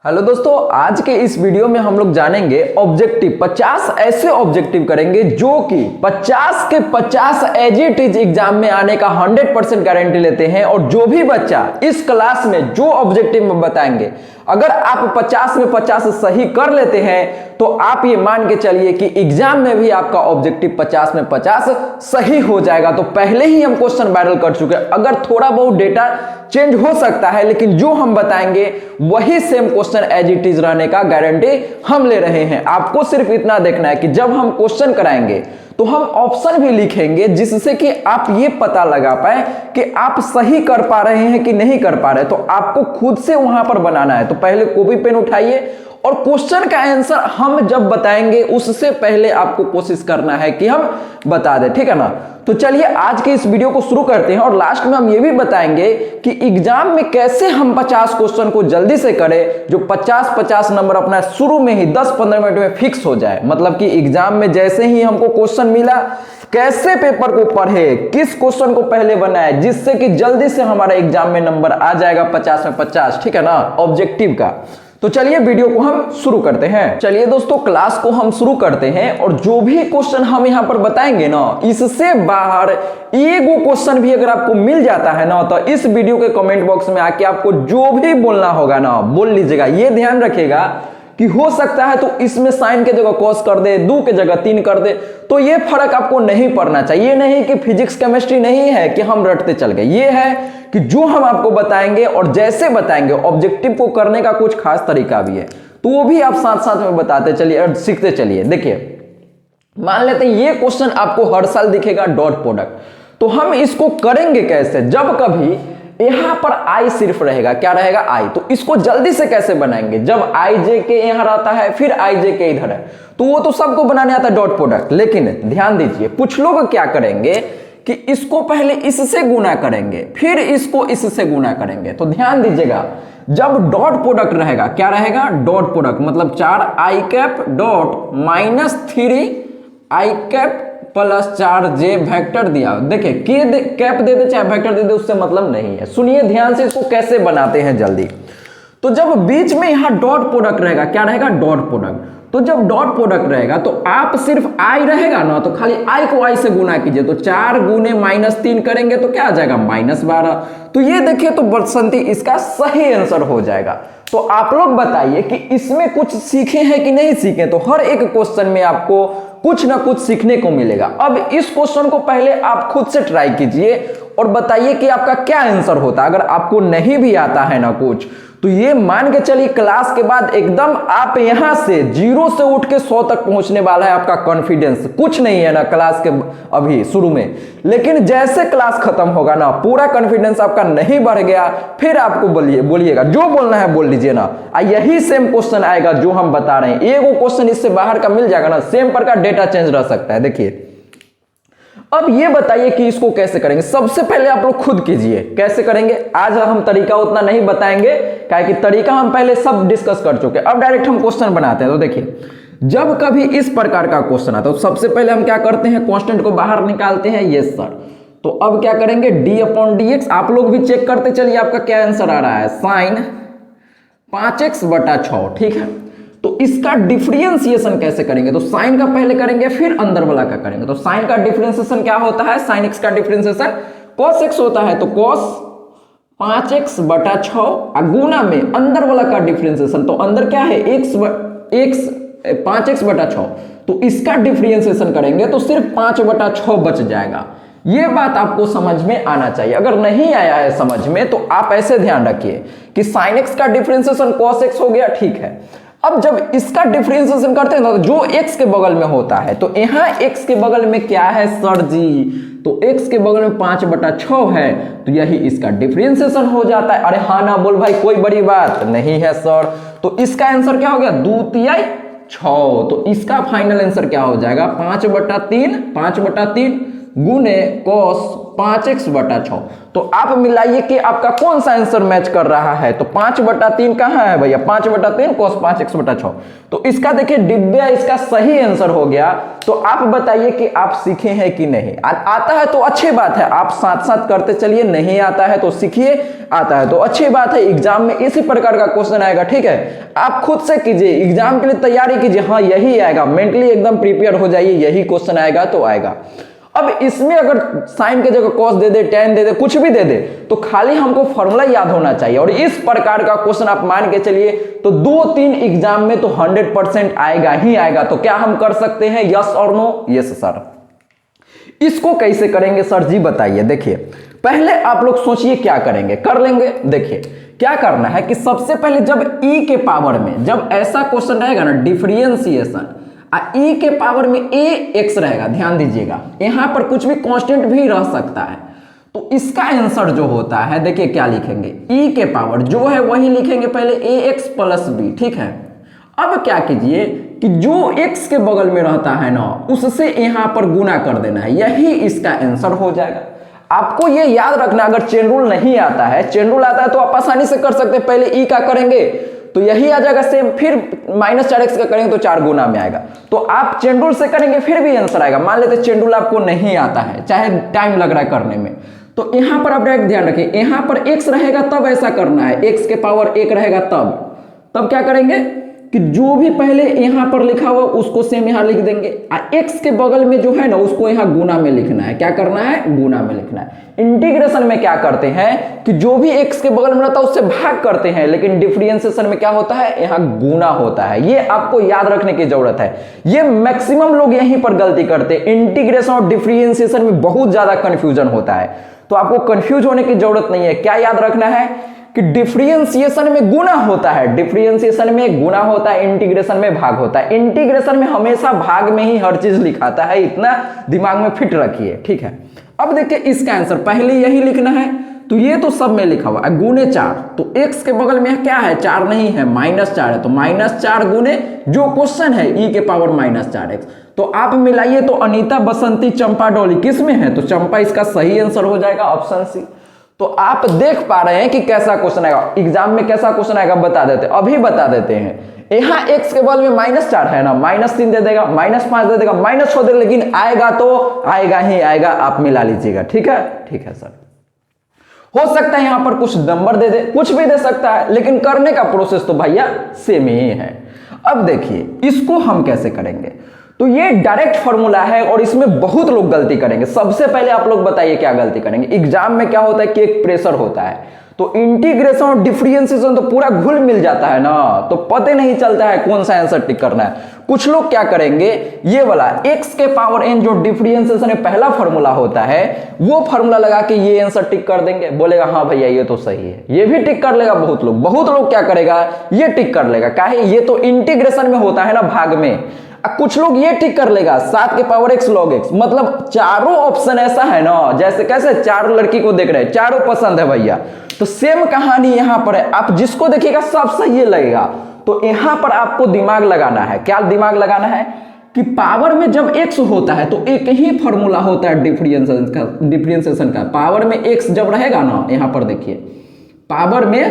Hello दोस्तों, आज के इस वीडियो में हम लोग जानेंगे ऑब्जेक्टिव 50 ऐसे ऑब्जेक्टिव करेंगे जो कि 50 के 50 एज इट इज एग्जाम में आने का 100% गारंटी लेते हैं। और जो भी बच्चा इस क्लास में जो ऑब्जेक्टिव में बताएंगे, अगर आप 50 में 50 सही कर लेते हैं तो आप ये मान के चलिए कि एग्जाम में भी आपका ऑब्जेक्टिव 50 में 50 सही हो जाएगा। तो पहले ही हम क्वेश्चन वायरल कर चुके हैं, अगर थोड़ा बहुत डेटा चेंज हो सकता है लेकिन जो हम बताएंगे वही same question as it is रहने का गारंटी हम ले रहे हैं। आपको सिर्फ इतना देखना है कि जब हम क्वेश्चन कराएंगे तो हम ऑप्शन भी लिखेंगे जिससे कि आप ये पता लगा पाए कि आप सही कर पा रहे हैं कि नहीं कर पा रहे। तो आपको खुद से वहां पर बनाना है। तो पहले कॉपी पेन उठाइए और क्वेश्चन का आंसर हम जब बताएंगे उससे पहले आपको कोशिश करना है कि हम बता दें, ठीक है ना। तो चलिए आज के इस वीडियो को शुरू करते हैं और लास्ट में हम ये भी बताएंगे कि एग्जाम में कैसे हम 50 क्वेश्चन को जल्दी से करें जो 50-50 नंबर अपना शुरू में ही 10-15 मिनट में फिक्स हो जाए। मतलब कि एग्जाम में जैसे ही हमको क्वेश्चन मिला, कैसे पेपर को पढ़े, किस क्वेश्चन को पहले बनाए, जिससे कि जल्दी से हमारा एग्जाम में नंबर आ जाएगा 50 में 50, ठीक है ना, ऑब्जेक्टिव का। तो चलिए वीडियो को हम शुरू करते हैं। चलिए दोस्तों, क्लास को हम शुरू करते हैं और जो भी क्वेश्चन हम यहां पर बताएंगे ना, इससे बाहर एगो क्वेश्चन भी अगर आपको मिल जाता है ना, तो इस वीडियो के कमेंट बॉक्स में आके आपको जो भी बोलना होगा ना बोल लीजिएगा। ये ध्यान रखिएगा कि हो सकता है तो इसमें साइन के जगह कॉस कर दे, 2 के जगह 3 कर दे, तो ये फर्क आपको नहीं पड़ना चाहिए। नहीं कि फिजिक्स केमिस्ट्री नहीं है कि हम रटते चल गए, ये है कि जो हम आपको बताएंगे और जैसे बताएंगे ऑब्जेक्टिव को करने का कुछ खास तरीका भी है, तो वो भी आप साथ साथ में बताते चलिए और सीखते चलिए। देखिए, मान लेते हैं ये क्वेश्चन आपको हर साल दिखेगा डॉट प्रोडक्ट, तो हम इसको करेंगे कैसे, जब कभी यहां पर आई सिर्फ रहेगा, क्या रहेगा, आई। तो इसको जल्दी से कैसे बनाएंगे, जब आई जे के यहां रहता है फिर आई जे के इधर है, तो वो तो सबको बनाने आता है डॉट प्रोडक्ट। लेकिन ध्यान दीजिए, कुछ लोग क्या करेंगे कि इसको पहले इससे गुना करेंगे फिर इसको इससे गुना करेंगे। तो ध्यान दीजिएगा, जब डॉट प्रोडक्ट रहेगा, क्या रहेगा, डॉट प्रोडक्ट, मतलब 4 आई कैप डॉट -3 आई कैप प्लस 4j वेक्टर दिया। देखिए कैप दे दे चाहे वेक्टर दे दे, उससे मतलब नहीं है। सुनिए ध्यान से, इसको कैसे बनाते हैं जल्दी। तो जब बीच में यहां डॉट प्रोडक्ट रहेगा, क्या रहेगा, डॉट प्रोडक्ट। तो जब डॉट प्रोडक्ट रहेगा तो आप सिर्फ आई रहेगा ना, तो खाली आई को आई से गुना कीजिए। तो 4 गुने -3 करेंगे तो क्या आ जाएगा, -12। तो ये देखिए, तो बसंती इसका सही आंसर हो जाएगा। तो आप लोग बताइए कि इसमें कुछ सीखे हैं कि नहीं सीखे। तो हर एक क्वेश्चन में आपको कुछ ना कुछ सीखने को मिलेगा। अब इस क्वेश्चन को पहले आप खुद से ट्राई कीजिए और बताइए कि आपका क्या आंसर होता है। अगर आपको नहीं भी आता है ना कुछ, तो ये मान के चलिए क्लास के बाद एकदम आप यहां से 0 से उठ के 100 तक पहुंचने वाला है। आपका कॉन्फिडेंस कुछ नहीं है ना क्लास के अभी शुरू में, लेकिन जैसे क्लास खत्म होगा ना, पूरा कॉन्फिडेंस आपका नहीं बढ़ गया, फिर आपको बोलिएगा, जो बोलना है बोल लीजिए ना। यही सेम क्वेश्चन आएगा जो हम बता रहे हैं। एगो क्वेश्चन इससे बाहर का मिल जाएगा ना, सेम प्रकार डेटा चेंज रह सकता है। देखिए, अब ये बताइए कि इसको कैसे करेंगे। सबसे पहले आप लोग खुद कीजिए, कैसे करेंगे। आज हम तरीका उतना नहीं बताएंगे, काहे कि तरीका हम पहले सब डिस्कस कर चुके हैं। अब डायरेक्ट हम क्वेश्चन बनाते हैं। तो देखिए, जब कभी इस प्रकार का क्वेश्चन आता है तो सबसे पहले हम क्या करते हैं, कांस्टेंट को बाहर निकालते हैं। Yes sir. तो अब क्या करेंगे, d/dx। आप लोग भी चेक करते चलिए आपका क्या आंसर आ रहा है, साइन 5x/6, ठीक है। तो इसका डिफरेंशिएशन कैसे करेंगे, तो साइन का पहले करेंगे फिर अंदर वाला का करेंगे। तो साइन का डिफरेंशिएशन क्या होता है, साइन x का डिफरेंशिएशन cos x होता है। तो cos 5x/6 गुना में अंदर वाला का डिफरेंशिएशन, तो अंदर क्या है, x 5x/6, तो इसका डिफरेंशिएशन करेंगे तो सिर्फ 5/6 बच जाएगा। ये बात आपको समझ में आना चाहिए। अगर नहीं आया है समझ में तो आप ऐसे ध्यान रखिए कि sin x का डिफरेंशिएशन cos x हो गया, ठीक है। अब जब इसका डिफरेंशिएशन करते हैं ना, तो जो x के बगल में होता है, तो यहां x के बगल में क्या है सर जी, तो x के बगल में 5/6 है, तो यही इसका डिफरेंशिएशन हो जाता है। अरे हाँ ना बोल भाई, कोई बड़ी बात नहीं है सर। तो इसका आंसर क्या हो गया, 2×6। तो इसका फाइनल आंसर क्या हो जाएगा, 5/3, 5/3। गुने cos 5x/6। तो आप मिलाइए कि आपका कौन सा आंसर मैच कर रहा है। तो 5/3 कहाँ है भैया, 5/3 cos 5x/6। तो इसका देखिए डिब्बा इसका सही आंसर हो गया। तो आप बताइए कि आप सीखे हैं कि नहीं। आता है तो अच्छी बात है, आप साथ साथ करते चलिए, नहीं आता है तो सीखिए, आता है तो अच्छी बात है। एग्जाम में इसी प्रकार का क्वेश्चन आएगा, ठीक है। आप खुद से कीजिए, एग्जाम के लिए तैयारी कीजिए, हाँ यही आएगा, मेंटली एकदम प्रिपेयर हो जाइए, यही क्वेश्चन आएगा तो आएगा। अब इसमें अगर साइन के जगह कॉस दे दे, tan दे दे, कुछ भी दे दे, तो खाली हमको फॉर्मूला याद होना चाहिए। और इस प्रकार का क्वेश्चन आप मान के चलिए तो 2-3 एग्जाम में तो 100% आएगा ही आएगा। तो क्या हम कर सकते हैं, यस और नो? Yes sir. इसको कैसे करेंगे सर जी बताइए। देखिए पहले आप लोग सोचिए क्या करेंगे, कर लेंगे। देखिए क्या करना है कि सबसे पहले जब e के पावर में जब ऐसा क्वेश्चन रहेगा ना, डिफरेंशिएशन, e के पावर में ax रहेगा, ध्यान दीजिएगा, यहां पर कुछ भी कांस्टेंट भी रह सकता है। तो इसका आंसर जो होता है, देखिए क्या लिखेंगे, e के पावर जो है वही लिखेंगे पहले ax + b, ठीक है। अब क्या कीजिए कि जो x के बगल में रहता है ना, उससे यहां पर गुना कर देना है, यही इसका आंसर हो जाएगा। आपको ये याद रखना, अगर चेन रूल नहीं आता है, चेन रूल आता है तो आप आसानी से कर सकते हैं। पहले e का करेंगे तो यही आ जाएगा सेम, फिर -4x का करेंगे तो 4 गुना में आएगा। तो आप चेन रूल से करेंगे फिर भी आंसर आएगा। मान लेते चेन रूल आपको नहीं आता है, चाहे टाइम लग रहा है करने में, तो यहां पर आप डायरेक्ट ध्यान रखिए, यहां पर x रहेगा तब ऐसा करना है, x के पावर 1 रहेगा तब क्या करेंगे कि जो भी पहले यहां पर लिखा हुआ उसको सेम यहां लिख देंगे, और x के बगल में जो है ना उसको यहां गुना में लिखना है। क्या करना है, गुना में लिखना है। इंटीग्रेशन में क्या करते हैं कि जो भी x के बगल में रहता है उससे भाग करते हैं, लेकिन डिफरेंशिएशन में क्या होता है, यहां गुना होता है। ये आपको याद रखने की जरूरत है, ये मैक्सिमम लोग यहीं पर गलती करते हैं। इंटीग्रेशन और डिफरेंशिएशन में बहुत ज्यादा कंफ्यूजन होता है, तो आपको कंफ्यूज होने की जरूरत नहीं है। क्या याद रखना है कि डिफरेंशिएशन में गुना होता है, डिफरेंशिएशन में गुना होता है, इंटीग्रेशन में भाग होता है। इंटीग्रेशन में हमेशा भाग में ही हर चीज लिखाता है, इतना दिमाग में फिट रखिए, ठीक है। अब देखिए इसका आंसर पहले यही लिखना है, तो ये तो सब में लिखा हुआ है गुने 4, तो x के बगल में क्या है, 4 नहीं है, -4 है, तो -4 गुने जो क्वेश्चन है e के पावर -4x। तो आप मिलाइए तो अनीता, बसंती, चंपा, डॉली किस में है, तो चंपा इसका सही आंसर हो जाएगा, ऑप्शन सी। तो आप देख पा रहे हैं कि कैसा क्वेश्चन आएगा एग्जाम में, कैसा क्वेश्चन आएगा बता देते, अभी बता देते हैं। यहाँ x के बगल में -4 है ना, -3 दे देगा, -5 दे देगा, -6 दे, लेकिन आएगा तो आएगा ही आएगा, आप मिला लीजिएगा, ठीक है। ठीक है सर, हो सकता है यहां पर कुछ नंबर दे दे, कुछ भी दे सकता है, लेकिन करने का प्रोसेस तो भैया सेम ही है। अब देखिए इसको हम कैसे करेंगे, तो ये डायरेक्ट फॉर्मूला है और इसमें बहुत लोग गलती करेंगे। सबसे पहले आप लोग बताइए क्या गलती करेंगे। एग्जाम में क्या होता है कि एक प्रेशर होता है, तो इंटीग्रेशन और डिफरेंशिएशन तो पूरा घुल मिल जाता है ना, तो पता नहीं चलता है कौन सा आंसर टिक करना है। कुछ लोग क्या करेंगे, ये वाला x के पावर n जो डिफरेंशिएशन में पहला फॉर्मूला होता है, वो फॉर्मूला लगा के ये आंसर टिक कर देंगे, बोलेगा हाँ भैया ये तो सही है, ये भी टिक कर लेगा। बहुत लोग क्या करेगा, ये टिक कर लेगा, काहे, ये तो इंटीग्रेशन में होता है ना, भाग में। कुछ लोग ये टिक कर लेगा 7 के पावर x log x, मतलब चारों ऑप्शन ऐसा है ना, जैसे कैसे 4 लड़की को देख रहे हैं, चारों पसंद है भैया, तो सेम कहानी यहां पर है। आप जिसको देखिएगा सब सही लगेगा। तो यहां पर आपको दिमाग लगाना है, क्या दिमाग लगाना है कि पावर में जब x होता है तो एक ही फॉर्मूला होता है डिफरेंशिएशन का। पावर में x जब रहेगा ना, यहां पर देखिए पावर में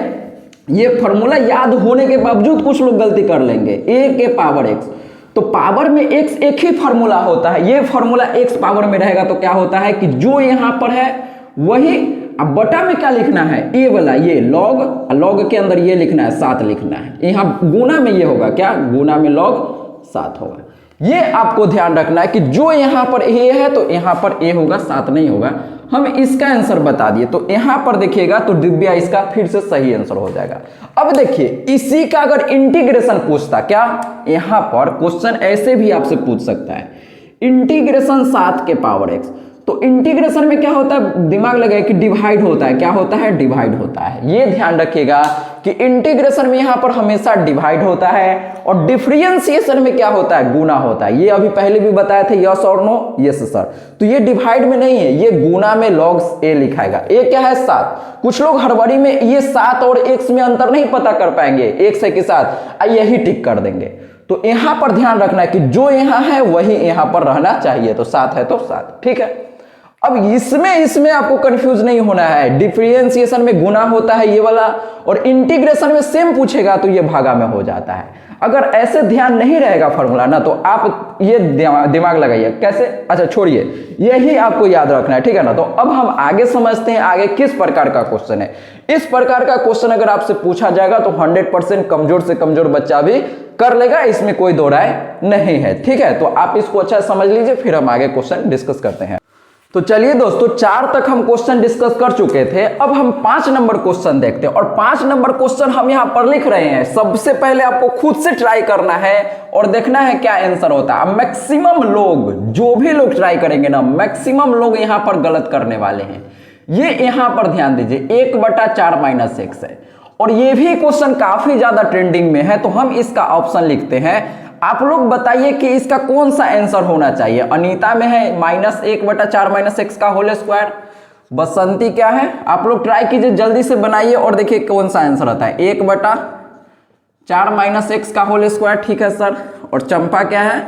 ये फॉर्मूला याद होने के बावजूद कुछ लोग गलती कर लेंगे, a के पावर x, तो पावर में x एक ही फॉर्मूला होता है, ये फॉर्मूला x पावर में रहेगा तो क्या होता है कि जो यहां पर है वही, अब बटा में क्या लिखना है, ए वाला ये लॉग के अंदर ये लिखना है 7 लिखना है, यहां गुना में ये होगा, क्या गुना में log 7 होगा। ये आपको ध्यान रखना है कि जो यहां पर ए है तो यहां पर ए होगा, 7 नहीं होगा। हम इसका आंसर बता दिए, तो यहां पर देखिएगा तो डिब्बिया इसका फिर से सही आंसर हो जाएगा। अब देखिए इसी का अगर इंटीग्रेशन पूछता, क्या यहां पर क्वेश्चन ऐसे भी आपसे पूछ सकता है, इंटीग्रेशन 7 के पावर x, तो इंटीग्रेशन में क्या होता है, दिमाग लगाए कि डिवाइड होता है, क्या होता है, डिवाइड होता है। ये ध्यान रखिएगा कि इंटीग्रेशन में यहां पर हमेशा डिवाइड होता है, और डिफरेंशिएशन में क्या होता है, गुना होता है। ये अभी पहले भी बताया था, यस और नो, यस सर। तो ये डिवाइड में नहीं है, ये गुना में log a लिखाएगा। a क्या है, 7। कुछ लोग हड़बड़ी में ये 7 और x में अंतर नहीं पता कर पाएंगे, x है के साथ यही टिक कर देंगे। तो यहां पर ध्यान रखना है कि जो यहां है वही यहां पर रहना चाहिए, तो 7 है तो 7, ठीक है। अब इसमें आपको कंफ्यूज नहीं होना है, डिफरेंशिएशन में गुना होता है ये वाला, और इंटीग्रेशन में सेम पूछेगा तो ये भागा में हो जाता है। अगर ऐसे ध्यान नहीं रहेगा फॉर्मूला ना, तो आप ये दिमाग लगाइए कैसे, अच्छा छोड़िए, यही आपको याद रखना है, ठीक है ना। तो अब हम आगे समझते हैं आगे किस प्रकार का क्वेश्चन है। इस प्रकार का क्वेश्चन अगर आपसे पूछा जाएगा तो 100% कमजोर से कमजोर बच्चा भी कर लेगा, इसमें कोई दो राय नहीं है, ठीक है। तो आप इसको अच्छा समझ लीजिए, फिर हम आगे क्वेश्चन डिस्कस करते हैं। तो चलिए दोस्तों, 4 तक हम क्वेश्चन डिस्कस कर चुके थे, अब हम 5 नंबर क्वेश्चन देखते हैं। और 5 नंबर क्वेश्चन हम यहां पर लिख रहे हैं। सबसे पहले आपको खुद से ट्राई करना है और देखना है क्या आंसर होता है। मैक्सिमम लोग, जो भी लोग ट्राई करेंगे ना, मैक्सिमम लोग यहां पर गलत करने वाले हैं। ये यहां पर ध्यान दीजिए, 1/4 - x है, और ये भी क्वेश्चन काफी ज्यादा ट्रेंडिंग में है, तो हम इसका ऑप्शन लिखते हैं। आप लोग बताइए कि इसका कौन सा आंसर होना चाहिए। अनीता में है -1/4 - x का होल स्क्वायर। बसंती क्या है, आप लोग ट्राई कीजिए, जल्दी से बनाइए और देखिए कौन सा आंसर आता है। 1/4 - x का होल स्क्वायर, ठीक है सर। और चंपा क्या है,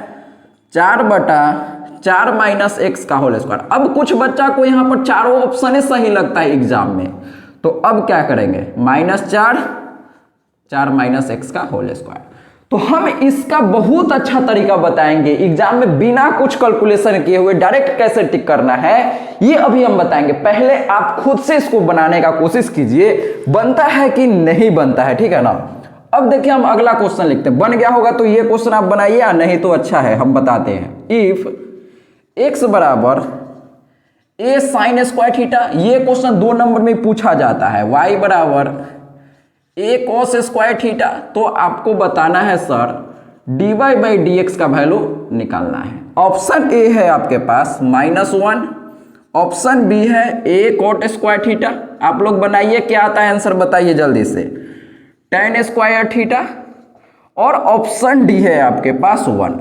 4/4 - x का होल स्क्वायर। अब कुछ बच्चा को यहाँ पर चारों ऑप्शन सही लगता है एग्जाम में, तो अब क्या करेंगे, -4 - x का होल स्क्वायर। तो हम इसका बहुत अच्छा तरीका बताएंगे एग्जाम में, बिना कुछ कैलकुलेशन किए हुए डायरेक्ट कैसे टिक करना है ये अभी हम बताएंगे। पहले आप खुद से इसको बनाने का कोशिश कीजिए, बनता है कि नहीं बनता है, ठीक है ना। अब देखिए हम अगला क्वेश्चन लिखते हैं, बन गया होगा तो ये क्वेश्चन आप बनाइए, या नहीं तो अच्छा है हम बताते हैं। इफ x बराबर a sin स्क्वायर थीटा, ये क्वेश्चन 2 नंबर में पूछा जाता है। y बराबर a cos स्क्वायर थीटा, तो आपको बताना है सर dy/dx का वैल्यू निकालना है। ऑप्शन ए है आपके पास -1, ऑप्शन बी है a cot स्क्वायर थीटा। आप लोग बनाइए क्या आता है आंसर, बताइए जल्दी से, tan स्क्वायर थीटा, और ऑप्शन डी है आपके पास 1।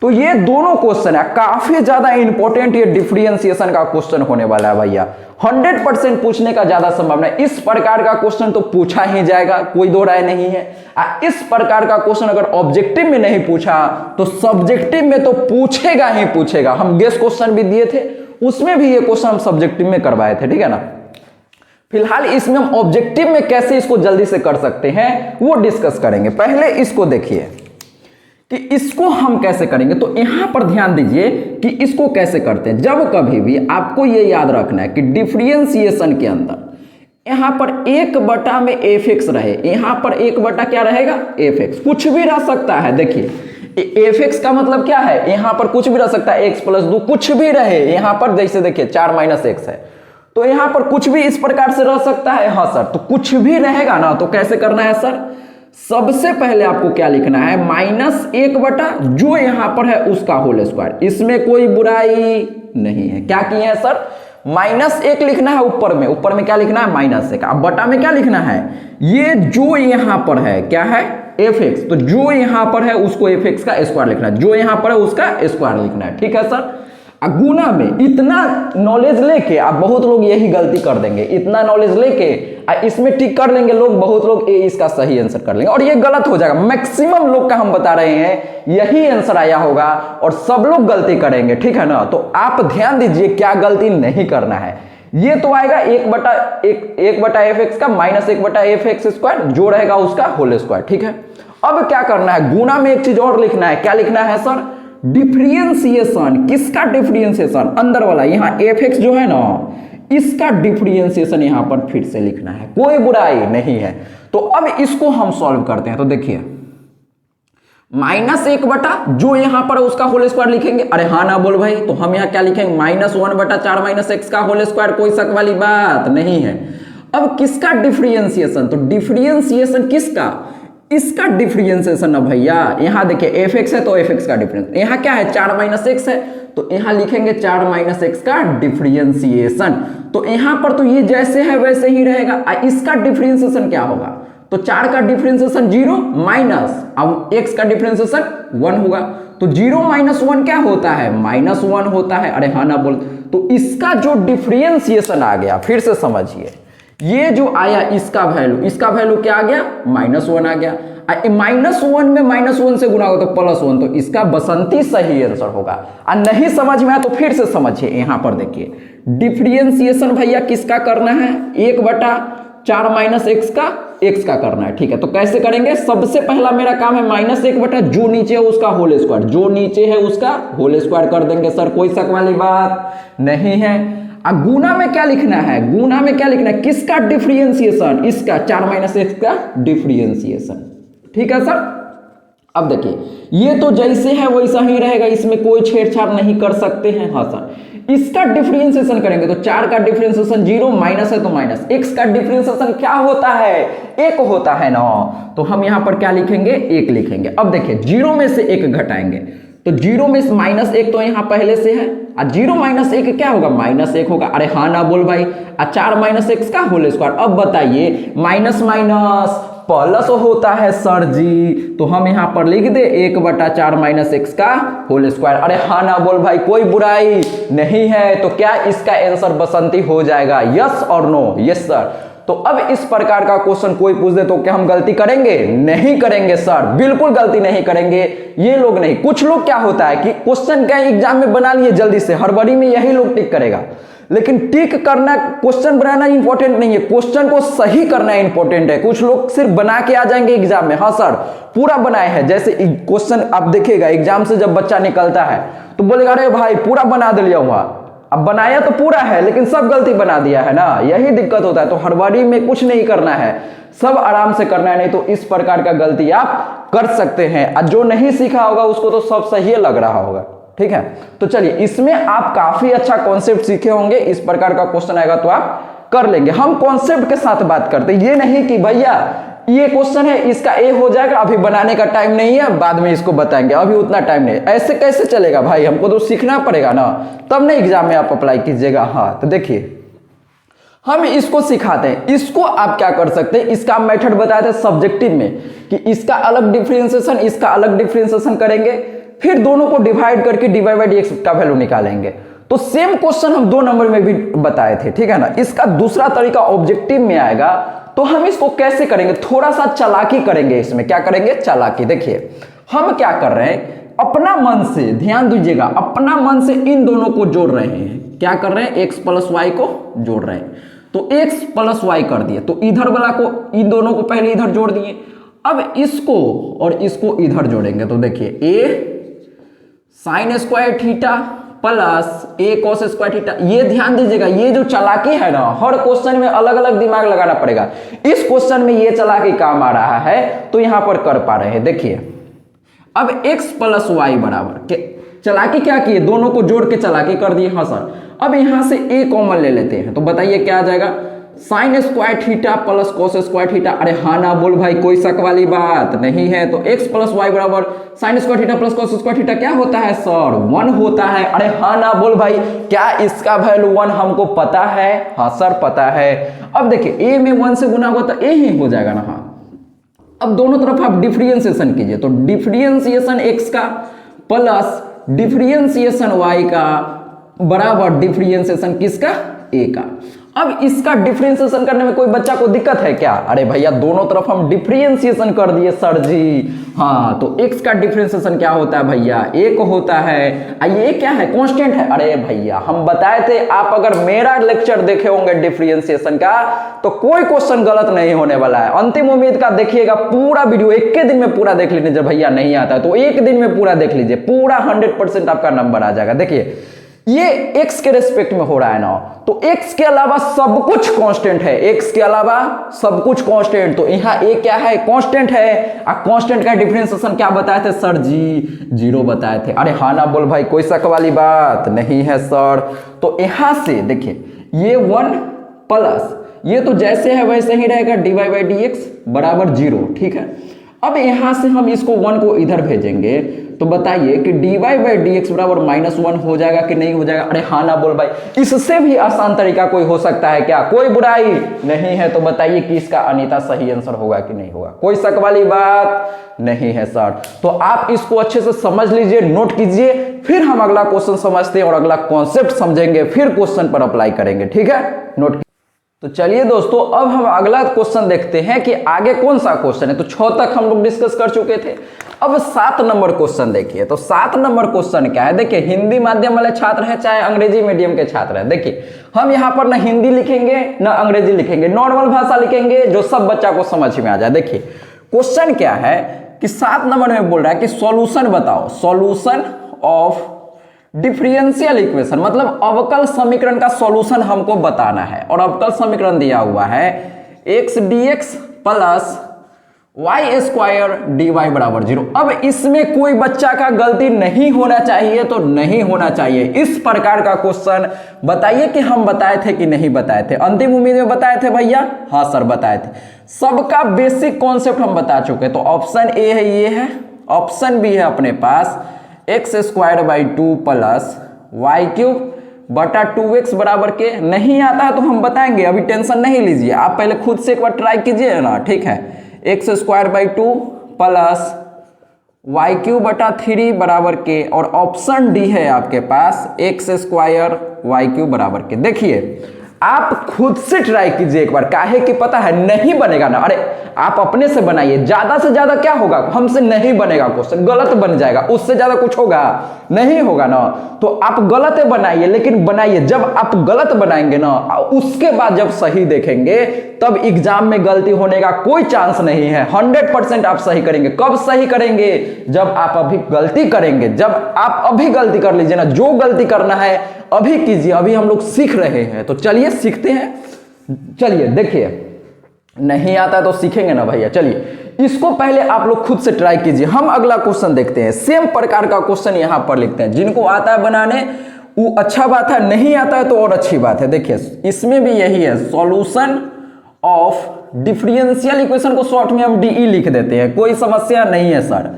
तो ये दोनों क्वेश्चन है काफी ज्यादा इंपॉर्टेंट, ये डिफरेंशिएशन का क्वेश्चन होने वाला है भैया। 100% पूछने का ज्यादा संभावना है। इस प्रकार का क्वेश्चन तो पूछा ही जाएगा, कोई दो राय नहीं है। इस प्रकार का क्वेश्चन अगर ऑब्जेक्टिव में नहीं पूछा तो सब्जेक्टिव में तो पूछेगा ही पूछेगा। हम गेस क्वेश्चन भी दिए थे, उसमें भी ये क्वेश्चन हम सब्जेक्टिव में करवाए थे, ठीक है ना। फिलहाल इसमें हम ऑब्जेक्टिव में कैसे इसको जल्दी से कर सकते हैं वो डिस्कस करेंगे। पहले इसको देखिए कि इसको हम कैसे करेंगे। तो यहां पर ध्यान दीजिए कि इसको कैसे करते हैं। जब कभी भी आपको ये याद रखना है कि डिफरेंशिएशन के अंदर यहां पर 1/में f(x) रहे, यहां पर 1/ क्या रहेगा, f(x), कुछ भी रह सकता है। देखिए f(x) का मतलब क्या है, यहां पर कुछ भी रह सकता है, x + 2 कुछ भी रहे। यहां पर जैसे देखिए 4 - x है, तो यहां पर कुछ भी इस प्रकार से रह सकता है। हाँ सर, तो कुछ भी रहेगा ना, तो कैसे करना है सर, सबसे पहले आपको क्या लिखना है, -1/ जो यहां पर है उसका होल स्क्वायर। इसमें कोई बुराई नहीं है। क्या किए हैं सर, -1 लिखना है ऊपर में क्या लिखना है, -1। अब बटा में क्या लिखना है, ये जो यहां पर है क्या है, f(x), तो जो यहां पर है उसको f(x) का स्क्वायर लिखना है, जो यहां पर है उसका स्क्वायर लिखना है, ठीक है सर। गुना में इतना नॉलेज लेके आप, बहुत लोग यही गलती कर देंगे, इतना नॉलेज लेके इसमें टिक कर लेंगे लोग, बहुत लोग इसका सही आंसर कर लेंगे और ये गलत हो जाएगा। मैक्सिमम लोग का हम बता रहे हैं यही आंसर आया होगा और सब लोग गलती करेंगे, ठीक है ना। तो आप ध्यान दीजिए क्या गलती नहीं करना है। ये तो आएगा 1/f(x) का -1/f(x², जो रहेगा उसका होल स्क्वायर, ठीक है। अब क्या करना है, गुना में एक चीज और लिखना है। क्या लिखना है सर, डिफरेंशिएशन। किसका डिफरेंशिएशन, अंदर वाला, यहाँ f(x) जो है ना, इसका डिफरेंशिएशन यहां पर फिर से लिखना है, कोई बुराई नहीं है। तो अब इसको हम सॉल्व करते हैं। तो देखिए -1/ जो यहां पर उसका होल स्क्वायर लिखेंगे। अरे हाँ ना बोल भाई, तो हम यहां क्या लिखेंगे, -1/4 - x का होल स्क्वायर, कोई शक वाली बात नहीं है। अब किसका डिफरेंशिएशन, तो डिफरेंशिएशन किसका, इसका डिफरेंशिएशन ना भैया। यहां देखिए f(x) है तो f(x) का डिफरेंस, यहां क्या है 4 - x है, तो यहां लिखेंगे 4 - x का डिफरेंशिएशन। तो यहां पर तो ये जैसे है वैसे ही रहेगा। इसका डिफरेंशिएशन क्या होगा, तो 4 का डिफरेंशिएशन 0 माइनस, अब x का डिफरेंशिएशन 1 होगा, तो 0 - 1 क्या होता है, -1 होता है। अरे हाँ ना बोल, तो इसका जो डिफरेंशिएशन आ गया, फिर से समझिए, ये जो आया इसका वैल्यू क्या आ गया, -1 आ गया। -1 में -1 से गुना हो तो +1, तो इसका बसंती सही आंसर होगा। और नहीं समझ में आया तो फिर से समझिए, यहां पर देखिए डिफरेंशिएशन भैया किसका करना है, 1/4 माइनस x का करना है। ठीक है, तो कैसे करेंगे, सबसे पहला मेरा काम है -1/, जो नीचे है उसका होल स्क्वायर, जो नीचे है उसका होल स्क्वायर कर देंगे। सर कोई शक वाली बात नहीं है। गुना में क्या लिखना है, गुना में क्या लिखना है, किसका डिफरेंशिएशन, इसका 4 - x का डिफरेंशिएशन। ठीक है सर, अब देखिए ये तो जैसे है वैसा ही रहेगा, इसमें कोई छेड़छाड़ नहीं कर सकते हैं। हाँ सर, इसका डिफरेंशिएशन करेंगे तो 4 का डिफरेंशिएशन 0, माइनस है तो माइनस, x का डिफरेंशिएशन क्या होता है, 1 होता है ना, तो हम यहां पर क्या लिखेंगे, 1 लिखेंगे। अब देखिए 0 में से 1 घटाएंगे तो 0 में -1 तो यहां पहले से है, और 0 - 1 क्या होगा, -1 होगा। अरे हाँ ना बोल भाई, 4 - x का होल स्क्वायर। अब बताइए माइनस माइनस प्लस होता है सर जी, तो हम यहां पर लिख दे 1/4 - x का होल स्क्वायर। अरे हाँ ना बोल भाई, कोई बुराई नहीं है। तो क्या इसका आंसर बसंती हो जाएगा, यस और नो, यस सर। तो अब इस प्रकार का क्वेश्चन कोई पूछ दे तो क्या हम गलती करेंगे, नहीं करेंगे सर, बिल्कुल गलती नहीं करेंगे। ये लोग नहीं, कुछ लोग क्या होता है कि क्वेश्चन क्या एग्जाम में बना लिए जल्दी से, हड़बड़ी में यही लोग टिक करेगा। लेकिन टिक करना, क्वेश्चन बनाना इंपॉर्टेंट नहीं है, क्वेश्चन को सही करना इंपॉर्टेंट है। कुछ लोग सिर्फ बना के आ जाएंगे एग्जाम में, हाँ सर पूरा बनाए हैं। जैसे क्वेश्चन आप देखिएगा एग्जाम से जब बच्चा निकलता है तो बोलेगा अरे भाई पूरा बना दिया हुआ, अब बनाया तो पूरा है लेकिन सब गलती बना दिया है ना, यही दिक्कत होता है। तो हड़बड़ी में कुछ नहीं करना है, सब आराम से करना है, नहीं तो इस प्रकार का गलती आप कर सकते हैं। और जो नहीं सीखा होगा उसको तो सब सही लग रहा होगा। ठीक है, तो चलिए इसमें आप काफी अच्छा कॉन्सेप्ट सीखे होंगे, इस प्रकार का क्वेश्चन आएगा तो आप कर लेंगे। हम कॉन्सेप्ट के साथ बात करते हैं, ये नहीं कि भैया ये क्वेश्चन है इसका ए हो जाएगा, अभी बनाने का टाइम नहीं है, बाद में इसको बताएंगे, अभी उतना टाइम नहीं। ऐसे कैसे चलेगा भाई, हमको तो सीखना पड़ेगा ना, तब ना एग्जाम में आप अप्लाई कीजिएगा। हाँ तो देखिए हम इसको सिखाते हैं, इसको आप क्या कर सकते हैं, इसका मेथड बताए थे सब्जेक्टिव में कि इसका अलग डिफरेंशिएशन, इसका अलग डिफरेंशिएशन करेंगे, फिर दोनों को डिवाइड करके dy/dx का वैल्यू निकालेंगे। तो सेम क्वेश्चन हम 2 नंबर में भी बताए थे, ठीक है ना। इसका दूसरा तरीका ऑब्जेक्टिव में आएगा, तो हम इसको कैसे करेंगे, थोड़ा सा चालाकी करेंगे। इसमें क्या करेंगे, चालाकी। देखिए हम क्या कर रहे हैं, अपना मन से ध्यान दीजिएगा, अपना मन से इन दोनों को जोड़ रहे हैं। क्या कर रहे हैं, x + y को जोड़ रहे हैं। तो x + y कर दिए, तो इधर वाला को, इन दोनों को पहले इधर जोड़ दिए। अब इसको और इसको इधर जोड़ेंगे, तो देखिए a sin² theta plus a cos² theta. ये ध्यान दीजिएगा, ये जो चालाकी है ना, हर क्वेश्चन में अलग अलग दिमाग लगाना पड़ेगा। इस क्वेश्चन में ये चालाकी काम आ रहा है तो यहां पर कर पा रहे हैं। देखिए अब x + y बराबर, चालाकी क्या किए, दोनों को जोड़ के चालाकी कर दिए। हाँ सर, अब यहां से a कॉमन ले लेते हैं, तो बताइए क्या आ जाएगा, sin² theta plus cos² theta. अरे हाँ ना बोल भाई, कोई शक वाली बात नहीं है। तो x + y बराबर sin² theta plus cos² theta क्या होता है सर, 1 होता है। अरे हाँ ना बोल भाई, क्या इसका वैल्यू 1 हमको पता है, हाँ सर पता है। अब देखिए a में 1 से गुना होगा तो a ही हो जाएगा ना। हाँ अब दोनों तरफ आप डिफरेंशिएशन कीजिए, तो डिफरेंशिएशन x का प्लस डिफरेंशिएशन y का बराबर डिफरेंशिएशन किसका, a का। अब इसका डिफरेंशिएशन करने में कोई बच्चा को दिक्कत है क्या, अरे भैया दोनों तरफ हम डिफरेंशिएशन कर दिए सर जी। हाँ तो x का डिफरेंशिएशन क्या होता है भैया, 1 होता है। ये क्या है, कांस्टेंट है। अरे भैया हम बताए थे, आप अगर मेरा लेक्चर देखे होंगे डिफरेंशिएशन का तो कोई क्वेश्चन गलत नहीं होने वाला है। अंतिम उम्मीद का देखिएगा पूरा वीडियो, एक के दिन में पूरा देख लीजिए। भैया नहीं आता है तो एक दिन में पूरा देख लीजिए, पूरा 100% आपका नंबर आ जाएगा। देखिए ये x के रेस्पेक्ट में हो रहा है ना, तो x के अलावा सब कुछ कांस्टेंट है, x के अलावा सब कुछ कांस्टेंट। तो यहाँ a क्या है, कांस्टेंट है। और कांस्टेंट का डिफरेंशिएशन क्या बताए थे सर जी, 0 बताए थे। अरे हाँ ना बोल भाई, कोई शक वाली बात नहीं है सर। तो यहाँ से देखिए ये 1 प्लस ये तो जैसे है वैसे ही रहेगा, dy/dx बराबर 0। ठीक है, अब यहां से हम इसको 1 को इधर भेजेंगे, तो बताइए कि dy/dx बराबर -1 हो जाएगा कि नहीं हो जाएगा। अरे हाँ ना बोल भाई, इससे भी आसान तरीका कोई हो सकता है क्या, कोई बुराई नहीं है। तो बताइए कि इसका अनीता सही आंसर होगा कि नहीं होगा, कोई शक वाली बात नहीं है सर। तो आप इसको अच्छे से समझ लीजिए, नोट कीजिए, फिर हम अगला क्वेश्चन समझते हैं और अगला कॉन्सेप्ट समझेंगे, फिर क्वेश्चन पर अप्लाई करेंगे। ठीक है, नोट तो चलिए दोस्तों, अब हम अगला क्वेश्चन देखते हैं कि आगे कौन सा क्वेश्चन है। तो 6 तक हम लोग डिस्कस कर चुके थे। अब 7 नंबर क्वेश्चन देखिए। तो 7 नंबर क्वेश्चन क्या है, देखिए हिंदी माध्यम वाले छात्र हैं चाहे अंग्रेजी मीडियम के छात्र हैं, देखिए हम यहाँ पर ना हिंदी लिखेंगे ना अंग्रेजी लिखेंगे, नॉर्मल भाषा लिखेंगे जो सब बच्चा को समझ में आ जाए। देखिए क्वेश्चन क्या है कि 7 नंबर में बोल रहा है कि सॉल्यूशन बताओ, सॉल्यूशन ऑफ डिफरेंशियल इक्वेशन, मतलब अवकल समीकरण का सॉल्यूशन हमको बताना है। और अवकल समीकरण दिया हुआ है x dx plus y square dy बराबर 0। अब इसमें कोई बच्चा का गलती नहीं होना चाहिए, तो नहीं होना चाहिए। इस प्रकार का क्वेश्चन बताइए कि हम बताए थे कि नहीं बताए थे। अंतिम उम्मीद में बताए थे भैया, हाँ सर बताए थे। सबका बेसिक कॉन्सेप्ट हम बता चुके। तो ऑप्शन ए है, ये है। ऑप्शन बी है अपने पास x square by 2 plus y cube बटा 2x बराबर के। नहीं आता है तो हम बताएंगे, अभी टेंशन नहीं लीजिए, आप पहले खुद से एक बार ट्राई कीजिए ना, ठीक है। X square by 2 plus y cube बटा 3 बराबर के, और ऑप्शन डी है आपके पास एक्स स्क्वायर वाई क्यूब बराबर के। देखिए आप खुद से ट्राई कीजिए एक बार, काहे कि पता है नहीं बनेगा ना, अरे आप अपने से बनाइए, ज्यादा से ज्यादा क्या होगा, हमसे नहीं बनेगा क्वेश्चन, गलत बन जाएगा, उससे ज्यादा कुछ होगा नहीं होगा ना। तो आप गलत बनाइए, लेकिन बनाइए, जब आप गलत बनाएंगे ना उसके बाद जब सही देखेंगे तब एग्जाम में गलती होने का कोई चांस नहीं है। 100% आप सही करेंगे। कब सही करेंगे, जब आप अभी गलती करेंगे, जब आप अभी गलती कर लीजिए ना, जो गलती करना है अभी कीजिए, अभी हम लोग सीख रहे हैं। तो चलिए सीखते हैं। चलिए देखिए, नहीं आता तो सीखेंगे ना भैया। चलिए इसको पहले आप लोग खुद से ट्राई कीजिए। हम अगला क्वेश्चन देखते हैं। सेम प्रकार का क्वेश्चन यहां पर लिखते हैं। जिनको आता है बनाने वो अच्छा बात है, नहीं आता है तो और अच्छी बात है। देखिए इसमें भी यही है, सॉल्यूशन ऑफ डिफरेंशियल इक्वेशन को शॉर्ट में हम डीई लिख देते हैं, कोई समस्या नहीं है सर।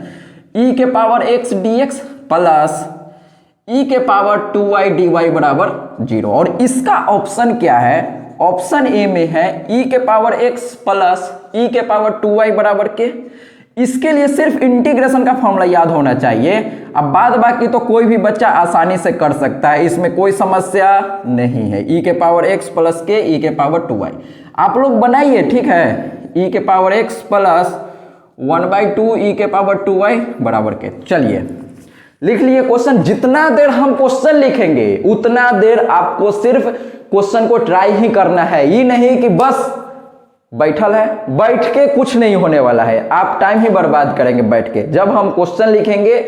ई के पावर एक्स dx प्लस ई के पावर 2y dy बराबर 0। और इसका ऑप्शन क्या है, ऑप्शन ए में है ई के पावर x प्लस ई के पावर 2y बराबर के। इसके लिए सिर्फ इंटीग्रेशन का फॉर्मूला याद होना चाहिए। अब बाद बाकी तो कोई भी बच्चा आसानी से कर सकता है, इसमें कोई समस्या नहीं है। ई के पावर x प्लस के ई के पावर 2y आप लोग बनाइए, ठीक है। ई के पावर x प्लस 1/2 ई के पावर 2y बराबर के। चलिए लिख लिए क्वेश्चन। जितना देर हम क्वेश्चन लिखेंगे उतना देर आपको सिर्फ क्वेश्चन को ट्राई ही करना है, ये नहीं कि बस बैठल है, बैठ के कुछ नहीं होने वाला है, आप टाइम ही बर्बाद करेंगे बैठ के। जब हम क्वेश्चन लिखेंगे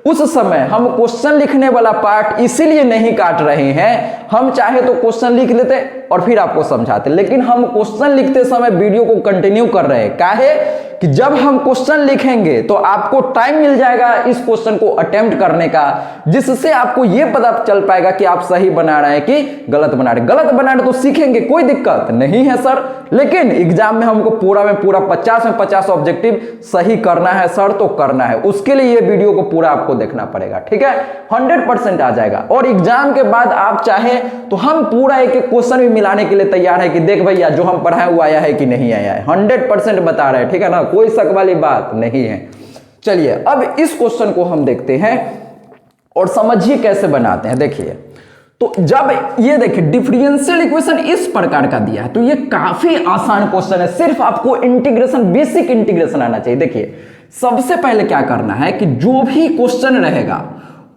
उस समय हम क्वेश्चन लिखने वाला पार्ट इसीलिए नहीं काट रहे हैं, हम चाहे तो क्वेश्चन लिख लेते और फिर आपको समझाते, लेकिन हम क्वेश्चन लिखते समय वीडियो को कंटिन्यू कर रहे हैं। काहे कि जब हम क्वेश्चन लिखेंगे तो आपको टाइम मिल जाएगा इस क्वेश्चन को अटेम्प्ट करने का, जिससे आपको यह पता चल पाएगा कि आप सही बना रहे हैं कि गलत बना रहे हैं। गलत बना रहे तो सीखेंगे, कोई दिक्कत नहीं है सर, लेकिन एग्जाम में हमको पूरा में पूरा 50 में 50 ऑब्जेक्टिव सही करना है सर, तो करना है। उसके लिए ये वीडियो को पूरा आपको देखना पड़ेगा, ठीक है। 100% आ जाएगा। और एग्जाम के बाद आप चाहें तो हम पूरा एक एक क्वेश्चन भी मिलाने के लिए तैयार है कि देख भैया जो हम पढ़ाए वो आया है कि नहीं आया है। 100% बता रहे हैं, ठीक है ना, कोई शक वाली बात नहीं है। चलिए अब इस क्वेश्चन को हम देखते हैं और समझिए कैसे बनाते हैं। देखिए तो जब ये देखिए डिफरेंशियल इक्वेशन इस प्रकार का दिया है तो ये काफी आसान क्वेश्चन है, सिर्फ आपको इंटीग्रेशन, बेसिक इंटीग्रेशन आना चाहिए। देखिए सबसे पहले क्या करना है कि जो भी क्वेश्चन रहेगा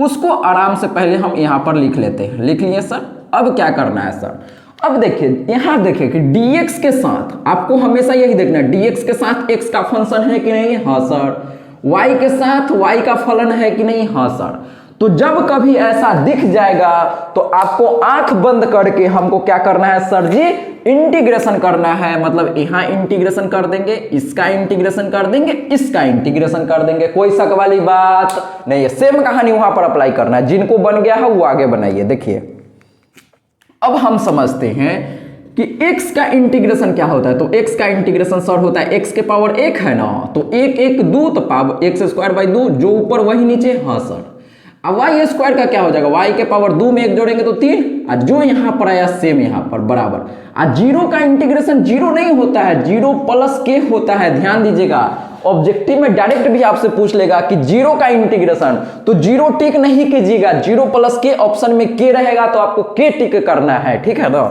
उसको आराम से पहले हम यहां पर लिख लेते हैं। लिख लिए सर। अब क्या करना है सर, अब देखिए यहां देखिए कि dx के साथ आपको हमेशा यही देखना है, dx के साथ x का फंक्शन है कि नहीं, हाँ सर। y के साथ y का फलन है कि नहीं, हाँ सर। तो जब कभी ऐसा दिख जाएगा तो आपको आंख बंद करके हमको क्या करना है सर जी, इंटीग्रेशन करना है। मतलब यहां इंटीग्रेशन कर देंगे, इसका इंटीग्रेशन कर देंगे, इसका इंटीग्रेशन कर देंगे, कोई शक वाली बात नहीं है। सेम कहानी वहां पर अप्लाई करना है, जिनको बन गया है वो आगे बनाइए। देखिए अब हम समझते हैं कि x का इंटीग्रेशन क्या होता है। तो x का इंटीग्रेशन सर होता है x के पावर 1 है ना, तो 1 1 2 तो पावर x स्क्वायर बाई 2, जो ऊपर वही नीचे, हाँ सर। अब y स्क्वायर का क्या हो जाएगा, y के पावर 2 में 1 जोड़ेंगे तो 3, और जो यहां पर आया सेम यहां पर बराबर। और 0 का इंटीग्रेशन 0 नहीं होता है, 0 प्लस के होता है। ध्यान दीजिएगा, ऑब्जेक्टिव में डायरेक्ट भी आपसे पूछ लेगा कि 0 का इंटीग्रेशन, तो 0 टिक नहीं कीजिएगा, 0 प्लस के ऑप्शन में के रहेगा तो आपको के टिक करना है, ठीक है ना।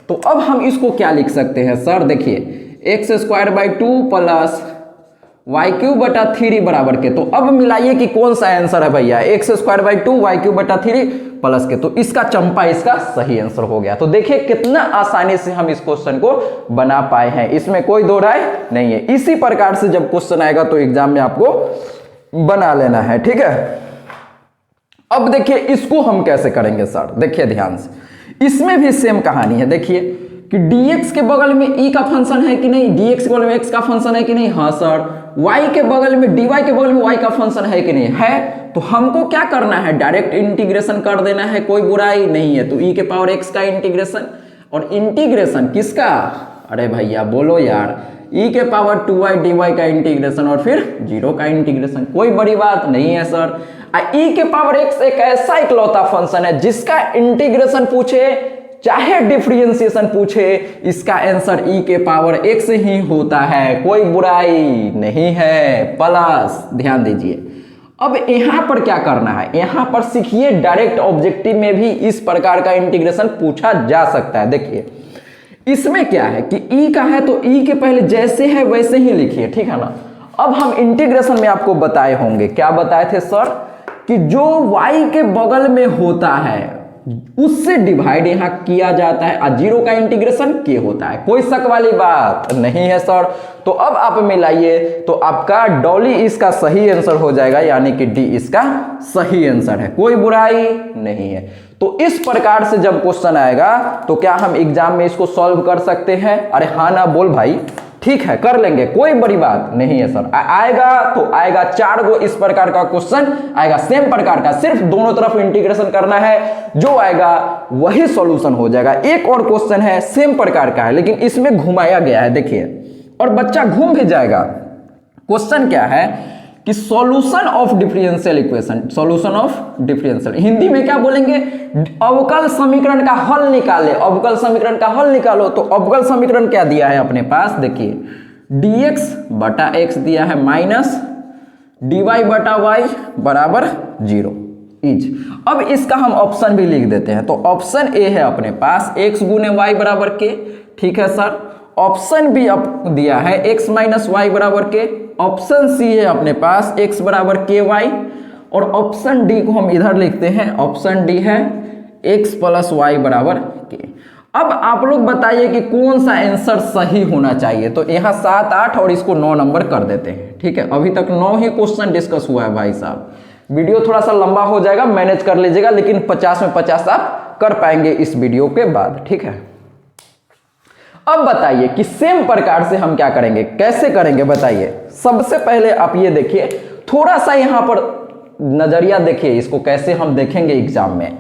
तो अब हम इसको क्या लिख सकते हैं सर, देखिए x square by 2 plus y cube बटा 3 बराबर के, तो अब मिलाइए कि कौन सा आंसर है भैया, x square by 2 y cube बटा 3 प्लस के, तो इसका चंपा इसका सही आंसर हो गया। तो देखिए कितना आसानी से हम इस क्वेश्चन को बना पाए हैं, इसमें कोई दो राय नहीं है। इसी प्रकार से जब क्वेश्चन आएगा तो एग्जाम में आपको बना लेना है, ठीक है। अब देखिए इसको हम कैसे करेंगे सर, देखिए ध्यान से, इसमें भी सेम कहानी है। देखिए कि dx के बगल में e का फंक्शन है कि नहीं, dx के बगल में x का फंक्शन है कि नहीं, हाँ सर। y के बगल में dy के बगल में y का फंक्शन है कि नहीं है, तो हमको क्या करना है, डायरेक्ट इंटीग्रेशन कर देना है, कोई बुराई नहीं है। तो e के पावर x का इंटीग्रेशन, और इंटीग्रेशन किसका, अरे भैया बोलो यार, e के पावर 2y dy का इंटीग्रेशन और फिर 0 का इंटीग्रेशन, कोई बड़ी बात नहीं है सर। e के पावर x एक ऐसा इकलौता फंक्शन है जिसका इंटीग्रेशन पूछे चाहे डिफरेंशिएशन पूछे, इसका आंसर e के पावर x ही होता है, कोई बुराई नहीं है, प्लस ध्यान दीजिए। अब यहां पर क्या करना है, यहां पर सीखिए डायरेक्ट ऑब्जेक्टिव में भी इस प्रकार का इंटीग्रेशन पूछा जा सकता है। देखिए इसमें क्या है कि e का है तो e के पहले जैसे है वैसे ही लिखिए, ठीक है ना। अब हम इंटीग्रेशन में आपको बताए होंगे, क्या बताए थे सर, कि जो y के बगल में होता है उससे डिवाइड यहां किया जाता है, और 0 का इंटीग्रेशन k होता है, कोई शक वाली बात नहीं है सर। तो अब आप मिलाइए तो आपका डॉली इसका सही आंसर हो जाएगा, यानी कि डी इसका सही आंसर है, कोई बुराई नहीं है। तो इस प्रकार से जब क्वेश्चन आएगा तो क्या हम एग्जाम में इसको सॉल्व कर सकते हैं, अरे हाँ ना बोल भाई, ठीक है कर लेंगे, कोई बड़ी बात नहीं है सर। आएगा तो आएगा, 4 गो इस प्रकार का क्वेश्चन आएगा सेम प्रकार का, सिर्फ दोनों तरफ इंटीग्रेशन करना है, जो आएगा वही सॉल्यूशन हो जाएगा। एक और क्वेश्चन है सेम प्रकार का है लेकिन इसमें घुमाया गया है, देखिए, और बच्चा घूम भी जाएगा। क्वेश्चन क्या है कि solution of differential equation, solution of differential, Hindi में क्या बोलेंगे, अवकल समीकरण का हल निकाले, अवकल समीकरण का हल निकालो। तो अवकल समीकरण क्या दिया है अपने पास, देखिए dx बटा x दिया है माइनस dy बटा y बराबर 0 इज। अब इसका हम ऑप्शन भी लिख देते हैं, तो ऑप्शन ए है अपने पास x गुने y बराबर k, ठीक है सर। ऑप्शन बी दिया है x माइनस वाई बराबर के, ऑप्शन सी है अपने पास x बराबर के वाई, और ऑप्शन डी को हम इधर लिखते हैं, ऑप्शन डी है x प्लस वाई बराबर के। अब आप लोग बताइए कि कौन सा आंसर सही होना चाहिए, तो यहाँ 7, 8 और इसको 9 नंबर कर देते हैं, ठीक है। अभी तक 9 ही क्वेश्चन डिस्कस हुआ है भाई साहब, वीडियो थोड़ा सा लंबा हो जाएगा, मैनेज कर लीजिएगा, लेकिन 50 में 50 आप कर पाएंगे इस वीडियो के बाद, ठीक है। अब बताइए कि सेम प्रकार से हम क्या करेंगे, कैसे करेंगे बताइए। सबसे पहले आप ये देखिए, थोड़ा सा यहां पर नजरिया देखिए, इसको कैसे हम देखेंगे एग्जाम में,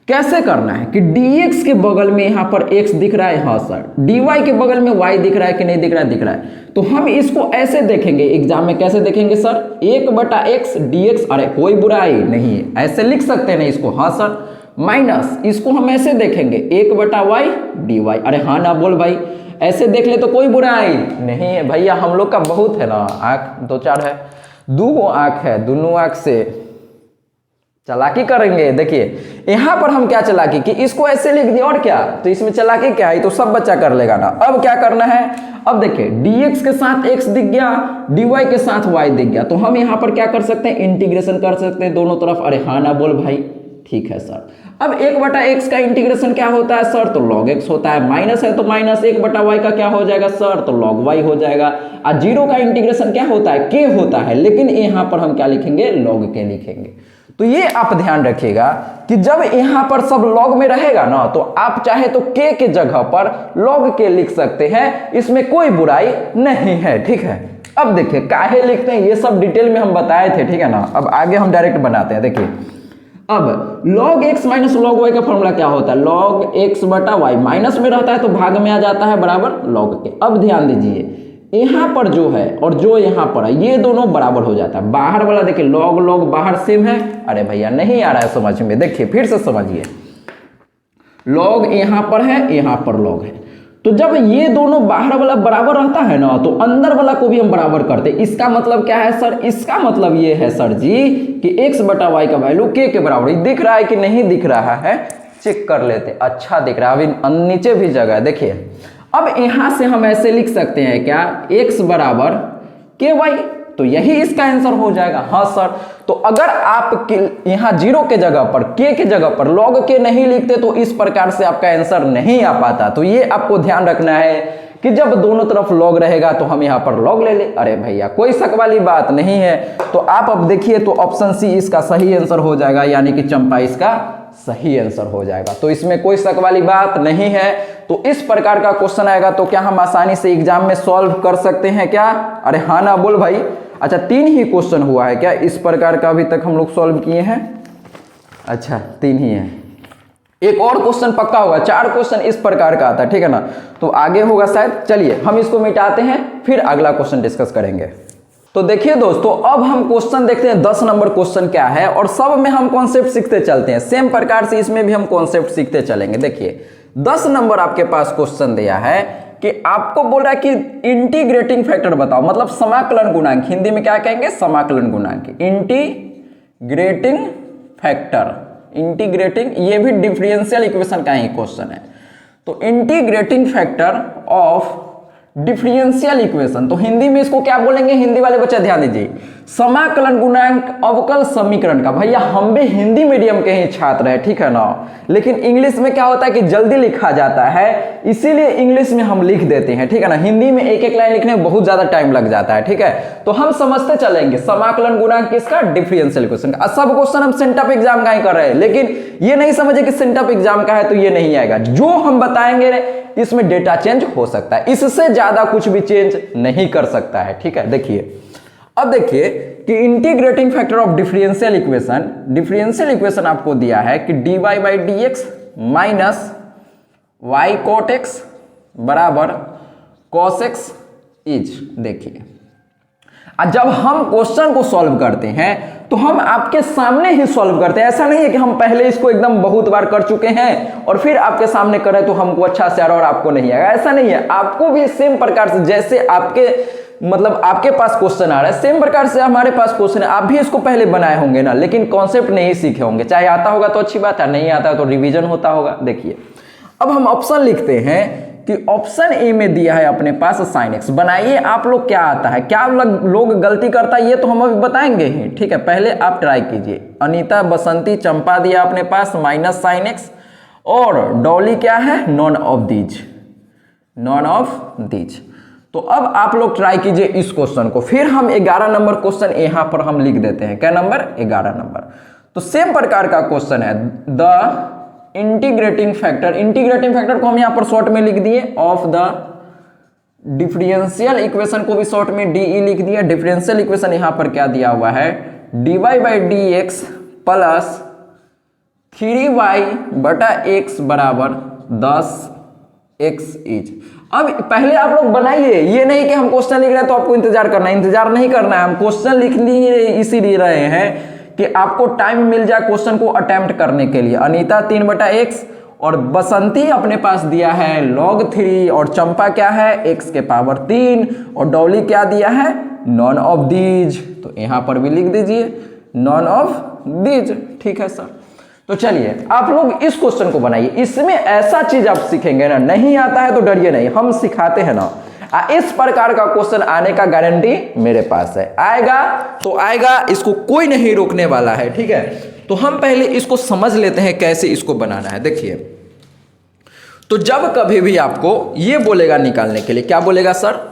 कैसे करना है कि dx के बगल में यहां पर x दिख रहा है, हाँ सर, dy के बगल में y दिख रहा है कि नहीं दिख रहा है, दिख रहा है। तो हम इसको ऐसे देखेंगे एग्जाम में, कैसे देखेंगे सर, 1/x dx, अरे कोई बुराई नहीं है, ऐसे लिख सकते हैं इसको, हाँ सर, माइनस इसको हम ऐसे देखेंगे 1/y dy, अरे हाँ ना बोल भाई, ऐसे देख ले तो कोई बुराई नहीं है भैया, हम लोग का बहुत है ना, आंख 2-4 है, 2 आंख है, दोनों आंख से चालाकी करेंगे। देखिए यहां पर हम क्या चालाकी कि इसको ऐसे लिख दिया, और क्या, तो इसमें चालाकी क्या है, तो सब बच्चा कर लेगा ना। अब क्या करना है, अब देखिए dx के साथ x दिख गया, dy के साथ y दिख गया, तो हम यहां पर क्या कर सकते हैं, इंटीग्रेशन कर सकते हैं दोनों तरफ, अरे हाँ ना बोल भाई, ठीक है सर। अब 1/x का इंटीग्रेशन क्या होता है सर, तो log x होता है, माइनस है तो माइनस 1/y का क्या हो जाएगा सर, तो log y हो जाएगा, और 0 का इंटीग्रेशन क्या होता है, k होता है, लेकिन यहां पर हम क्या लिखेंगे, log k लिखेंगे। तो ये आप ध्यान रखिएगा कि जब यहां पर सब log में रहेगा ना, तो आप चाहे तो k के जगह पर log k लिख सकते हैं, इसमें कोई बुराई नहीं है, ठीक है। अब देखिए काहे लिखते हैं ये सब डिटेल में हम बताए थे, ठीक है ना। अब आगे हम डायरेक्ट बनाते हैं, देखिए अब log x minus log y का फॉर्मूला क्या होता है, log x बटा y, माइनस में रहता है तो भाग में आ जाता है बराबर log के। अब ध्यान दीजिए यहां पर जो है और जो यहां पर है ये दोनों बराबर हो जाता है, बाहर वाला देखिए log log बाहर सेम है, अरे भैया नहीं आ रहा है समझ में, देखिए फिर से समझिए, log यहां पर है, यहां पर log है, तो जब ये दोनों बाहर वाला बराबर रहता है ना, तो अंदर वाला को भी हम बराबर करते हैं। इसका मतलब क्या है सर, इसका मतलब ये है सर जी कि x बटा वाई का वैल्यू k के बराबर, दिख रहा है कि नहीं दिख रहा है, चेक कर लेते। अच्छा दिख रहा है, अभी नीचे भी जगह है, देखिए। अब यहां से हम ऐसे लिख सकते हैं क्या, x बराबर के वाई, तो यही इसका आंसर हो जाएगा। हाँ सर, तो अगर आप यहाँ 0 के जगह पर k के जगह पर log k नहीं लिखते तो इस प्रकार से आपका आंसर नहीं आ पाता। तो ये आपको ध्यान रखना है कि जब दोनों तरफ log रहेगा तो हम यहाँ पर log ले ले। अरे भैया कोई शक वाली बात नहीं है। तो आप अब देखिए, तो ऑप्शन सी इसका सही आंसर हो जाएगा, यानी कि चंपा इसका सही आंसर हो जाएगा। तो इसमें कोई शक वाली बात नहीं है। तो इस प्रकार का क्वेश्चन आएगा तो क्या हम आसानी से एग्जाम में सॉल्व कर सकते हैं क्या? अरे हाँ ना बोल भाई। अच्छा 3 ही क्वेश्चन हुआ है क्या इस प्रकार का अभी तक हम लोग सॉल्व किए हैं? अच्छा 3 ही है, एक और क्वेश्चन पक्का होगा। 4 क्वेश्चन इस प्रकार का आता है, ठीक है ना? तो आगे होगा शायद। चलिए हम इसको मिटाते हैं, फिर अगला क्वेश्चन डिस्कस करेंगे। तो देखिए दोस्तों, अब हम क्वेश्चन देखते हैं 10 नंबर क्वेश्चन क्या है, और सब में हम कॉन्सेप्ट सीखते चलते हैं। सेम प्रकार से इसमें भी हम कॉन्सेप्ट सीखते चलेंगे। देखिए 10 नंबर आपके पास क्वेश्चन दिया है कि आपको बोल रहा है कि इंटीग्रेटिंग फैक्टर बताओ, मतलब समाकलन गुणांक, हिंदी में क्या कहेंगे? समाकलन गुणांक, इंटीग्रेटिंग फैक्टर। इंटीग्रेटिंग, ये भी डिफरेंशियल इक्वेशन का ही क्वेश्चन है। तो integrating factor of differential equation, तो हिंदी में इसको क्या बोलेंगे? हिंदी वाले बच्चे ध्यान दीजिए, समाकलन गुणांक अवकल समीकरण का। भैया हम भी हिंदी मीडियम के ही छात्र हैं, ठीक है ना? लेकिन इंग्लिश में क्या होता है कि जल्दी लिखा जाता है, इसीलिए इंग्लिश में हम लिख देते हैं, ठीक है ना? हिंदी में एक एक लाइन लिखने में बहुत ज्यादा टाइम लग जाता है, ठीक है? तो हम समझते चलेंगे समाकलन गुणांक किसका? डिफरेंशियल इक्वेशन का। सब क्वेश्चन हम सेंटअप एग्जाम का ही कर रहे हैं, लेकिन ये नहीं समझे कि सेंटअप एग्जाम का है तो ये नहीं आएगा। जो हम बताएंगे इसमें डेटा चेंज हो सकता है, इससे ज्यादा कुछ भी चेंज नहीं कर सकता है, ठीक है? देखिए अब देखिए कि integrating factor of differential equation, differential equation आपको दिया है कि dy by d x minus y cot x बराबर कॉस एक्स इज। देखिए जब हम क्वेश्चन को सॉल्व करते हैं तो हम आपके सामने ही सॉल्व करते हैं। ऐसा नहीं है कि हम पहले इसको एकदम बहुत बार कर चुके हैं और फिर आपके सामने करें तो हमको अच्छा से आ रहा और आपको नहीं आएगा, ऐसा नहीं है। आपको भी सेम प्रकार से, जैसे आपके मतलब आपके पास क्वेश्चन आ रहा है, सेम प्रकार से हमारे पास क्वेश्चन है। आप भी इसको पहले बनाए होंगे ना, लेकिन कॉन्सेप्ट नहीं सीखे होंगे। चाहे आता होगा तो अच्छी बात है, नहीं आता तो रिवीजन होता होगा। देखिए अब हम ऑप्शन लिखते हैं कि ऑप्शन ए में दिया है अपने पास sin x। बनाइए आप लोग, क्या आता है, क्या लोग गलती करता है ये तो हम अभी बताएंगे ही, ठीक है? पहले आप ट्राई कीजिए। अनीता, बसंती, चंपा दिया अपने पास माइनस sin x, और डॉली क्या है? None of these, none of these. तो अब आप लोग ट्राई कीजिए इस क्वेश्चन को। फिर हम 11 नंबर क्वेश्चन यहां पर हम लिख देते हैं। क्या नंबर? 11 नंबर। तो सेम प्रकार का क्वेश्चन है, the integrating factor. Integrating factor को हम यहां पर शॉर्ट में लिख दिए, ऑफ द डिफरेंशियल इक्वेशन को भी शॉर्ट में डी लिख दिया। डिफरेंशियल इक्वेशन यहां पर क्या दिया हुआ है? dy by d x plus 3y बटा x बराबर 10x इज। अब पहले आप लोग बनाइए, ये नहीं कि हम क्वेश्चन लिख रहे हैं तो आपको इंतजार करना है, इंतजार नहीं करना है। हम क्वेश्चन लिख लिए इसीलिए रहे हैं कि आपको टाइम मिल जाए क्वेश्चन को अटेम्प्ट करने के लिए। अनीता 3 बटा एक्स, और बसंती अपने पास दिया है log 3, और चंपा क्या है? x के पावर 3, और डॉली क्या दिया है? None of these. तो यहां पर भी लिख दीजिए नॉन ऑफ दीज, ठीक है सर? तो चलिए आप लोग इस क्वेश्चन को बनाइए। इसमें ऐसा चीज आप सीखेंगे ना, नहीं आता है तो डरिए नहीं, हम सिखाते हैं ना। इस प्रकार का क्वेश्चन आने का गारंटी मेरे पास है। आएगा तो आएगा, इसको कोई नहीं रोकने वाला है, ठीक है? तो हम पहले इसको समझ लेते हैं कैसे इसको बनाना है। देखिए तो जब कभी भी आपको ये बोलेगा निकालने के लिए, क्या बोलेगा सर?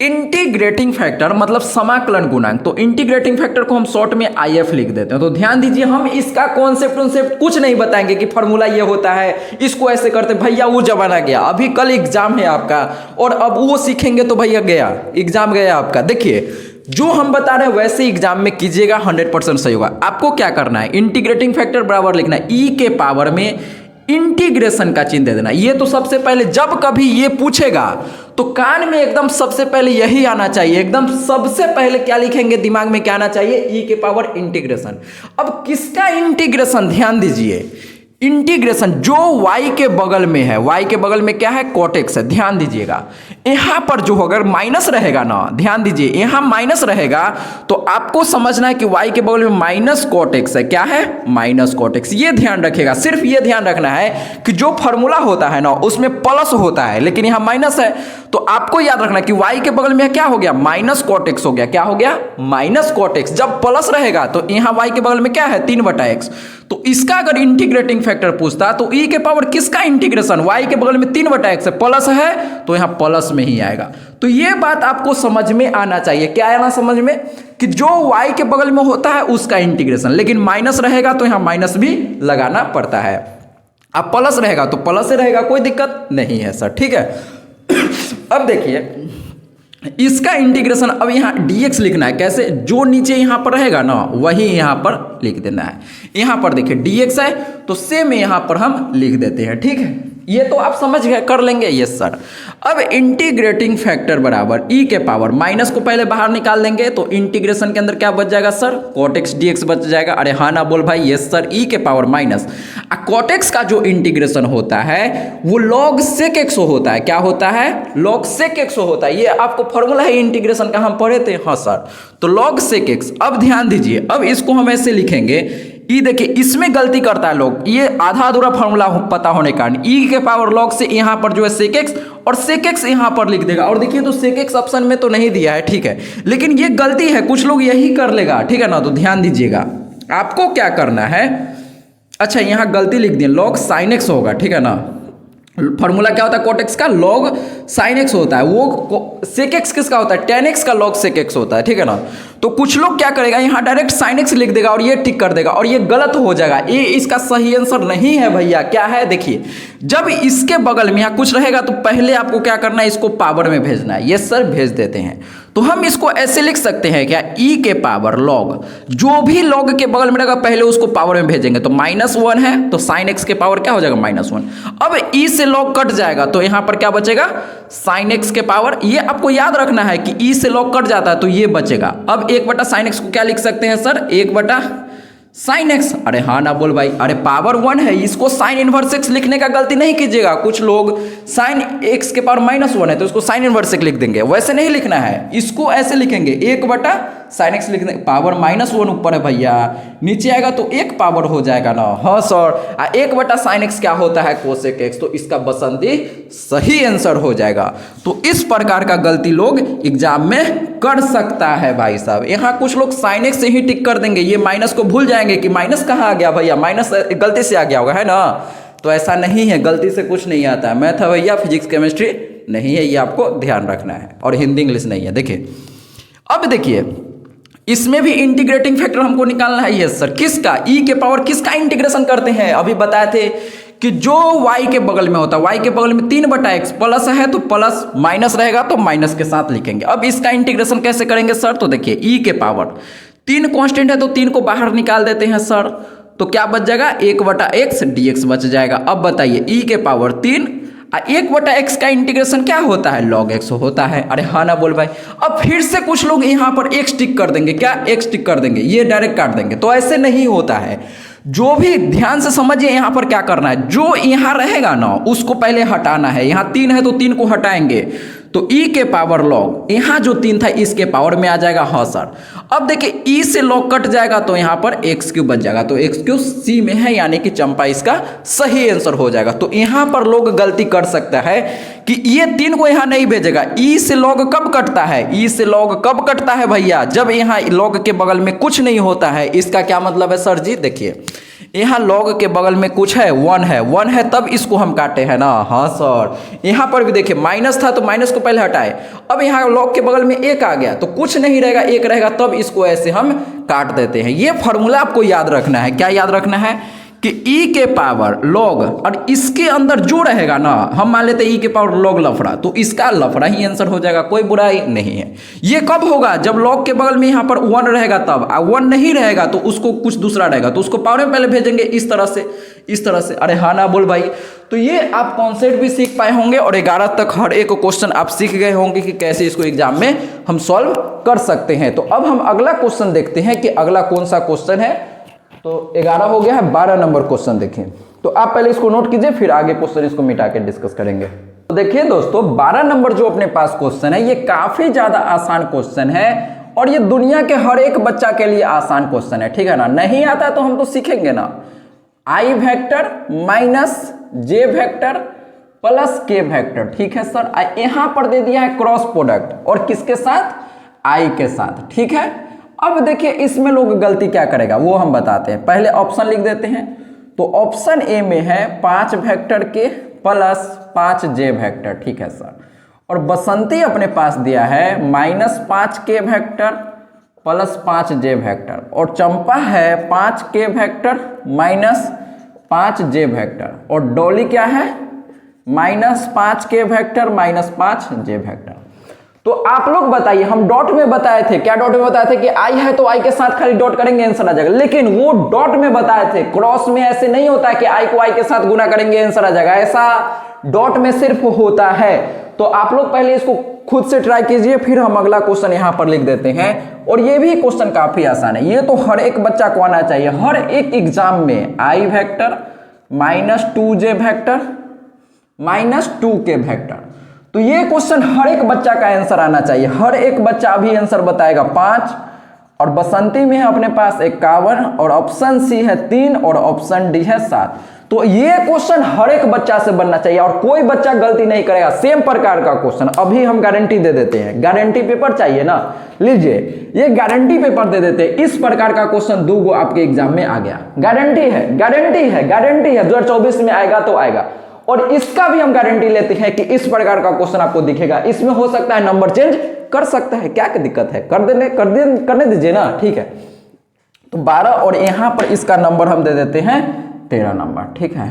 इंटीग्रेटिंग फैक्टर मतलब समाकलन गुणांक। तो इंटीग्रेटिंग फैक्टर को हम शॉर्ट में IF लिख देते हैं। तो ध्यान दीजिए, हम इसका कॉन्सेप्ट कुछ नहीं बताएंगे कि फॉर्मूला ये होता है, इसको ऐसे करते। भैया वो जमाना गया, अभी कल एग्जाम है आपका, और अब वो सीखेंगे तो भैया गया एग्जाम, गया आपका। देखिए जो हम बता रहे हैं वैसे एग्जाम में कीजिएगा, 100% सही होगा। आपको क्या करना है? इंटीग्रेटिंग फैक्टर बराबर लिखना है e के पावर में इंटीग्रेशन का चिन्ह दे देना। ये तो सबसे पहले जब कभी ये पूछेगा तो कान में एकदम सबसे पहले यही आना चाहिए। एकदम सबसे पहले क्या लिखेंगे? दिमाग में क्या आना चाहिए? e के पावर इंटीग्रेशन। अब किसका इंटीग्रेशन? ध्यान दीजिए, इंटीग्रेशन जो y के बगल में है, y के बगल में क्या है, cot x है, ध्यान दीजिएगा। यहां पर जो अगर माइनस रहेगा ना, ध्यान दीजिए यहां माइनस रहेगा तो आपको समझना है कि y के बगल में माइनस cot x है, क्या है, माइनस cot x। ये ध्यान रखिएगा, सिर्फ ये ध्यान रखना है कि जो फॉर्मूला होता है ना उसमें प्लस होता है लेकिन यहां माइनस है, तो आपको याद रखना कि y के बगल में क्या हो गया, माइनस cot x हो गया, क्या हो गया, माइनस cot x। जब प्लस रहेगा तो यहां y के बगल में क्या है, 3/x। तो इसका अगर इंटीग्रेटिंग फैक्टर पूछता तो e के पावर किसका इंटीग्रेशन, y के बगल में 3/x है, प्लस है तो यहां प्लस में ही आएगा। तो ये बात आपको समझ में आना चाहिए, क्या आना समझ में, कि जो y के बगल में होता है उसका इंटीग्रेशन, लेकिन माइनस रहेगा तो यहां माइनस भी लगाना पड़ता है। अब प्लस रहेगा तो प्लस से रहेगा, कोई दिक्कत नहीं है सर, ठीक है। अब देखिए इसका इंटीग्रेशन, अब यहाँ dx लिखना है, कैसे, जो नीचे यहाँ पर रहेगा ना वही यहाँ पर लिख देना है। यहाँ पर देखिए dx है तो सेम यहाँ पर हम लिख देते हैं, ठीक है। ये तो आप समझ गए, कर लेंगे, यस सर। अब इंटीग्रेटिंग फैक्टर बराबर e के पावर, माइनस को पहले बाहर निकाल देंगे तो इंटीग्रेशन के अंदर क्या बच जाएगा सर, cot x dx बच जाएगा। अरे हाँ ना बोल भाई, यस सर, e के पावर माइनस cot x का जो इंटीग्रेशन होता है वो log sec x होता है, क्या होता है, log sec x होता है। ये आपको फॉर्मूला है इंटीग्रेशन का, हम पढ़े थे, हाँ सर। तो log sec x, अब ध्यान दीजिए, अब इसको हम ऐसे लिखेंगे, ई देखिए इसमें गलती करता है लोग, ये आधा अधूरा फॉर्मूला पता होने के कारण ई के पावर लॉग से यहाँ पर जो है सेक एक्स और सेक एक्स यहाँ पर लिख देगा, और देखिए तो सेक एक्स ऑप्शन में तो नहीं दिया है, ठीक है, लेकिन ये गलती है, कुछ लोग यही कर लेगा, ठीक है ना। तो ध्यान दीजिएगा, आपको क्या करना है, अच्छा यहाँ गलती लिख दिए, लॉग साइन एक्स होगा, ठीक है ना। फॉर्मूला क्या होता है कोट एक्स का, लॉग साइन एक्स होता है, वो सेक एक्स किसका होता है, टेन एक्स का लॉग सेक एक्स होता है, ठीक है ना। तो कुछ लोग क्या करेगा, यहाँ डायरेक्ट साइन एक्स लिख देगा और ये टिक कर देगा, और ये गलत हो जाएगा, ये इसका सही आंसर नहीं है भैया। क्या है, देखिए जब इसके बगल में यहाँ कुछ रहेगा तो पहले आपको क्या करना है, इसको पावर में भेजना है। यस सर, भेज देते हैं। तो हम इसको ऐसे लिख सकते हैं क्या, ई के पावर लॉग, जो भी लॉग के बगल में रहेगा पहले उसको पावर में भेजेंगे। तो -1 है तो साइन एक्स के पावर क्या हो जाएगा, -1। अब ई से लॉग कट जाएगा तो यहाँ पर क्या बचेगा, साइन एक्स के पावर। ये आपको याद रखना है कि ई से लॉग कट जाता है तो ये बचेगा। अब 1/sin x को क्या लिख सकते हैं सर, 1/sin x। अरे हाँ ना बोल भाई, अरे पावर 1 है, इसको साइन इनवर्स x लिखने का गलती नहीं कीजिएगा। कुछ लोग साइन x के पावर -1 है तो इसको साइन इनवर्स x लिख देंगे, वैसे नहीं लिखना है, इसको ऐसे लिखेंगे 1/sin x लिख देंगे। पावर -1 ऊपर है भैया, नीचे आएगा तो 1 पावर हो जाएगा ना, हाँ सर। 1/sin x क्या होता है, कोसेक x, तो इसका बसंती सही आंसर हो जाएगा। तो इस प्रकार का गलती लोग एग्जाम में कर सकता है भाई साहब। यहाँ कुछ लोग साइन एक्स से ही टिक कर देंगे, ये माइनस को भूल जाएंगे कि माइनस कहाँ आ गया भैया, माइनस गलती से आ गया होगा, है ना। तो ऐसा नहीं है, गलती से कुछ नहीं आता है। मैथ है भैया, फिजिक्स केमिस्ट्री नहीं है, ये आपको ध्यान रखना है। और हिंदी इंग्लिश नहीं है। देखिए अब देखिए इसमें भी इंटीग्रेटिंग फैक्टर हमको निकालना है। यस सर, किसका, ई के पावर किसका इंटीग्रेशन करते हैं, अभी बताए थे कि जो y के बगल में होता है, y के बगल में 3/x, प्लस है तो प्लस, माइनस रहेगा तो माइनस के साथ लिखेंगे। अब इसका इंटीग्रेशन कैसे करेंगे सर, तो देखिए e के पावर 3 कांस्टेंट है तो 3 को बाहर निकाल देते हैं सर, तो क्या बच जाएगा, 1/x dx बच जाएगा। अब बताइए e के पावर 3 1/x का इंटीग्रेशन क्या होता है, log x होता है। अरे हाँ ना बोल भाई। अब फिर से कुछ लोग यहाँ पर x टिक कर देंगे, क्या, x टिक कर देंगे, ये डायरेक्ट काट देंगे, तो ऐसे नहीं होता है। जो भी ध्यान से समझिए, यहाँ पर क्या करना है, जो यहाँ रहेगा ना उसको पहले हटाना है। यहाँ 3 है तो 3 को हटाएंगे तो e के पावर लॉग, यहाँ जो 3 था इसके पावर में आ जाएगा, हाँ सर। अब देखिए e से लॉग कट जाएगा तो यहाँ पर x³ बच जाएगा, तो x³ c में है, यानी कि चंपा इसका सही आंसर हो जाएगा। तो यहाँ पर लोग गलती कर सकता है कि ये 3 को यहाँ नहीं भेजेगा। e से लॉग कब कटता है, e से लॉग कब कटता है भैया, जब यहाँ लॉग के बगल में कुछ नहीं होता है। इसका क्या मतलब है सर जी, देखिए यहाँ लॉग के बगल में कुछ है, 1 है तब इसको हम काटे हैं ना, हाँ सर। यहाँ पर भी देखिए माइनस था तो माइनस को पहले हटाए, अब यहाँ लॉग के बगल में 1 आ गया तो कुछ नहीं रहेगा, 1 रहेगा, तब इसको ऐसे हम काट देते हैं। ये फॉर्मूला आपको याद रखना है। क्या याद रखना है कि e के पावर लॉग, और इसके अंदर जो रहेगा ना, हम मान लेते हैं e के पावर लॉग लफड़ा, तो इसका लफड़ा ही आंसर हो जाएगा, कोई बुराई नहीं है। ये कब होगा, जब लॉग के बगल में यहाँ पर 1 रहेगा तब, 1 नहीं रहेगा तो उसको कुछ दूसरा रहेगा तो उसको पावर में पहले भेजेंगे, इस तरह से। अरे हाँ ना बोल भाई। तो ये आप कॉन्सेप्ट भी सीख पाए होंगे और 11 तक हर एक क्वेश्चन आप सीख गए होंगे कि कैसे इसको एग्जाम में हम सॉल्व कर सकते हैं। तो अब हम अगला क्वेश्चन देखते हैं कि अगला कौन सा क्वेश्चन है। तो 11 हो गया है, 12 नंबर क्वेश्चन देखें। तो आप पहले इसको नोट कीजिए, फिर आगे क्वेश्चन इसको मिटा के डिस्कस करेंगे। तो देखिए दोस्तों 12 नंबर जो अपने पास क्वेश्चन है ये काफी ज्यादा आसान क्वेश्चन है और ये दुनिया के हर एक बच्चा के लिए आसान क्वेश्चन है, ठीक है ना। नहीं आता तो हम तो सीखेंगे ना। आई वेक्टर माइनस जे वेक्टर प्लस के वेक्टर, ठीक है सर। यहां पर दे दिया है क्रॉस प्रोडक्ट और किसके साथ, आई के साथ, ठीक है। अब देखिए इसमें लोग गलती क्या करेगा वो हम बताते हैं। पहले ऑप्शन लिख देते हैं। तो ऑप्शन ए में है 5 वेक्टर के प्लस 5 जे वेक्टर, ठीक है सर। और बसंती अपने पास दिया है -5 के वेक्टर प्लस 5 जे वेक्टर और चंपा है 5 के वेक्टर माइनस 5 जे वेक्टर और डॉली क्या है -5 के वेक्टर माइनस 5 जे वेक्टर। तो आप लोग बताइए, हम डॉट में बताए थे, क्या डॉट में बताए थे कि आई है तो आई के साथ खाली डॉट करेंगे आंसर आ जाएगा, लेकिन वो डॉट में बताए थे। क्रॉस में ऐसे नहीं होता है कि आई को आई के साथ गुना करेंगे आंसर आ जाएगा, ऐसा डॉट में सिर्फ होता है। तो आप लोग पहले इसको खुद से ट्राई कीजिए, फिर हम अगला क्वेश्चन यहां पर लिख देते हैं। और ये भी क्वेश्चन काफी आसान है, ये तो हर एक बच्चा को आना चाहिए। हर एक एग्जाम में आई वेक्टर -2j वेक्टर -2 के वेक्टर, तो ये क्वेश्चन हर एक बच्चा का आंसर आना चाहिए। हर एक बच्चा अभी आंसर बताएगा 5 और बसंती में है अपने पास 51 और ऑप्शन सी है 3 और ऑप्शन डी है 7। तो ये क्वेश्चन हर एक बच्चा से बनना चाहिए और कोई बच्चा गलती नहीं करेगा। सेम प्रकार का क्वेश्चन अभी हम गारंटी दे देते हैं। गारंटी पेपर चाहिए ना, लीजिए ये गारंटी पेपर दे देते हैं। इस प्रकार का क्वेश्चन 2 गो आपके एग्जाम में आ गया, गारंटी है, गारंटी है, गारंटी है। 2024 में आएगा तो आएगा। और इसका भी हम गारंटी लेते हैं कि इस प्रकार का क्वेश्चन आपको दिखेगा। इसमें हो सकता है नंबर चेंज कर सकता है, क्या दिक्कत है, करने दीजिए ना, ठीक है। तो 12 और यहां पर इसका नंबर हम दे देते हैं 13 नंबर, ठीक है।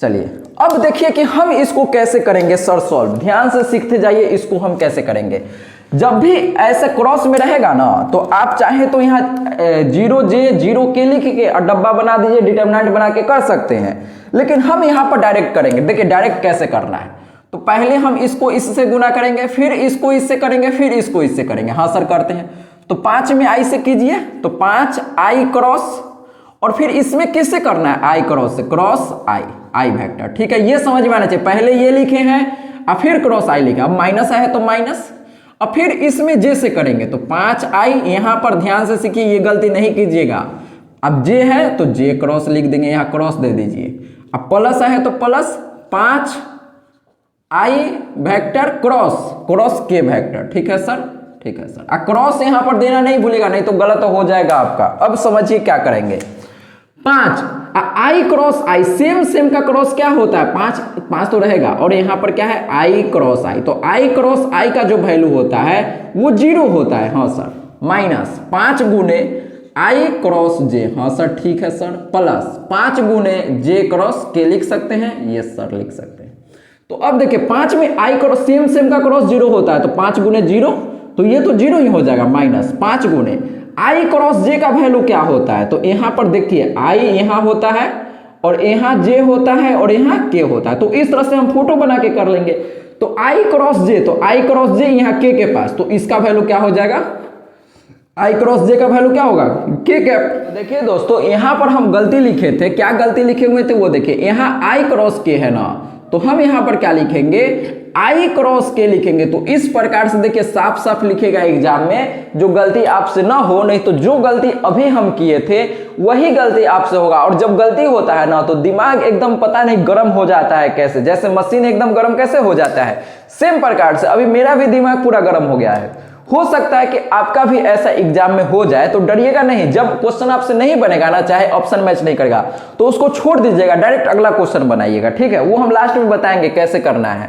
चलिए अब देखिए कि हम इसको कैसे करेंगे सर सॉल्व। ध्यान से सीखते जाइए इसको हम कैसे करेंगे। जब भी ऐसे क्रॉस में रहेगा ना तो आप चाहे तो यहाँ 0j 0k लिख के और डब्बा बना दीजिए, डिटरमिनेंट बना के कर सकते हैं, लेकिन हम यहाँ पर डायरेक्ट करेंगे। देखिए डायरेक्ट कैसे करना है, तो पहले हम इसको इससे गुना करेंगे, फिर इसको इससे करेंगे, फिर इसको इससे करेंगे। हाँ सर करते हैं। तो 5 में आई से कीजिए, तो 5 आई क्रॉस और फिर इसमें किससे करना है, आई क्रॉस से, क्रॉस आई वेक्टर, ठीक है। ये समझ में आना चाहिए। पहले ये लिखे हैं और फिर क्रॉस आई लिखा, अब माइनस है तो माइनस, और फिर इसमें जे से करेंगे तो 5 आई। यहां पर ध्यान से सीखिए, ये गलती नहीं कीजिएगा। अब जे है तो जे क्रॉस लिख देंगे, यहां क्रॉस दे दीजिए। अब प्लस है तो प्लस 5 आई वेक्टर क्रॉस के वेक्टर, ठीक है सर, ठीक है सर। क्रॉस यहां पर देना नहीं भूलेगा, नहीं तो गलत हो जाएगा आपका। अब समझिए क्या करेंगे। 5 आई क्रॉस आई, सेम का क्रॉस क्या होता है, 5 तो रहेगा और यहां पर क्या है आई क्रॉस आई। तो आई क्रॉस आई का जो वैल्यू होता है वो 0 होता है, हाँ सर, माइनस 5 गुने आई क्रॉस जे, हाँ सर ठीक है सर, प्लस 5 गुने जे क्रॉस के लिख सकते हैं, ये सर लिख सकते हैं। तो अब देखिए 5 में आई क्रॉस सेम का क्रॉस 0 होता है, तो 5 गुने 0, तो ये तो 0 ही हो जाएगा, माइनस 5 गुने आई क्रॉस जे का वैल्यू क्या होता है। तो यहां पर देखिए आई यहां होता है और यहां जे होता है और यहां के होता है। तो इस तरह से हम फोटो बना के कर लेंगे। तो आई क्रॉस जे, तो आई क्रॉस जे यहां के पास, तो इसका वैल्यू क्या हो जाएगा, आई क्रॉस जे का वैल्यू क्या होगा, के कैप। देखिए दोस्तों यहां पर हम गलती लिखे थे, क्या गलती लिखे हुए थे वो देखिए। यहां आई क्रॉस के है ना, तो हम यहां पर क्या लिखेंगे, आई क्रॉस के लिखेंगे। तो इस प्रकार से देखिए साफ लिखेगा एग्जाम में, जो गलती आपसे ना हो, नहीं तो जो गलती अभी हम किए थे वही गलती आपसे होगा। और जब गलती होता है ना तो दिमाग एकदम पता नहीं गर्म हो जाता है, कैसे जैसे मशीन एकदम गर्म कैसे हो जाता है, सेम प्रकार से अभी मेरा भी दिमाग पूरा गर्म हो गया है। हो सकता है कि आपका भी ऐसा एग्जाम में हो जाए, तो डरिएगा नहीं। जब क्वेश्चन आपसे नहीं बनेगा ना, चाहे ऑप्शन मैच नहीं करेगा, तो उसको छोड़ दीजिएगा, डायरेक्ट अगला क्वेश्चन बनाइएगा, ठीक है। वो हम लास्ट में बताएंगे कैसे करना है।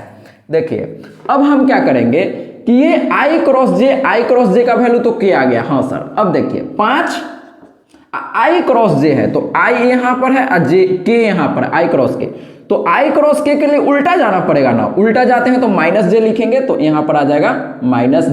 देखिए अब हम क्या करेंगे कि ये आई क्रॉस जे का वैल्यू तो क्या आ गया, हाँ सर। अब देखिए 5 आई क्रॉस जे है, तो आई यहां पर है और जे के यहां पर, आई क्रॉस के, तो आई क्रॉस के लिए उल्टा जाना पड़ेगा ना, उल्टा जाते हैं तो माइनस जे लिखेंगे, तो यहां पर आ जाएगा माइनस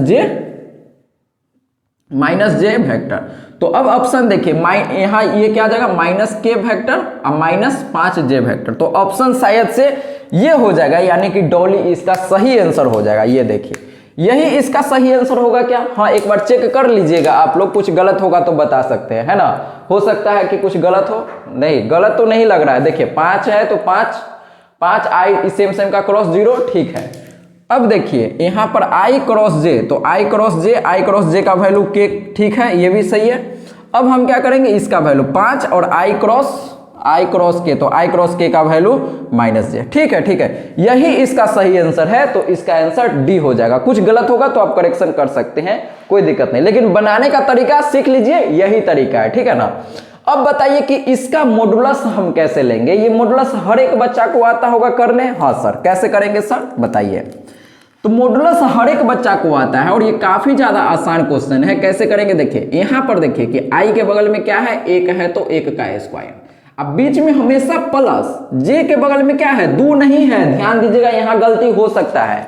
जे वेक्टर। तो अब ऑप्शन देखिए, यहां ये क्या आ जाएगा, माइनस के वेक्टर और माइनस 5 जे वेक्टर। तो ऑप्शन शायद से ये हो जाएगा, यानी कि डॉली इसका सही आंसर हो जाएगा। ये देखिए यही इसका सही आंसर होगा क्या? हाँ, एक बार चेक कर लीजिएगा आप लोग, कुछ गलत होगा तो बता सकते हैं, है ना। हो सकता है कि कुछ गलत हो, नहीं गलत तो नहीं लग रहा है। देखिए 5 है तो 5 आई सेम का क्रॉस 0, ठीक है। अब देखिए यहाँ पर i क्रॉस j, तो i क्रॉस j का वैल्यू k, ठीक है, ये भी सही है। अब हम क्या करेंगे, इसका वैल्यू 5 और i क्रॉस k, तो i क्रॉस k का वैल्यू -j, ठीक है। यही इसका सही आंसर है, तो इसका आंसर डी हो जाएगा। कुछ गलत होगा तो आप करेक्शन कर सकते हैं, कोई दिक्कत नहीं, लेकिन बनाने का तरीका सीख लीजिए, यही तरीका है, ठीक है ना। अब बताइए कि इसका मॉडुलस हम कैसे लेंगे? ये मॉडुलस हर एक बच्चा को आता होगा करने? हाँ सर, कैसे करेंगे सर बताइए। तो मॉडुलस हर एक बच्चा को आता है और ये काफी ज्यादा आसान क्वेश्चन है। कैसे करेंगे, देखिए यहां पर देखिए कि i के बगल में क्या है, 1 है तो 1 का स्क्वायर। अब बीच में हमेशा प्लस, j के बगल में क्या है, 2 नहीं है, ध्यान दीजिएगा यहां गलती हो सकता है।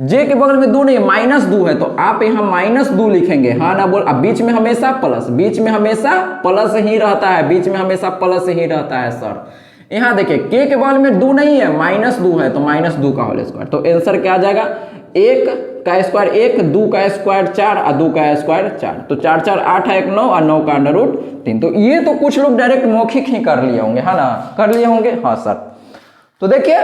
j के बगल में 2 नहीं, -2 है, तो आप यहाँ -2 लिखेंगे, हाँ ना बोल। अब बीच में हमेशा प्लस, बीच में हमेशा प्लस ही रहता है, बीच में हमेशा प्लस ही रहता है सर। यहाँ देखिए k के बगल में 2 नहीं है, -2 है, तो -2 का होल स्क्वायर। तो आंसर क्या आ जाएगा, 1 का स्क्वायर 1, 2 का स्क्वायर 4 और 2 का स्क्वायर 4, तो 4 4 8 है 9 और 9 का √3। तो ये तो कुछ लोग डायरेक्ट मौखिक ही कर लिए होंगे, है ना, कर लिए होंगे, हाँ सर। तो देखिए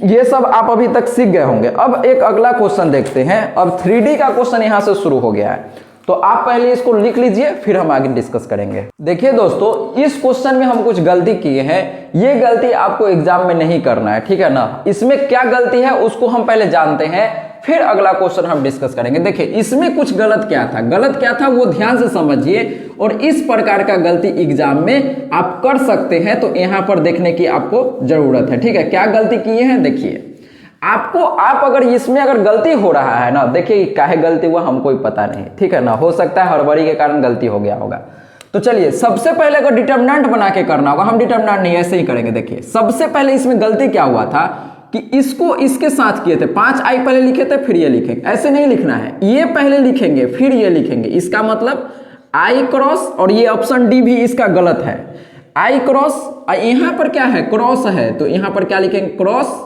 ये सब आप अभी तक सीख गए होंगे। अब एक अगला क्वेश्चन देखते हैं। अब 3D का क्वेश्चन यहाँ से शुरू हो गया है, तो आप पहले इसको लिख लीजिए, फिर हम आगे डिस्कस करेंगे। देखिए दोस्तों, इस क्वेश्चन में हम कुछ गलती किए हैं, ये गलती आपको एग्जाम में नहीं करना है, ठीक है ना। इसमें क्या गलती है उसको हम पहले जानते हैं, फिर अगला क्वेश्चन हम डिस्कस करेंगे। देखिए इसमें कुछ गलत क्या था वो ध्यान से समझिए, और इस प्रकार का गलती एग्जाम में आप कर सकते हैं, तो यहाँ पर देखने की आपको जरूरत है, ठीक है। क्या गलती किए हैं देखिए, आप अगर इसमें अगर गलती हो रहा है ना, देखिए काहे गलती हुआ हमको ही पता नहीं, ठीक है ना, हो सकता है हड़बड़ी के कारण गलती हो गया होगा। तो चलिए सबसे पहले अगर डिटरमिनेंट बना के करना होगा, हम डिटरमिनेंट नहीं ऐसे ही करेंगे। देखिए सबसे पहले इसमें गलती क्या हुआ था कि इसको इसके साथ किए थे, 5i पहले लिखे थे फिर ये लिखेंगे, ऐसे नहीं लिखना है, ये पहले लिखेंगे फिर ये लिखेंगे। इसका मतलब i क्रॉस, और ये ऑप्शन डी भी इसका गलत है, i क्रॉस, यहाँ पर क्या है क्रॉस है, तो यहाँ पर क्या लिखेंगे क्रॉस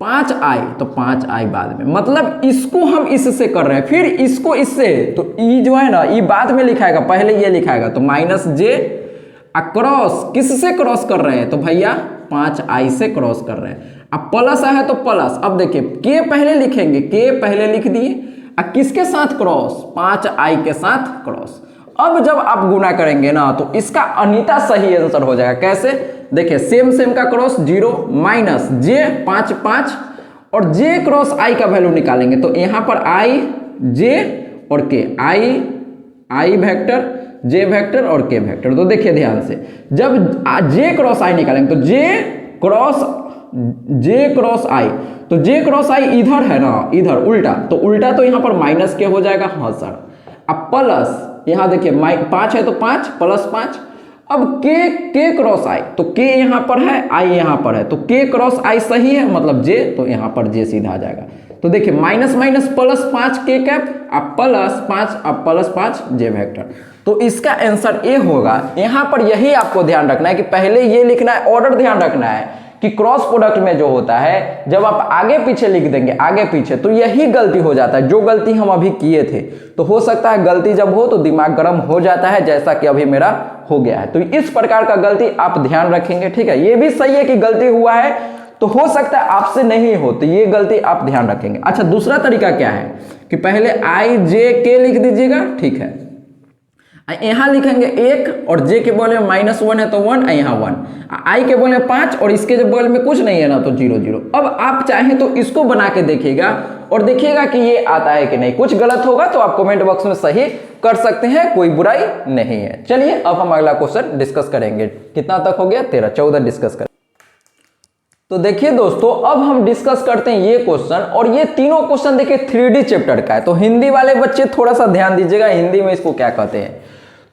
5i, तो 5i बाद में, मतलब इसको हम इससे कर रहे हैं, फिर इसको इससे, तो ई जो है ना ये बाद में लिखाएगा, पहले ये लिखाएगा, तो -j क्रॉस किससे क्रॉस कर रहे हैं, तो भैया 5i से क्रॉस कर रहे हैं। अब प्लस है तो प्लस, अब देखिए k पहले लिखेंगे, k पहले लिख दिए, अब किसके साथ क्रॉस, 5i के साथ क्रॉस। अब जब आप गुना करेंगे ना, तो इसका अनीता सही आंसर हो जाएगा। कैसे, देखिए सेम का क्रॉस 0 -j 5 और j क्रॉस i का वैल्यू निकालेंगे, तो यहाँ पर i j और k, i vector j vector और k वेक्टर। तो देखिए ध्यान से, जब j क्रॉस i निकालेंगे, तो j क्रॉस i, तो j क्रॉस i इधर है ना, इधर उल्टा, तो उल्टा तो यहाँ पर -k हो जाएगा, हाँ सर। अब प्लस यहाँ देखिए 5 है तो 5 + 5, अब k क्रॉस i, तो k यहाँ पर है i यहाँ पर है, तो k क्रॉस i सही है, मतलब j, तो यहाँ पर j सीधा आ जाएगा। तो देखिए -+5 k कैप, अब +5, अब +5 j वेक्टर। तो इसका आंसर ए होगा। यहाँ पर यही आपको ध्यान रखना है कि पहले ये लिखना है, ऑर्डर ध्यान रखना है कि क्रॉस प्रोडक्ट में जो होता है, जब आप आगे पीछे लिख देंगे आगे पीछे, तो यही गलती हो जाता है, जो गलती हम अभी किए थे। तो हो सकता है गलती जब हो तो दिमाग गर्म हो जाता है, जैसा कि अभी मेरा हो गया है। तो इस प्रकार का गलती आप ध्यान रखेंगे, ठीक है। ये भी सही है कि गलती हुआ है, तो हो सकता है आपसे नहीं हो, तो ये गलती आप ध्यान रखेंगे। अच्छा, दूसरा तरीका क्या है कि पहले i j k लिख दीजिएगा, ठीक है। यहाँ लिखेंगे 1 और j के बगल में -1 है तो 1, यहाँ 1, i के बगल में 5 और इसके जब बगल में कुछ नहीं है ना, तो 0 0। अब आप चाहें तो इसको बना के देखिएगा और देखिएगा कि ये आता है कि नहीं। कुछ गलत होगा तो आप कमेंट बॉक्स में सही कर सकते हैं, कोई बुराई नहीं है। चलिए अब हम अगला क्वेश्चन डिस्कस करेंगे। कितना तक हो गया, 13, 14 डिस्कस करें। तो देखिए दोस्तों, अब हम डिस्कस करते हैं ये क्वेश्चन, और ये तीनों क्वेश्चन देखिए 3D चैप्टर का है। तो हिंदी वाले बच्चे थोड़ा सा ध्यान दीजिएगा, हिंदी में इसको क्या कहते हैं।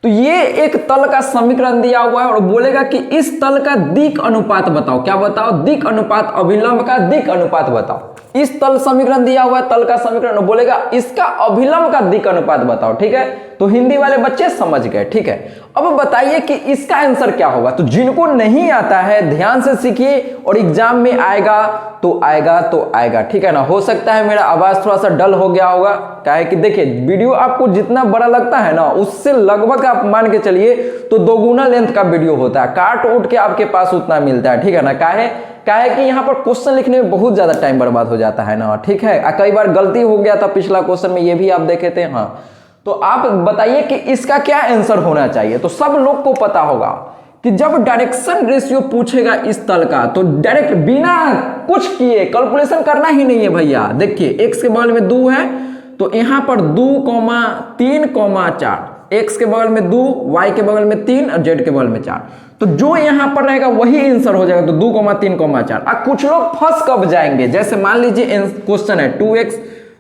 तो ये एक तल का समीकरण दिया हुआ है और बोलेगा कि इस तल का दिक अनुपात बताओ। क्या बताओ, दिक अनुपात, अभिलंब का दिक अनुपात बताओ। इस तल समीकरण दिया हुआ है, तल का समीकरण, बोलेगा इसका अभिलंब का दिक् अनुपात बताओ, ठीक है। तो हिंदी वाले बच्चे समझ गए, ठीक है। अब बताइए कि इसका आंसर क्या होगा। तो जिनको नहीं आता है ध्यान से सीखिए और एग्जाम में आएगा तो आएगा, ठीक है ना। हो सकता है मेरा आवाज थोड़ा सा डल हो गया होगा, क्या है कि देखिए वीडियो आपको जितना बड़ा लगता है ना, उससे लगभग आप मान के चलिए तो 2 गुना लेंथ का वीडियो होता है, काट उठ के आपके पास उतना मिलता है, ठीक है ना। क्या है कि यहाँ पर क्वेश्चन लिखने में बहुत ज्यादा टाइम बर्बाद हो जाता है ना, ठीक है। कई बार गलती हो गया था पिछला क्वेश्चन में, ये भी आप देखे थे, हाँ। तो आप बताइए कि इसका क्या आंसर होना चाहिए। तो सब लोग को पता होगा कि जब डायरेक्शन रेशियो पूछेगा इस तल का, तो डायरेक्ट बिना कुछ किए कैलकुलेशन करना ही नहीं है भैया। देखिए x के बगल में 2 है, तो यहां पर 2, 3, 4, x के बगल में 2, y के बगल में 3 और z के बगल में 4। तो जो यहां पर रहेगा वही आंसर हो जाएगा। तो 2, 3, 4। अब कुछ लोग फंस कब जाएंगे, जैसे मान लीजिए क्वेश्चन है 2x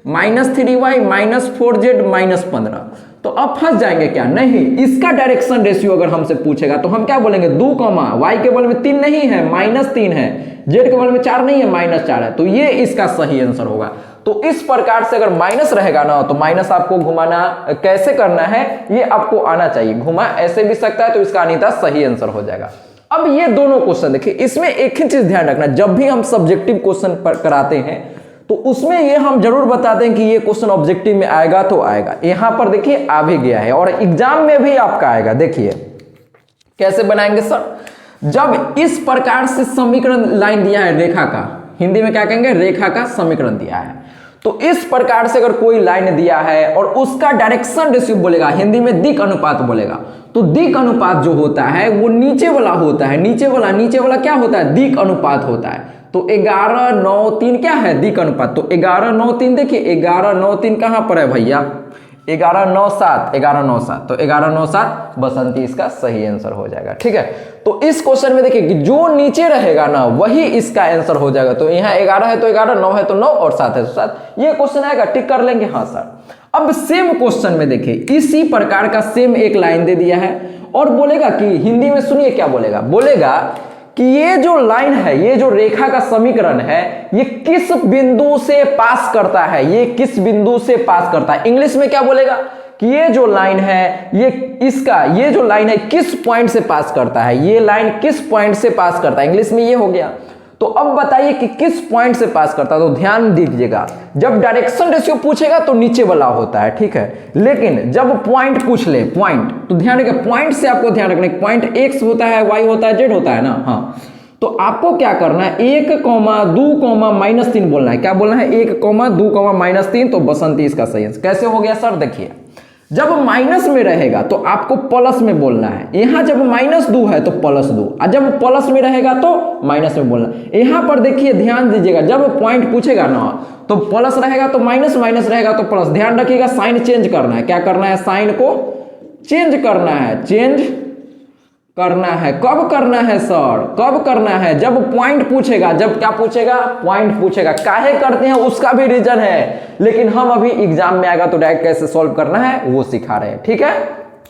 -3y -4z -15, तो अब फंस जाएंगे क्या, नहीं। इसका डायरेक्शन रेशियो अगर हमसे पूछेगा तो हम क्या बोलेंगे, 2, y के बगल में 3 नहीं है, -3 है, z के बगल में 4 नहीं है, -4 है, तो ये इसका सही आंसर होगा। तो इस प्रकार से अगर माइनस रहेगा ना, तो माइनस आपको घुमाना कैसे करना है ये आपको आना चाहिए। घुमा ऐसे भी सकता है, तो इसका अनीता सही आंसर हो जाएगा। अब ये दोनों क्वेश्चन देखिए, इसमें एक ही चीज ध्यान रखना, जब भी हम सब्जेक्टिव क्वेश्चन पर कराते हैं तो उसमें ये हम जरूर बताते हैं कि ये क्वेश्चन ऑब्जेक्टिव में आएगा तो आएगा। यहां पर देखिए आ भी गया है और एग्जाम में भी आपका आएगा। देखिए कैसे बनाएंगे सर, जब इस प्रकार से समीकरण लाइन दिया है रेखा का, हिंदी में क्या कहेंगे, रेखा का समीकरण दिया है। तो इस प्रकार से अगर कोई लाइन दिया है और उसका डायरेक्शन रेशियो बोलेगा, हिंदी में दिक् अनुपात बोलेगा, तो दिक् अनुपात जो होता है वो नीचे वाला होता है। नीचे वाला क्या होता है, दिक् अनुपात होता है। तो 11, 9, 3 क्या है, दिक् अनुपात। तो 11, 9, 3 देखिए, 11, 9, 3 कहां पर है भैया, 11, 9, 7, 11, 9, 7, तो 11, 9, 7 बसंती इसका सही आंसर हो जाएगा, ठीक है। तो इस क्वेश्चन में देखिए कि जो नीचे रहेगा ना वही इसका आंसर हो जाएगा। तो यहाँ 11 है तो 11, 9 है तो 9 और 7 है तो 7, ये क्वेश्चन आएगा, टिक कर लेंगे, हाँ सर। अब सेम क्वेश्चन में देखिए इसी प्रकार का सेम एक लाइन दे दिया है और बोलेगा कि हिंदी में सुनिए क्या बोलेगा, बोलेगा कि ये जो लाइन है, ये जो रेखा का समीकरण है, ये किस बिंदु से पास करता है, ये किस बिंदु से पास करता है। इंग्लिश में क्या बोलेगा कि ये जो लाइन है, ये जो लाइन है किस पॉइंट से पास करता है, ये लाइन किस पॉइंट से पास करता है, इंग्लिश में ये हो गया। तो अब बताइए कि किस पॉइंट से पास करता है। तो ध्यान दीजिएगा, जब डायरेक्शन रेशियो पूछेगा तो नीचे वाला होता है, ठीक है। लेकिन जब पॉइंट पूछ ले, पॉइंट, तो ध्यान रखिए पॉइंट से आपको ध्यान रखना, पॉइंट x होता है, y होता है, z होता है ना, हाँ। तो आपको क्या करना है, 1, 2, -3 बोलना है। क्या बोलना है, 1, 2, -3, तो बसंती इसका सही आंसर। कैसे हो गया सर, देखिए जब माइनस में रहेगा तो आपको प्लस में बोलना है। यहां जब -2 है तो +2, और जब प्लस में रहेगा तो माइनस में बोलना। यहां पर देखिए ध्यान दीजिएगा, जब पॉइंट पूछेगा ना तो प्लस रहेगा तो माइनस, माइनस रहेगा तो प्लस। ध्यान रखिएगा साइन चेंज करना है। क्या करना है, साइन को चेंज करना है, चेंज करना है। कब करना है सर, कब करना है, जब पॉइंट पूछेगा। जब क्या पूछेगा, पॉइंट पूछेगा। काहे करते हैं उसका भी रीजन है, लेकिन हम अभी एग्जाम में आएगा तो डायरेक्ट कैसे सॉल्व करना है वो सिखा रहे हैं, ठीक है।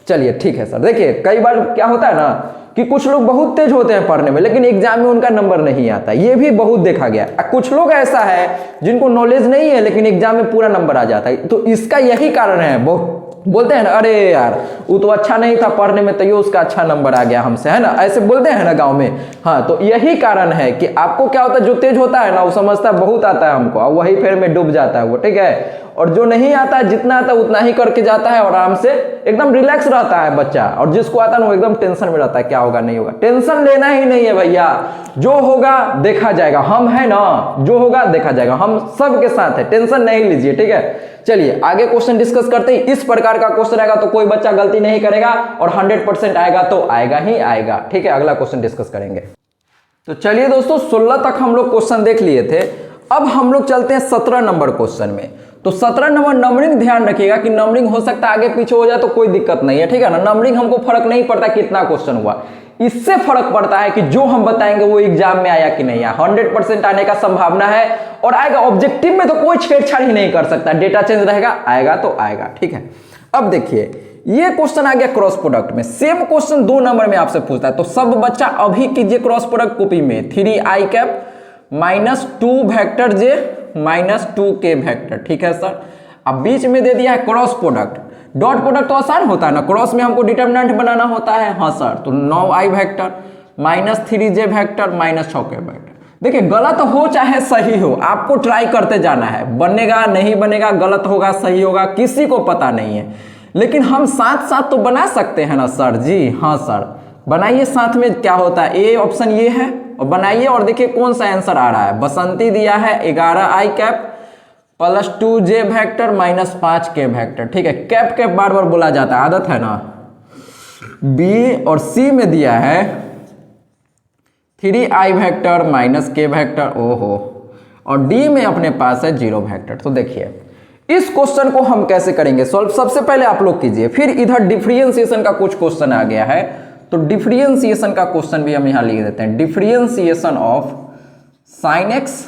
चलिए ठीक है सर। देखिए कई बार क्या होता है ना कि कुछ लोग बहुत तेज होते हैं पढ़ने में, लेकिन एग्जाम में उनका नंबर नहीं आता, ये भी बहुत देखा गया। कुछ लोग ऐसा है जिनको नॉलेज नहीं है लेकिन एग्जाम में पूरा नंबर आ जाता है। तो इसका यही कारण है, बहुत बोलते हैं ना, अरे यार वो तो अच्छा नहीं था पढ़ने में, तो उसका अच्छा नंबर आ गया हमसे, है ना, ऐसे बोलते हैं ना गांव में। हाँ, तो यही कारण है कि आपको क्या होता है, जो तेज होता है ना वो समझता है बहुत आता है हमको, और वही फेर में डूब जाता है वो, ठीक है। और जो नहीं आता है, जितना आता है उतना ही करके जाता है और आराम से एकदम रिलैक्स रहता है बच्चा। और जिसको आता है ना वो एकदम टेंशन में रहता है, क्या होगा नहीं होगा। टेंशन लेना ही नहीं है भैया, जो होगा देखा जाएगा। हम है ना, जो होगा देखा जाएगा, हम सबके साथ है, टेंशन नहीं लीजिए, ठीक है। चलिए आगे क्वेश्चन डिस्कस करते हैं। इस प्रकार का क्वेश्चन आएगा तो कोई बच्चा गलती नहीं करेगा और 100% आएगा तो आएगा ही आएगा, ठीक है। अगला क्वेश्चन डिस्कस करेंगे। तो चलिए दोस्तों 16 तक हम लोग क्वेश्चन देख लिए थे। अब हम लोग चलते हैं 17 नंबर क्वेश्चन में। तो 17 नंबर नंबरिंग ध्यान रखिएगा कि नंबरिंग हो सकता है आगे पीछे हो जाए तो कोई दिक्कत नहीं है, ठीक है ना। नंबरिंग हमको फर्क नहीं पड़ता कितना क्वेश्चन हुआ, इससे फर्क पड़ता है कि जो हम बताएंगे वो एग्जाम में आया कि नहीं आया। 100% आने का संभावना है और आएगा। ऑब्जेक्टिव में तो कोई छेड़छाड़ ही नहीं कर सकता, डेटा चेंज रहेगा, आएगा तो आएगा, ठीक है। अब देखिए ये क्वेश्चन आ गया क्रॉस प्रोडक्ट में। सेम क्वेश्चन 2 नंबर में आपसे पूछता है, तो सब बच्चा अभी कीजिए क्रॉस प्रोडक्ट कॉपी में। 3i cap -2 vector j minus 2k vector, ठीक है सर। अब बीच में दे दिया है क्रॉस प्रोडक्ट, डॉट प्रोडक्ट तो आसान होता है ना, क्रॉस में हमको डिटरमिनेंट बनाना होता है, हाँ सर। तो 9i vector minus 3j vector minus 6k vector. देखिए गलत हो चाहे सही हो, आपको ट्राई करते जाना है, बनेगा नहीं बनेगा, गलत होगा सही होगा किसी को पता नहीं है, लेकिन हम साथ साथ तो बना सकते हैं ना सर जी। हाँ सर बनाइए, साथ में क्या होता है, ए ऑप्शन ये है और बनाइए और देखिए कौन सा आंसर आ रहा है। बसंती दिया है 11i cap plus 2j vector minus 5k vector, ठीक है। कैप कैप बार बार बोला जाता है, आदत है ना। बी और सी में दिया है 3i vector minus k vector, ओहो, और डी में अपने पास है 0 वेक्टर। तो देखिए इस क्वेश्चन को हम कैसे करेंगे सॉल्व, सबसे पहले आप लोग कीजिए, फिर इधर डिफरेंशिएशन का कुछ क्वेश्चन आ गया है, तो डिफरेंशिएशन का क्वेश्चन भी हम यहां लिख देते हैं। Differentiation of sin x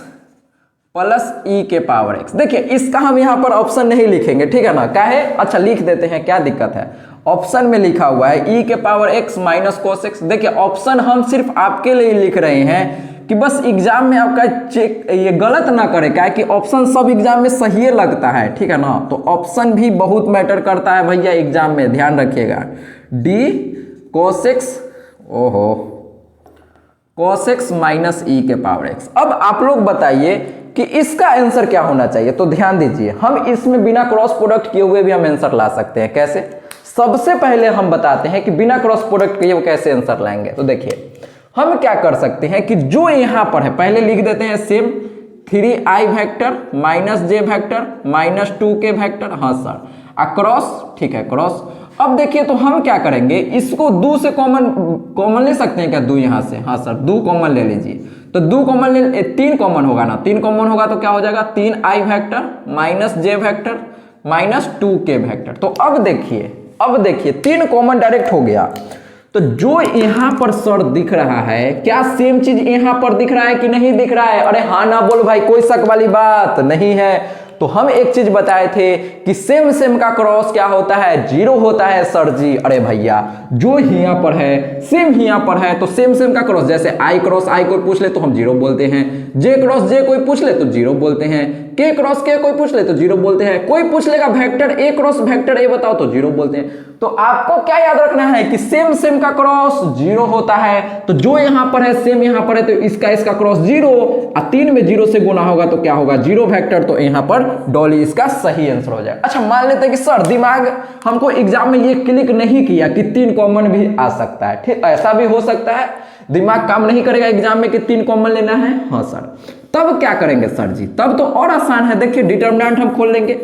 plus e के पावर x। देखिए इसका हम यहां पर ऑप्शन नहीं लिखेंगे, ठीक है ना, क्या है, अच्छा लिख देते हैं, क्या दिक्कत है। ऑप्शन में लिखा हुआ है e के power x minus cos x। देखिए ऑप्शन हम सिर्फ आपके लिए लिख रहे हैं कि बस एग्जाम में आपका चेक ये गलत ना करे, क्या है कि ऑप्शन सब एग्जाम में सही लगता है, ठीक है ना। तो ऑप्शन भी बहुत मैटर करता है भैया एग्जाम में, ध्यान रखिएगा। डी cos x, ओहो, cos x माइनस e के पावर x। अब आप लोग बताइए कि इसका आंसर क्या होना चाहिए, तो ध्यान दीजिए, हम इसमें बिना क्रॉस प्रोडक्ट किए हुए भी हम आंसर ला सकते हैं। कैसे, सबसे पहले हम बताते हैं कि बिना क्रॉस प्रोडक्ट किए हुए कैसे आंसर लाएंगे। तो देखिए हम क्या कर सकते हैं कि जो यहां पर है पहले लिख देते हैं same 3i vector minus j vector minus 2k vector, हाँ सर, अक्रॉस, ठीक है क्रॉस। अब देखिए तो हम क्या करेंगे, इसको दो से कॉमन ले सकते हैं क्या, दो यहां से, हाँ सर दो कॉमन ले लीजिए। तो दो कॉमन ले, तीन कॉमन होगा ना, तीन कॉमन होगा तो क्या हो जाएगा 3i vector minus j vector minus 2k vector. तो अब देखिए तीन कॉमन डायरेक्ट हो गया, तो जो यहां पर सर दिख रहा है क्या सेम चीज यहां पर दिख रहा है कि नहीं दिख रहा है, अरे हाँ ना बोल भाई, कोई शक वाली बात नहीं है। तो हम एक चीज बताए थे कि सेम का क्रॉस क्या होता है, 0 होता है सर जी। अरे भैया जो यहाँ पर है सेम यहाँ पर है, तो सेम का क्रॉस, जैसे आई क्रॉस आई कोई पूछ ले तो हम 0 बोलते हैं, जे क्रॉस जे कोई पूछ ले तो 0 बोलते हैं, के क्रॉस के कोई पूछ ले तो 0 बोलते हैं, कोई पूछ लेगा vector A cross vector A बताओ तो 0 बोलते हैं। तो आपको क्या याद रखना है कि सेम का क्रॉस 0 होता है, तो जो यहाँ पर है सेम यहाँ पर है तो इसका क्रॉस 0, और 3 में 0 से गुना होगा तो क्या होगा 0 वेक्टर, तो यहाँ पर डॉली इसका सही आंसर हो जाएगा। अच्छा मान लेते हैं कि सर दिमाग हमको एग्जाम में ये क्लिक नहीं किया कि 3 कॉमन भी आ सकता है, ठीक, ऐसा भी हो सकता है दिमाग काम नहीं करेगा एग्जाम में कि 3 कॉमन लेना है, हाँ सर। तब क्या करेंगे सर जी, तब तो और आसान है, देखिए डिटरमिनेंट हम खोल लेंगे।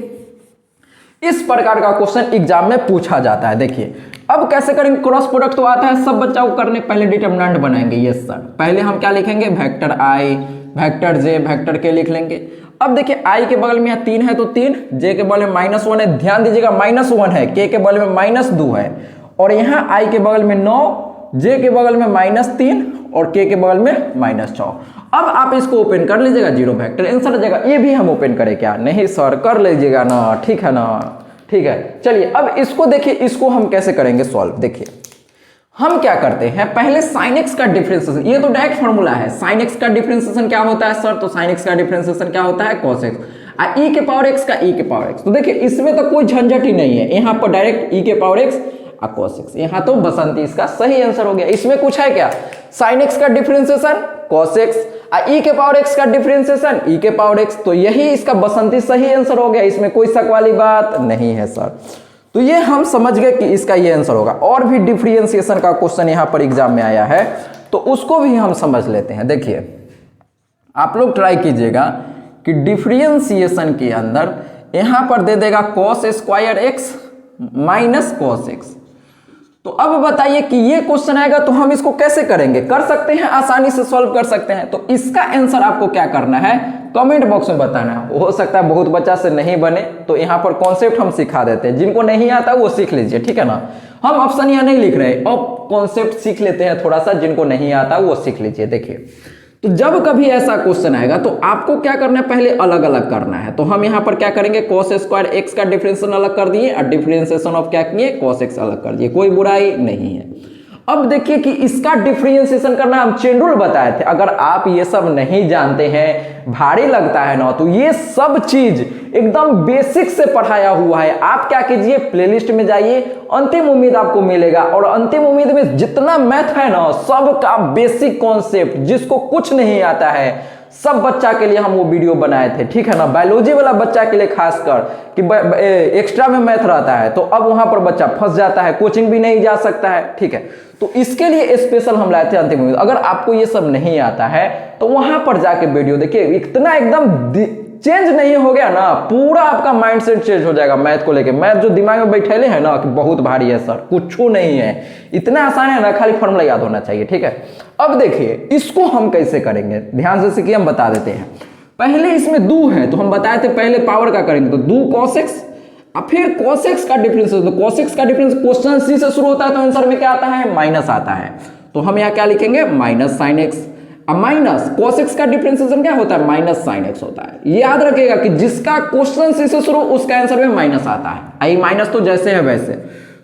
इस प्रकार का क्वेश्चन एग्जाम में पूछा जाता है। देखिए अब कैसे करेंगे, क्रॉस प्रोडक्ट तो आता है सब बच्चा को करने, पहले डिटरमिनेंट बनाएंगे। यस सर, पहले हम क्या लिखेंगे, वेक्टर आई वेक्टर जे वेक्टर के लिख लेंगे। अब देखिए आई के बगल में यहाँ 3 है तो 3, जे के बगल में -1 है, ध्यान दीजिएगा -1 है, के के बगल में -2 है, और यहाँ आई के बगल में 9, जे के बगल में -3 और के बगल में -6। अब आप इसको ओपन कर लीजिएगा, 0 वेक्टर आंसर आ जाएगा। ये भी हम ओपन करें क्या, नहीं सर कर लीजिएगा ना, ठीक है ना, ठीक है। चलिए अब इसको देखिए, इसको हम कैसे करेंगे सॉल्व। देखिए हम क्या करते हैं, पहले sin x का डिफरेंशिएशन, ये तो डायरेक्ट फॉर्मूला है, sin x का डिफरेंशिएशन क्या होता है सर, तो sin x का डिफरेंशिएशन क्या होता है cos x, e के पावर x का e के पावर x। तो देखिए इसमें तो कोई झंझट ही नहीं है, यहाँ पर डायरेक्ट e के पावर x cos x, यहाँ तो बसंती इसका सही आंसर हो गया। इसमें कुछ है क्या, sin x का डिफरेंशिएशन cos x, e के पावर x का डिफरेंशिएशन e के पावर x, तो यही इसका बसंती सही आंसर हो गया, इसमें कोई शक वाली बात नहीं है सर। तो ये हम समझ गए कि इसका ये आंसर होगा। और भी डिफरेंशिएशन का क्वेश्चन यहाँ पर एग्जाम में आया है तो उसको भी हम समझ लेते हैं। देखिए आप लोग ट्राई कीजिएगा कि डिफरेंशिएशन के अंदर यहाँ पर दे देगा cos square x minus cos x। तो अब बताइए कि ये क्वेश्चन आएगा तो हम इसको कैसे करेंगे, कर सकते हैं, आसानी से सॉल्व कर सकते हैं। तो इसका आंसर आपको क्या करना है, कमेंट बॉक्स में बताना है। हो सकता है बहुत बच्चा से नहीं बने तो यहाँ पर कॉन्सेप्ट हम सिखा देते हैं, जिनको नहीं आता वो सीख लीजिए, ठीक है ना। हम ऑप्शन यहाँ नहीं लिख रहे, अब कॉन्सेप्ट सीख लेते हैं थोड़ा सा, जिनको नहीं आता वो सीख लीजिए। देखिए तो जब कभी ऐसा क्वेश्चन आएगा तो आपको क्या करना है, पहले अलग अलग करना है। तो हम यहाँ पर क्या करेंगे, cos स्क्वायर x का डिफरेंशिएशन अलग कर दिए और डिफरेंशिएशन ऑफ क्या किए cos x अलग कर दिए, कोई बुराई नहीं है। अब देखिए कि इसका डिफरेंशिएशन करना हम चेन रूल बताए थे। अगर आप ये सब नहीं जानते हैं, भारी लगता है ना, तो ये सब चीज एकदम बेसिक से पढ़ाया हुआ है। आप क्या कीजिए, प्लेलिस्ट में जाइए, अंतिम उम्मीद आपको मिलेगा, और अंतिम उम्मीद में जितना मैथ है ना, सब का बेसिक कॉन्सेप्ट, जिसको कुछ नहीं आता है सब बच्चा के लिए हम वो वीडियो बनाए थे, ठीक है ना। बायोलॉजी वाला बच्चा के लिए खासकर कि एक्स्ट्रा में मैथ रहता है, तो अब वहां पर बच्चा फंस जाता है, कोचिंग भी नहीं जा सकता है, ठीक है। तो इसके लिए स्पेशल हम लाए थे अंतिम उम्मीद। अगर आपको ये सब नहीं आता है तो वहां पर जाके वीडियो देखिए, इतना एकदम चेंज नहीं हो गया ना, पूरा आपका माइंडसेट चेंज हो जाएगा मैथ को लेके। मैथ जो दिमाग में बैठेले है ना कि बहुत भारी है सर, कुछ नहीं है, इतना आसान है ना, खाली फॉर्मूला याद होना चाहिए, ठीक है। अब देखिए इसको हम कैसे करेंगे, ध्यान से सीखिए, हम बता देते हैं। पहले इसमें दो है तो हम बताए थे पहले पावर का करेंगे, तो दो cos x, अब फिर cos x का डिफरेंस, तो cos x का डिफरेंस क्वेश्चन सी से शुरू होता है तो आंसर में क्या आता है, माइनस आता है। तो हम यहाँ क्या लिखेंगे, माइनस साइन एक्स। अब माइनस cos x का डिफरेंशिएशन क्या होता है, माइनस साइन x होता है। ये याद रखिएगा कि जिसका क्वेश्चन सी से शुरू उसका आंसर में माइनस आता है। आई माइनस तो जैसे है वैसे,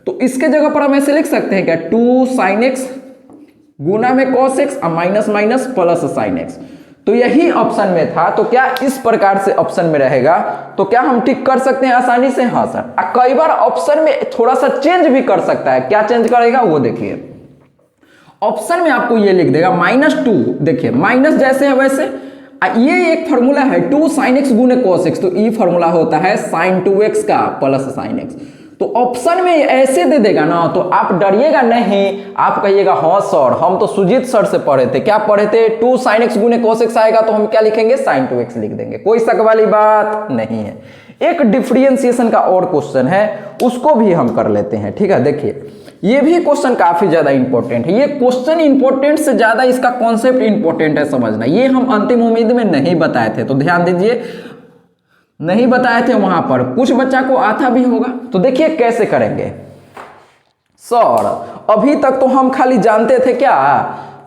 तो इसके जगह पर हम ऐसे लिख सकते हैं क्या, 2 sin x गुना में cos x, अब minus minus plus sin x। तो यही ऑप्शन में था, तो क्या इस प्रकार से ऑप्शन में रहेगा, तो क्या हम टिक कर सकते हैं आसानी से, हाँ सर। कई बार ऑप्शन में थोड़ा सा चेंज भी कर सकता है, क्या चेंज करेगा वो देखिए। ऑप्शन में आपको ये लिख देगा -2, देखिए माइनस जैसे है वैसे, ये एक फॉर्मूला है 2 sin x गुने cos x, तो ये फॉर्मूला होता है sin 2x का प्लस sin x। तो ऑप्शन में ऐसे दे देगा ना, तो आप डरिएगा नहीं, आप कहिएगा हाँ सर हम तो सुजीत सर से पढ़े थे, क्या पढ़े थे, 2 sin x गुने cos x आएगा तो हम क्या लिखेंगे, sin 2x लिख देंगे, कोई शक वाली बात नहीं है। एक डिफरेंशिएशन का और क्वेश्चन है, उसको भी हम कर लेते हैं, ठीक है। देखिए ये भी क्वेश्चन काफी ज्यादा इंपॉर्टेंट है, ये क्वेश्चन इंपॉर्टेंट से ज्यादा इसका कॉन्सेप्ट इंपॉर्टेंट है समझना। ये हम अंतिम उम्मीद में नहीं बताए थे, तो ध्यान दीजिए, नहीं बताए थे वहां पर, कुछ बच्चा को आता भी होगा। तो देखिए कैसे करेंगे सर, अभी तक तो हम खाली जानते थे क्या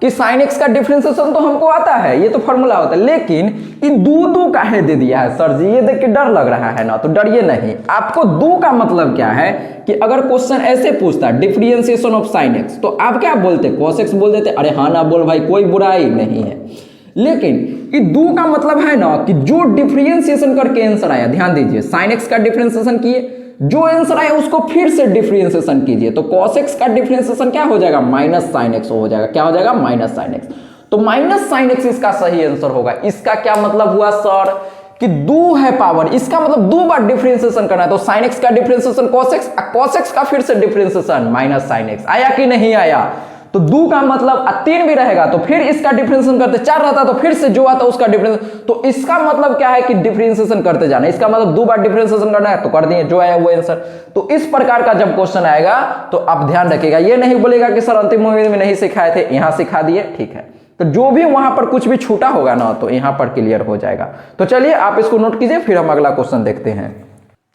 कि sin x का डिफरेंशिएशन तो हमको आता है, ये तो फॉर्मूला होता है, लेकिन इन दो काहे दे दिया है सर जी, ये देख के डर लग रहा है ना, तो डरिए नहीं। आपको दो का मतलब क्या है कि अगर क्वेश्चन ऐसे पूछता डिफरेंशिएशन ऑफ sin x, तो आप क्या बोलते, cos x बोल देते, अरे हाँ ना बोल भाई, कोई बुराई नहीं है। लेकिन ये दो का मतलब है ना कि जो डिफरेंशिएशन करके आंसर आया, ध्यान दीजिए, sin x का डिफरेंशिएशन किए, जो आंसर आया उसको फिर से डिफरेंशिएशन कीजिए, तो cos x का डिफरेंशिएशन क्या हो जाएगा, माइनस sin x हो जाएगा, क्या हो जाएगा, माइनस sin x। तो माइनस sin x इसका सही आंसर होगा। इसका क्या मतलब हुआ सर कि दो है पावर, इसका मतलब दो बार डिफरेंशिएशन करना है, तो sin x का डिफरेंशिएशन cos x का फिर से डिफरेंशिएशन माइनस sin x, आया कि नहीं आया। तो दो का मतलब 3 भी रहेगा तो फिर इसका डिफरेंशिएशन करते, 4 रहता तो फिर से जो आता उसका डिफरेंस, तो इसका मतलब क्या है कि डिफरेंशिएशन करते जाना, इसका मतलब 2 बार डिफरेंशिएशन करना है, तो कर दिए, जो आया वो आंसर। तो इस प्रकार का जब क्वेश्चन आएगा तो आप ध्यान रखिएगा, ये नहीं बोलेगा कि सर अंतिम उम्मीद में नहीं सिखाए थे, यहां सिखा दिए, ठीक है। तो जो भी वहां पर कुछ भी छूटा होगा ना, तो यहां पर क्लियर हो जाएगा। तो चलिए आप इसको नोट कीजिए, फिर हम अगला क्वेश्चन देखते हैं।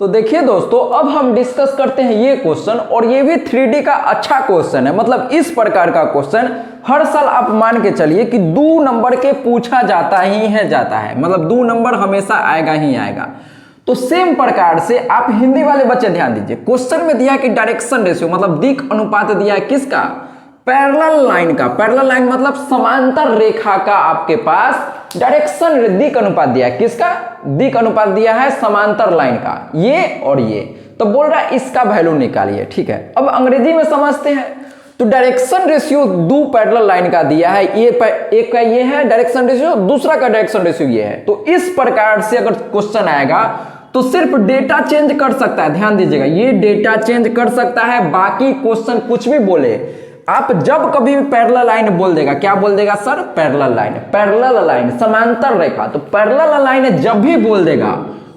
तो देखिए दोस्तों, अब हम डिस्कस करते हैं ये क्वेश्चन, और ये भी 3D का अच्छा क्वेश्चन है। मतलब इस प्रकार का क्वेश्चन हर साल आप मान के चलिए कि 2 नंबर के पूछा जाता है, मतलब 2 नंबर हमेशा आएगा ही आएगा। तो सेम प्रकार से आप हिंदी वाले बच्चे ध्यान दीजिए, क्वेश्चन में दिया कि डायरेक्शन रेशियो, मतलब दिक् अनुपात दिया है किसका, पैरेलल लाइन का। पैरेलल लाइन मतलब समांतर रेखा का आपके पास डायरेक्शन दिक् अनुपात दिया है, किसका, दिक् अनुपात दिया है समांतर लाइन का, ये और ये। तो बोल रहा है इसका वैल्यू निकालिए, ठीक है। अब अंग्रेजी में समझते हैं, तो डायरेक्शन रेशियो 2 पैरेलल लाइन का दिया है, ये एक का ये है डायरेक्शन रेशियो, दूसरा का डायरेक्शन रेशियो ये है। तो इस प्रकार से अगर क्वेश्चन आएगा तो सिर्फ डेटा चेंज कर सकता है, ध्यान दीजिएगा, ये डेटा चेंज कर सकता है, बाकी क्वेश्चन कुछ भी बोले। आप जब कभी भी पैरेलल लाइन बोल देगा, क्या बोल देगा sir, parallel line, parallel line समांतर रेखा, तो पैरेलल लाइन जब भी बोल देगा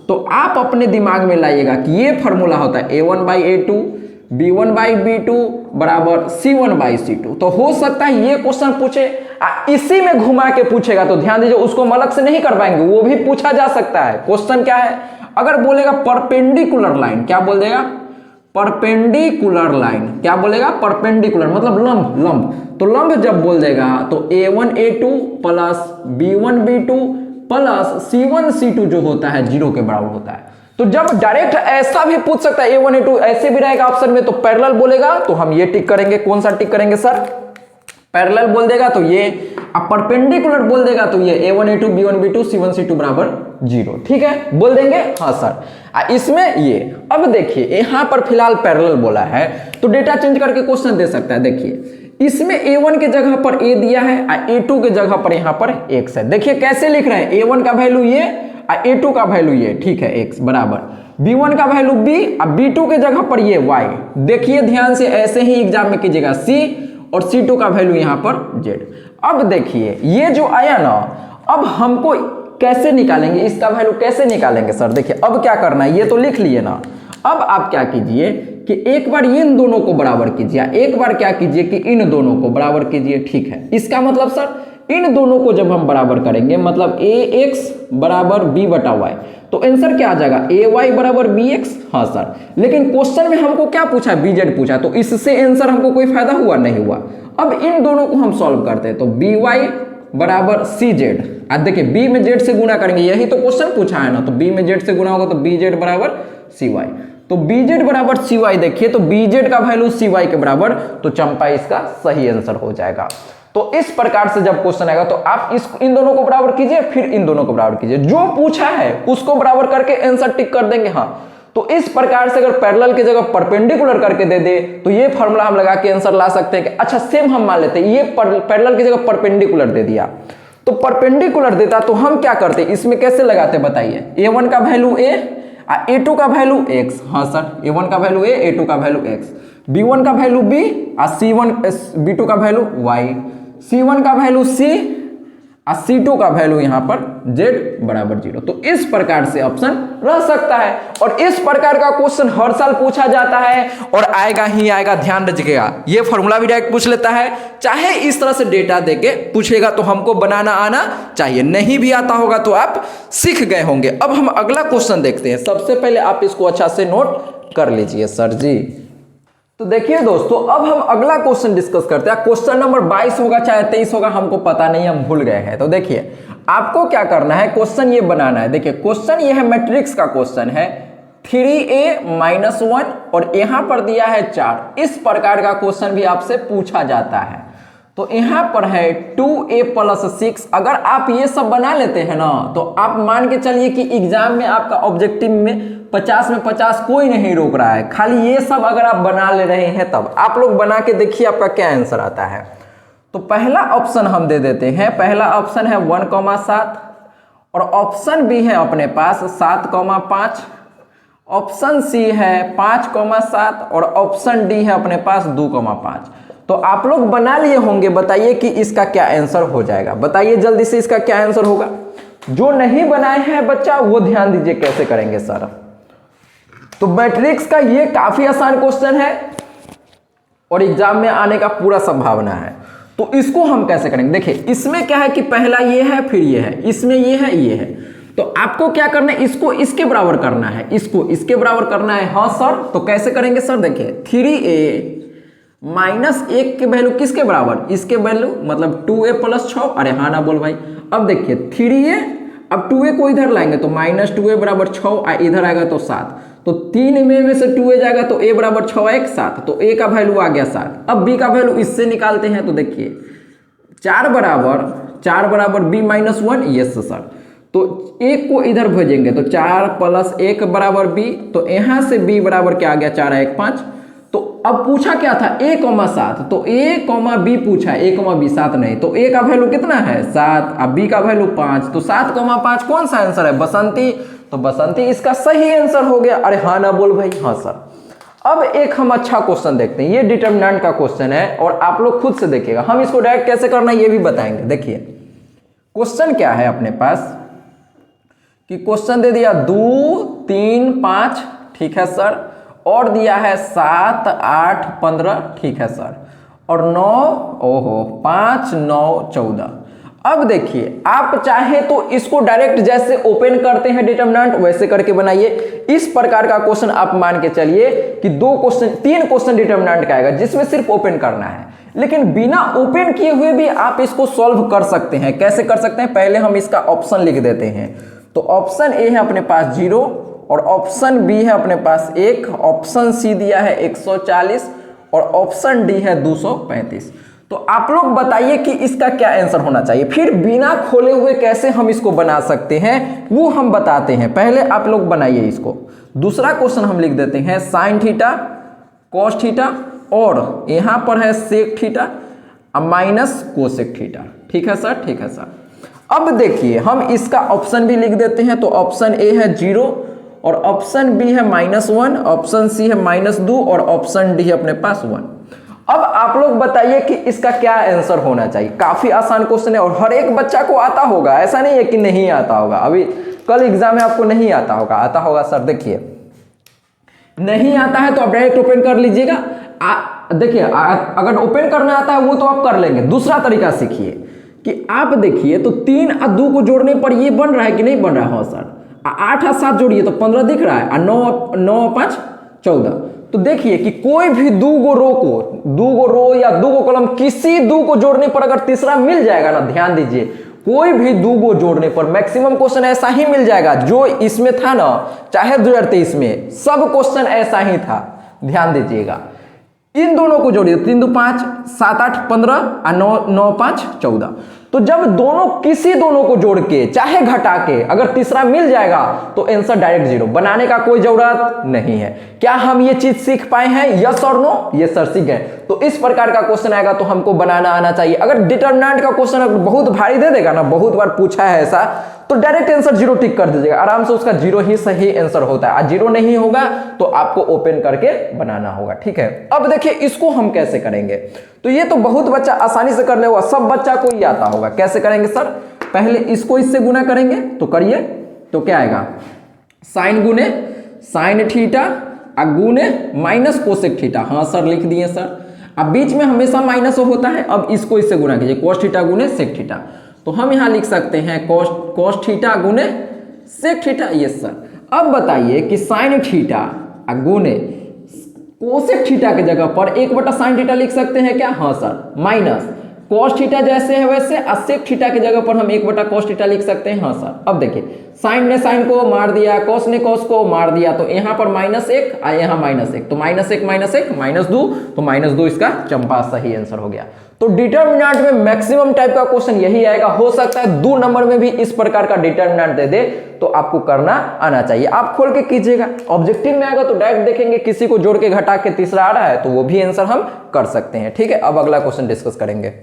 तो आप अपने दिमाग में लाइएगा कि ये फॉर्मूला होता है a1/a2 b1/b2 बराबर c1/c2। तो हो सकता है ये क्वेश्चन पूछे, इसी में घुमा के पूछेगा, तो ध्यान दीजिए, उसको हम अलग से नहीं कर पाएंगे, वो भी पूछा जा सकता है। क्वेश्चन क्या है, अगर बोलेगा परपेंडिकुलर लाइन, क्या बोल देगा, परपेंडिकुलर लाइन, क्या बोलेगा, परपेंडिकुलर मतलब लंब, लंब। तो लंब जब बोल देगा तो a1a2 plus b1b2 plus c1c2 जो होता है 0 के बराबर होता है। तो जब डायरेक्ट ऐसा भी पूछ सकता है A1 A2 ऐसे भी रहेगा ऑप्शन में तो पैरेलल बोलेगा तो हम ये टिक करेंगे। कौन सा टिक करेंगे सर? पैरेलल बोल देगा तो ये, अब परपेंडिकुलर बोल देगा तो ये A1 A2 B1 B2 C1 C2 बराबर 0। ठीक है, बोल देंगे हाँ सर। इसमें ये अब देखिए यहां पर फिलहाल पैरेलल बोला है तो डेटा चेंज करके क्वेश्चन दे सकता है। देखिए इसमें A1 के जगह पर A दिया है और A2 के जगह पर यहां पर X है। देखिए कैसे लिख रहे हैं, A1 का वैल्यू ये और A2 का वैल्यू ये, ठीक है, X बराबर B1 का वैल्यू B और B2 के जगह पर ये Y। देखिए ध्यान से ऐसे ही एग्जाम में कीजिएगा C और C2 का वैल्यू यहां पर Z। अब देखिए ये जो आया ना, अब हमको कैसे निकालेंगे, इसका वैल्यू कैसे निकालेंगे सर? देखिए अब क्या करना है, ये तो लिख लिए ना। अब आप क्या कीजिए कि एक बार इन दोनों को बराबर कीजिए, एक बार क्या कीजिए कि इन दोनों को बराबर कीजिए। ठीक है, इसका मतलब सर इन दोनों को जब हम बराबर करेंगे मतलब ax बराबर b बटा y तो आंसर क्या आ जाएगा, ay बराबर bx। हाँ सर, लेकिन क्वेश्चन में हमको क्या पूछा है, bz पूछा, तो इससे आंसर हमको कोई फायदा हुआ नहीं हुआ। अब इन दोनों को हम सॉल्व करते हैं तो by बराबर cz। आज देखिए b में z से गुना करेंगे, यही तो क्वेश्चन पूछा है ना, तो b में z से गुना होगा तो bz बराबर cy। तो bz बराबर cy, देखिए तो bz का वैल्यू cy के बराबर, तो चंपा इसका सही आंसर हो जाएगा। तो इस प्रकार से जब क्वेश्चन आएगा तो आप इन दोनों को बराबर कीजिए, फिर इन दोनों को बराबर कीजिए, जो पूछा है उसको बराबर करके आंसर टिक कर देंगे। हाँ, तो इस प्रकार से अगर पैरेलल की जगह परपेंडिकुलर करके दे दे तो ये फॉर्मूला हम लगा के आंसर ला सकते हैं कि अच्छा सेम हम मान लेते हैं ये पैरेलल की जगह परपेंडिकुलर दे दिया, तो परपेंडिकुलर देता तो हम क्या करते, इसमें कैसे लगाते बताइए। A1 का वैल्यू A और A2 का वैल्यू X। हाँ सर, A1 का वैल्यू A, A2 का वैल्यू X, B1 का वैल्यू B और B2 का वैल्यू Y, C1 का वैल्यू C और C2 का वैल्यू यहां पर Z बराबर 0। तो इस प्रकार से ऑप्शन रह सकता है और इस प्रकार का क्वेश्चन हर साल पूछा जाता है और आएगा ही आएगा, ध्यान रखिएगा। ये फॉर्मूला भी डायरेक्ट पूछ लेता है, चाहे इस तरह से डेटा देके पूछेगा तो हमको बनाना आना चाहिए, नहीं भी आता होगा तो आप सीख गए होंगे। अब हम अगला क्वेश्चन देखते हैं। सबसे पहले आप इसको अच्छा से नोट कर लीजिए सर जी। तो देखिए दोस्तों, अब हम अगला क्वेश्चन डिस्कस करते हैं। क्वेश्चन नंबर 22 होगा चाहे 23 होगा, हमको पता नहीं, हम भूल गए हैं। तो देखिए आपको क्या करना है, क्वेश्चन ये बनाना है। देखिए क्वेश्चन ये है, मैट्रिक्स का क्वेश्चन है, 3a-1 और यहां पर दिया है 4। इस प्रकार का क्वेश्चन भी आपसे पूछा जाता है। तो यहां पर है 2a + 6। अगर आप ये सब बना लेते हैं ना तो आप मान के चलिए कि एग्जाम में आपका ऑब्जेक्टिव में 50 में 50 कोई नहीं रोक रहा है। खाली ये सब अगर आप बना ले रहे हैं तब आप लोग बना के देखिए आपका क्या आंसर आता है। तो पहला ऑप्शन हम दे देते हैं। पहला ऑप्शन है 1,7 और ऑप्शन बी है अपने पास 7,5, ऑप्शन सी है 5,7 और ऑप्शन डी है अपने पास 2,5। तो आप लोग बना लिए होंगे, बताइए कि इसका क्या आंसर हो जाएगा। बताइए जल्दी से इसका क्या आंसर होगा। जो नहीं बनाए हैं बच्चा वो ध्यान दीजिए कैसे करेंगे सर। तो मैट्रिक्स का ये काफी आसान क्वेश्चन है और एग्जाम में आने का पूरा संभावना है। तो इसको हम कैसे करेंगे, देखिए इसमें क्या है कि पहला ये है, फिर ये है, इसमें ये है, ये है। तो आपको क्या करना है, इसको इसके बराबर करना है, इसको इसके बराबर करना है। हाँ सर, तो कैसे करेंगे सर, देखिए 3a -1 के वैल्यू किसके बराबर, इसके वैल्यू मतलब 2a + 6। अरे हाँ ना बोल भाई। अब देखिए 3a, अब 2a को इधर लाएंगे तो -2a बराबर 6 और इधर आएगा तो 7। तो 3 में से 2a जाएगा तो a बराबर 6 1 7, तो a का वैल्यू आ गया 7। अब b का वैल्यू इससे निकालते हैं तो देखिए 4 बराबर b -1, यस सर। तो 1 को इधर भेजेंगे तो 4 + 1 बराबर b, तो यहां से b बराबर क्या आ गया 4 1 5। तो अब पूछा क्या था a,7, तो a, b पूछा है, a, b 7 नहीं, तो a का वैल्यू कितना है 7 और b का वैल्यू 5, तो 7,5 कौन सा आंसर है, बसंती। तो बसंती इसका सही आंसर हो गया। अरे हाँ ना बोल भाई, हाँ सर। अब एक हम अच्छा क्वेश्चन देखते हैं, ये डिटरमिनेंट का क्वेश्चन है और आप लोग खुद से देखिएगा। हम इसको डायरेक्ट कैसे करना है ये भी बताएंगे। देखिए क्वेश्चन क्या है अपने पास कि क्वेश्चन दे दिया 2 3 5, ठीक है सर, और दिया है 7 8 15, ठीक है सर, और 9 5 9 14। अब देखिए आप चाहे तो इसको डायरेक्ट जैसे ओपन करते हैं डिटरमिनेंट वैसे करके बनाइए। इस प्रकार का क्वेश्चन आप मान के चलिए कि 3 क्वेश्चन डिटरमिनेंट का आएगा जिसमें सिर्फ ओपन करना है, लेकिन बिना ओपन किए हुए भी आप इसको सॉल्व कर सकते हैं। कैसे कर सकते हैं, पहले हम इसका ऑप्शन लिख देते हैं। तो ऑप्शन ए है अपने पास 0, और ऑप्शन बी है अपने पास 1, ऑप्शन सी दिया है 140 और ऑप्शन डी है 235। तो आप लोग बताइए कि इसका क्या आंसर होना चाहिए। फिर बिना खोले हुए कैसे हम इसको बना सकते हैं वो हम बताते हैं। पहले आप लोग बनाइए इसको। दूसरा क्वेश्चन हम लिख देते हैं साइन थीटा कॉस थीटा और यहां पर है sec theta minus cosec theta. ठीक है सर, ठीक है सर। अब देखिए हम इसका ऑप्शन भी लिख देते हैं। तो ऑप्शन ए है 0 और ऑप्शन बी है -1, ऑप्शन सी है -2 और ऑप्शन डी है अपने पास 1। अब आप लोग बताइए कि इसका क्या आंसर होना चाहिए। काफी आसान क्वेश्चन है और हर एक बच्चा को आता होगा, ऐसा नहीं है कि नहीं आता होगा। अभी कल एग्जाम में आपको नहीं आता होगा, आता होगा सर। देखिए नहीं आता है तो आप डायरेक्ट ओपन कर लीजिएगा। देखिए अगर ओपन करना आता है वो तो आप कर लेंगे। दूसरा तरीका सीखिए कि आप देखिए तो 3 और 2 को जोड़ने पर ये बन रहा है कि नहीं बन रहा है। हाँ सर। 8 और 7 जोड़िए तो 15 दिख रहा है और 9 और 5 14। तो देखिए कि कोई भी 2 रो या 2 कॉलम किसी 2 को जोड़ने पर अगर तीसरा मिल जाएगा ना, ध्यान दीजिए कोई भी 2 को जोड़ने पर मैक्सिमम क्वेश्चन ऐसा ही मिल जाएगा जो इसमें था ना, चाहे 2023 में सब क्वेश्चन ऐसा ही था। ध्यान दीजिएगा इन दोनों को जोड़िए 3 2 5 7 8 15 और 9 5 14। तो जब किसी दोनों को जोड़ के चाहे घटा के अगर तीसरा मिल जाएगा तो आंसर डायरेक्ट 0, बनाने का कोई जरूरत नहीं है। क्या हम ये चीज सीख पाए हैं? यस और नो? ये सर सीख गए। तो इस प्रकार का क्वेश्चन आएगा तो हमको बनाना आना चाहिए। अगर डिटरमिनेंट का क्वेश्चन बहुत भारी दे देगा ना, बहुत बार पूछा है ऐसा, तो डायरेक्ट आंसर 0 टिक कर दीजिएगा, आराम से उसका 0 ही सही आंसर होता है। 0 नहीं होगा तो आपको ओपन करके बनाना होगा। ठीक है, अब देखिए इसको हम कैसे करेंगे। तो ये तो बहुत बच्चा आसानी से कर लेगा, सब बच्चा को ही आता होगा। कैसे करेंगे सर? पहले इसको इससे गुना करेंगे तो करिए। तो क्या आएगा? साइन गुने साइन थीटा गुने माइनस कोसेक थीटा। हाँ सर लिख दिए सर। अब बीच में हमेशा माइनस होता है। अब इसको इससे गुना कीजिए, कोस थीटा गुने सेक थीटा। तो हम यहां लिख सकते हैं कोस थीटा गुने सेक थीटा। Yes sir. अब बताइए कि साइन थीटा गुने कोसेक थीटा के जगह पर 1/sin थीटा लिख सकते हैं क्या? हाँ सर। माइनस कोस थीटा जैसे है वैसे सेक थीटा के जगह पर हम 1/cos थीटा लिख सकते हैं। हाँ सर। अब देखिए साइन ने साइन को मार दिया, कोस ने कोस को मार दिया, तो यहाँ पर -1 और यहाँ -1, तो -1 -2, तो -2 इसका चंपा सही आंसर हो गया। तो डिटरमिनेंट में मैक्सिमम टाइप का क्वेश्चन यही आएगा। हो सकता है 2 नंबर में भी इस प्रकार का डिटरमिनेंट दे दे, तो आपको करना आना चाहिए। आप खोल के कीजिएगा। ऑब्जेक्टिव में आएगा तो डायरेक्ट देखेंगे किसी को जोड़ के घटा के तीसरा आ रहा है तो वो भी आंसर हम कर सकते हैं। ठीक है, अब अगला क्वेश्चन डिस्कस करेंगे।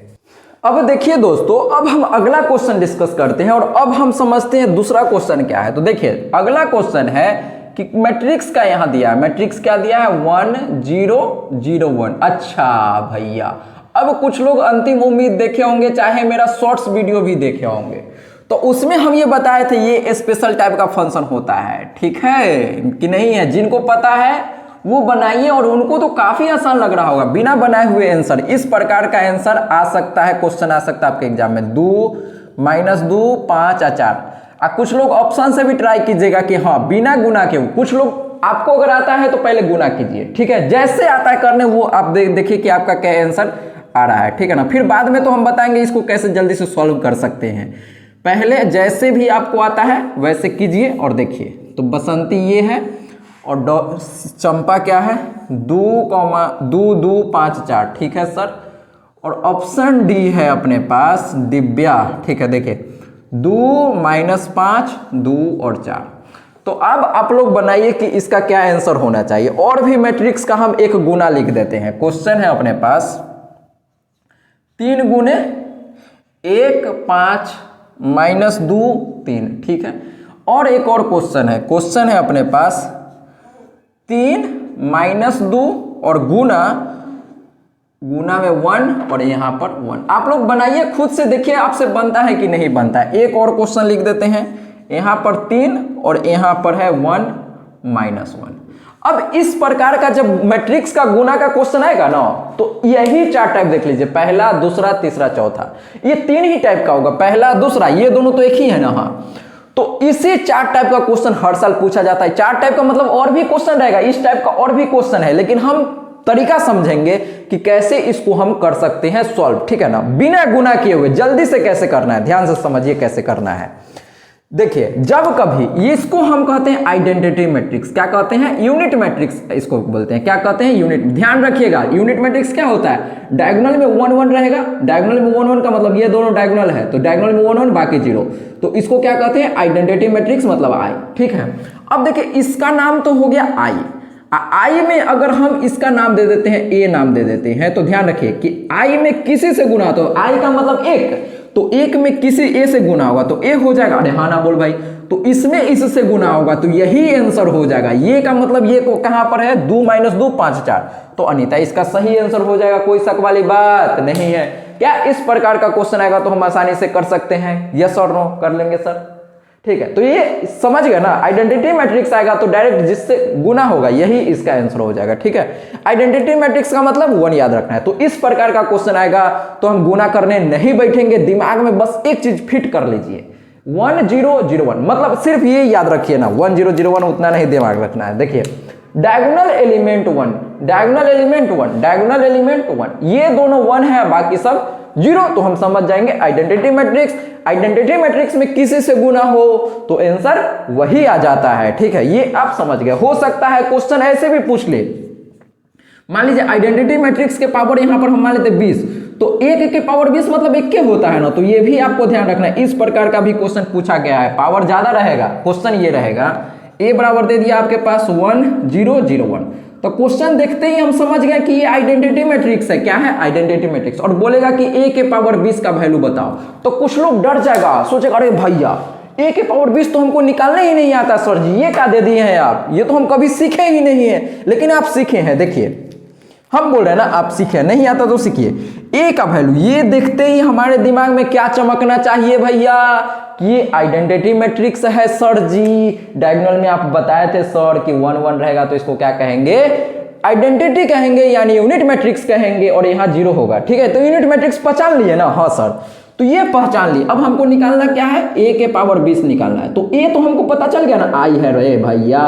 अब देखिए दोस्तों, अब हम अगला क्वेश्चन डिस्कस करते हैं और अब हम समझते हैं दूसरा क्वेश्चन क्या है। तो देखिए अगला क्वेश्चन है कि मैट्रिक्स का यहां दिया है। मैट्रिक्स क्या दिया है? 1 0 0 1। अच्छा भैया, अब कुछ लोग अंतिम उम्मीद देखे होंगे, चाहे मेरा शॉर्ट्स वीडियो भी देखे होंगे, तो उसमें हम ये बताए थे ये स्पेशल टाइप का फंक्शन होता है। ठीक है कि नहीं है? जिनको पता है वो बनाइए और उनको तो काफी आसान लग रहा होगा। बिना बनाए हुए आंसर, इस प्रकार का आंसर आ सकता है, क्वेश्चन आ सकता है आपके एग्जाम में। 2 -2 5 और 4। कुछ लोग ऑप्शन से भी ट्राई कीजिएगा कि हाँ बिना गुना के। कुछ लोग आपको अगर आता है तो पहले गुना कीजिए। ठीक है, जैसे आता है करने वो आप देखिए कि आपका क्या आंसर आ रहा है। ठीक है ना, फिर बाद में तो हम बताएंगे इसको कैसे जल्दी से सॉल्व कर सकते हैं। पहले जैसे भी आपको आता है वैसे कीजिए और देखिए। तो बसंती ये है और चंपा क्या है? 2 2 5 4। ठीक है सर। और ऑप्शन डी है अपने पास दिव्या। ठीक है, देखिए 2 -5 2 और 4। तो अब आप लोग बनाइए कि इसका क्या आंसर होना चाहिए। और भी मैट्रिक्स का हम एक गुना लिख देते हैं। क्वेश्चन है अपने पास 3 गुने 1 5 -2 3। ठीक है, और एक और क्वेश्चन है अपने पास 3 -2 और गुना में 1 और यहां पर 1। आप लोग बनाइए खुद से, देखिए आपसे बनता है कि नहीं बनता है। एक और क्वेश्चन लिख देते हैं, यहां पर 3 और यहां पर है 1 -1। अब इस प्रकार का जब मैट्रिक्स का गुना का क्वेश्चन आएगा ना, तो यही 4 टाइप देख लीजिए, पहला दूसरा तीसरा चौथा। ये 3 ही टाइप का होगा, पहला दूसरा, ये दोनों तो एक ही है ना। हाँ, तो इसी 4 टाइप का क्वेश्चन हर साल पूछा जाता है। 4 टाइप का मतलब और भी क्वेश्चन रहेगा, इस टाइप का और भी क्वेश्चन है, लेकिन हम तरीका समझेंगे कि कैसे इसको हम कर सकते हैं सॉल्व। ठीक है ना, बिना गुना किए हुए जल्दी से कैसे करना है। ध्यान से समझिए कैसे करना है। देखिए जब कभी इसको हम कहते हैं आइडेंटिटी मैट्रिक्स, क्या कहते हैं, यूनिट मैट्रिक्स इसको बोलते हैं, क्या कहते हैं, यूनिट। ध्यान रखिएगा यूनिट मैट्रिक्स क्या होता है, डायगोनल में 1 1 रहेगा, डायगोनल में 1 1 का मतलब ये दोनों डायगोनल है तो डायगोनल में 1 1 बाकी 0, तो इसको क्या कहते हैं, आइडेंटिटी मैट्रिक्स मतलब आई। ठीक है, अब देखिए इसका नाम तो हो गया आई, आई में अगर हम इसका नाम दे देते हैं, ए नाम दे देते हैं, तो ध्यान रखिए कि आई में किसी से गुना, तो आई का मतलब एक, तो एक में किसी ए से गुना होगा तो ए हो जाएगा, अरे हाँ ना बोल भाई, तो इसमें इससे गुना होगा तो यही आंसर हो जाएगा। ये का मतलब ये को कहां पर है, 2 - 2 5 4, तो अनीता इसका सही आंसर हो जाएगा, कोई शक वाली बात नहीं है। क्या इस प्रकार का क्वेश्चन आएगा तो हम आसानी से कर सकते हैं, यस और नो कर लेंगे सर। ठीक है, तो ये समझ गए ना, आइडेंटिटी मैट्रिक्स आएगा तो डायरेक्ट जिससे गुना होगा यही इसका आंसर हो जाएगा। ठीक है, आइडेंटिटी मैट्रिक्स का मतलब 1 याद रखना है, तो इस प्रकार का क्वेश्चन आएगा तो हम गुना करने नहीं बैठेंगे, दिमाग में बस एक चीज फिट कर लीजिए, 1 0 0 1, मतलब सिर्फ ये याद रखिए ना, 1 0 0 1 उतना नहीं दिमाग रखना है। देखिए diagonal element 1, diagonal element 1, diagonal element 1, ये दोनों 1 है बाकी सब 0, तो हम समझ जाएंगे आइडेंटिटी मैट्रिक्स। आइडेंटिटी मैट्रिक्स में किसी से गुना हो तो आंसर वही आ जाता है। ठीक है, ये आप समझ गए। हो सकता है क्वेश्चन ऐसे भी पूछ ले, मान लीजिए आइडेंटिटी मैट्रिक्स के पावर यहां पर हम मान लेते 20, तो 1 के पावर 20 मतलब 1 के होता है ना, तो ये भी आपको ध्यान रखना है। इस प्रकार का भी क्वेश्चन पूछा गया है, पावर ज्यादा रहेगा, क्वेश्चन ये रहेगा a बराबर दे दिया आपके पास 1 0 0 1, तो क्वेश्चन देखते ही हम समझ गए कि ये आइडेंटिटी मैट्रिक्स है। क्या है, आइडेंटिटी मैट्रिक्स, और बोलेगा कि a के पावर 20 का वैल्यू बताओ, तो कुछ लोग डर जाएगा, सोचेगा अरे भैया a के पावर 20 तो हमको निकालने ही नहीं आता सर जी, ये क्या दे दिए हैं आप, ये तो हम कभी सीखे ही नहीं है। लेकिन आप सीखे हैं, देखिए हम बोल रहे हैं ना आप सीखे, नहीं आता तो सीखिए। a का वैल्यू ये देखते ही हमारे दिमाग में क्या चमकना चाहिए भैया, ये आइडेंटिटी मैट्रिक्स है सर जी। डायगोनल में आप बताए थे सर कि 1 1 रहेगा तो इसको क्या कहेंगे, आइडेंटिटी कहेंगे, यानी यूनिट मैट्रिक्स कहेंगे, और यहाँ 0 होगा। ठीक है, तो यूनिट मैट्रिक्स पहचान लिए ना, हाँ सर, तो ये पहचान ली। अब हमको निकालना क्या है, a के पावर 20 निकालना है, तो a तो हमको पता चल गया ना, i है रे भैया,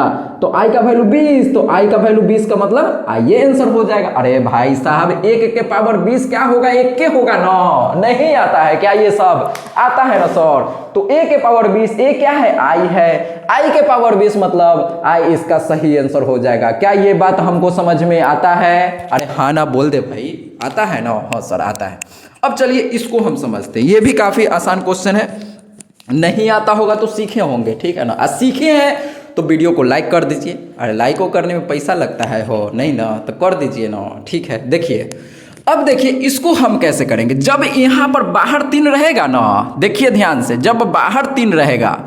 तो i का वैल्यू 20, तो i का वैल्यू 20 का मतलब i, ये आंसर हो जाएगा। अरे भाई साहब 1 के पावर 20 क्या होगा, 1 के होगा ना, नहीं आता है क्या, ये सब आता है ना सर, तो a के पावर 20, a क्या है, i है, i के पावर 20 मतलब i इसका सही आंसर हो जाएगा। क्या ये बात हमको समझ में आता है, अरे हाँ ना बोल दे भाई, आता है ना, हाँ सर आता है। अब चलिए इसको हम समझते हैं, ये भी काफी आसान क्वेश्चन है, नहीं आता होगा तो सीखे होंगे, ठीक है ना, सीखे हैं तो वीडियो को लाइक कर दीजिए, अरे लाइक को करने में पैसा लगता है हो नहीं ना, तो कर दीजिए ना। ठीक है, देखिए अब देखिए इसको हम कैसे करेंगे, जब यहाँ पर बाहर 3 रहेगा ना, देखिए ध्यान से, जब बाहर 3 रहेगा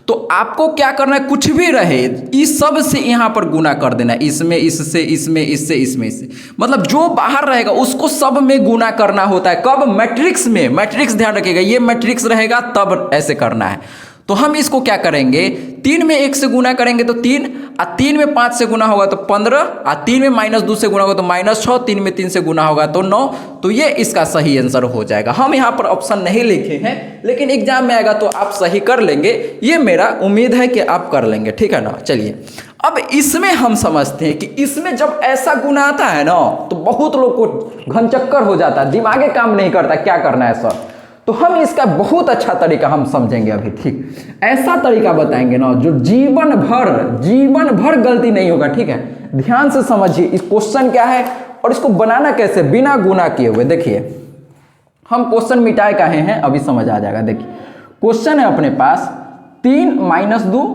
तो आपको क्या करना है, कुछ भी रहे इस सब से यहाँ पर गुना कर देना, इसमें इससे, इसमें इससे, इसमें इससे, मतलब जो बाहर रहेगा उसको सब में गुना करना होता है। कब, मैट्रिक्स में, मैट्रिक्स ध्यान रखिएगा, ये मैट्रिक्स रहेगा तब ऐसे करना है। तो हम इसको क्या करेंगे, 3 में 1 से गुना करेंगे तो 3, और 3 में 5 से गुना होगा तो 15, और 3 में -2 से गुना होगा तो -6, 3 में 3 से गुना होगा तो 9, तो ये इसका सही आंसर हो जाएगा। हम यहाँ पर ऑप्शन नहीं लिखे हैं, लेकिन एग्जाम में आएगा तो आप सही कर लेंगे, ये मेरा उम्मीद है कि आप कर लेंगे। ठीक है ना, चलिए अब इसमें हम समझते हैं कि इसमें जब ऐसा गुना आता है ना तो बहुत लोग को घनचक्कर हो जाता है, दिमागे काम नहीं करता क्या करना है सर, तो हम इसका बहुत अच्छा तरीका हम समझेंगे अभी। ठीक, ऐसा तरीका बताएंगे ना जो जीवन भर गलती नहीं होगा। ठीक है, ध्यान से समझिए इस क्वेश्चन क्या है और इसको बनाना कैसे बिना गुना किए हुए। देखिए हम क्वेश्चन मिटाए काहे हैं अभी समझ आ जाएगा। देखिए क्वेश्चन है अपने पास 3 - 2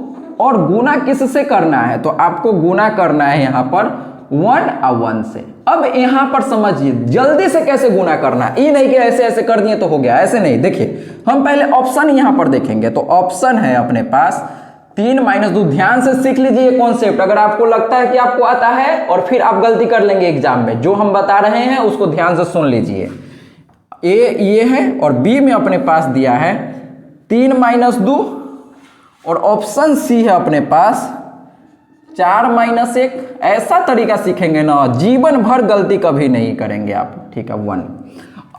और गुना किससे करना है, तो आपको गुना करना है यहाँ पर 1 और 1 से। अब यहां पर समझिए जल्दी से कैसे गुना करना है, ये नहीं कि ऐसे ऐसे कर दिए तो हो गया, ऐसे नहीं। देखिए हम पहले ऑप्शन यहां पर देखेंगे, तो ऑप्शन है अपने पास 3 - 2, ध्यान से सीख लीजिए ये कॉन्सेप्ट, अगर आपको लगता है कि आपको आता है और फिर आप गलती कर लेंगे एग्जाम में, जो हम बता रहे हैं उसको ध्यान से सुन लीजिए। ए ये है और बी में अपने पास दिया है 3 - 2 और ऑप्शन सी है अपने पास 4 - 1। ऐसा तरीका सीखेंगे ना जीवन भर गलती कभी नहीं करेंगे आप। ठीक है 1।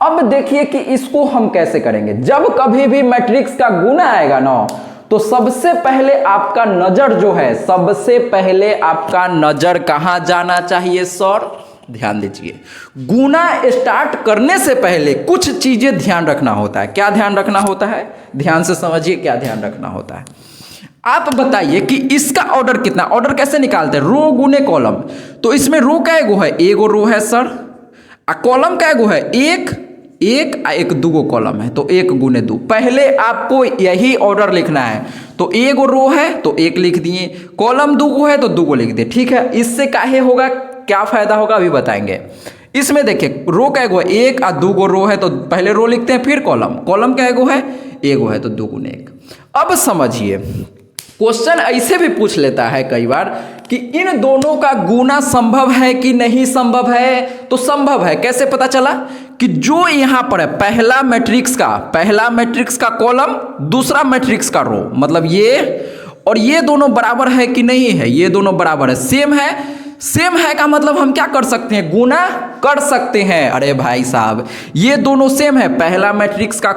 अब देखिए कि इसको हम कैसे करेंगे, जब कभी भी मैट्रिक्स का गुना आएगा ना तो सबसे पहले आपका नजर जो है, सबसे पहले आपका नजर कहां जाना चाहिए सर, ध्यान दीजिए, गुना स्टार्ट करने से पहले कुछ चीजें ध्यान रखना होता है। क्या ध्यान रखना होता है? ध्यान से समझिए क्या ध्यान रखना होता है। आप बताइए कि इसका ऑर्डर कितना, ऑर्डर कैसे निकालते हैं? रो गुने कॉलम। तो इसमें रो क्या एगो है? एगो रो है सर। कॉलम क्या एगो है? एक एक दूगो कॉलम है, तो एक गुने दो। पहले आपको यही ऑर्डर लिखना है। तो एगो रो है तो एक लिख दिए, कॉलम दूगो है तो दूगो लिख दिए। ठीक है, इससे काहे होगा, क्या फायदा होगा अभी बताएंगे। इसमें देखिए रो क्या एगो है? एक और दूगो रो है तो पहले रो लिखते हैं फिर कॉलम। कॉलम क्या एगो है? एगो है तो दो गुने एक। अब समझिए, क्वेश्चन ऐसे भी पूछ लेता है कई बार कि इन दोनों का गुना संभव है कि नहीं संभव है? तो संभव है। कैसे पता चला? कि जो यहां पर है पहला मैट्रिक्स का कॉलम, दूसरा मैट्रिक्स का रो, मतलब ये और ये दोनों बराबर है कि नहीं है? ये दोनों बराबर है, सेम है। सेम है का मतलब हम क्या कर सकते हैं? गुना कर सकते हैं। अरे भाई साहब, ये दोनों सेम है, पहला मैट्रिक्स का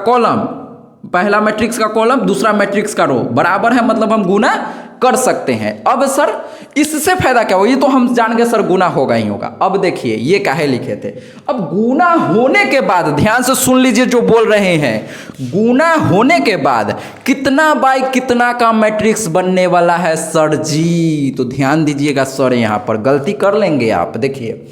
कॉलम दूसरा मैट्रिक्स का रो बराबर है, मतलब हम गुना कर सकते हैं। अब सर इससे फायदा क्या हो? ये तो हम जान गए सर गुना होगा ही होगा। अब देखिए ये काहे लिखे थे। अब गुना होने के बाद ध्यान से सुन लीजिए जो बोल रहे हैं, गुना होने के बाद कितना बाय कितना का मैट्रिक्स बनने वाला है सर जी? तो ध्यान दीजिएगा सर, यहां पर गलती कर लेंगे आप। देखिए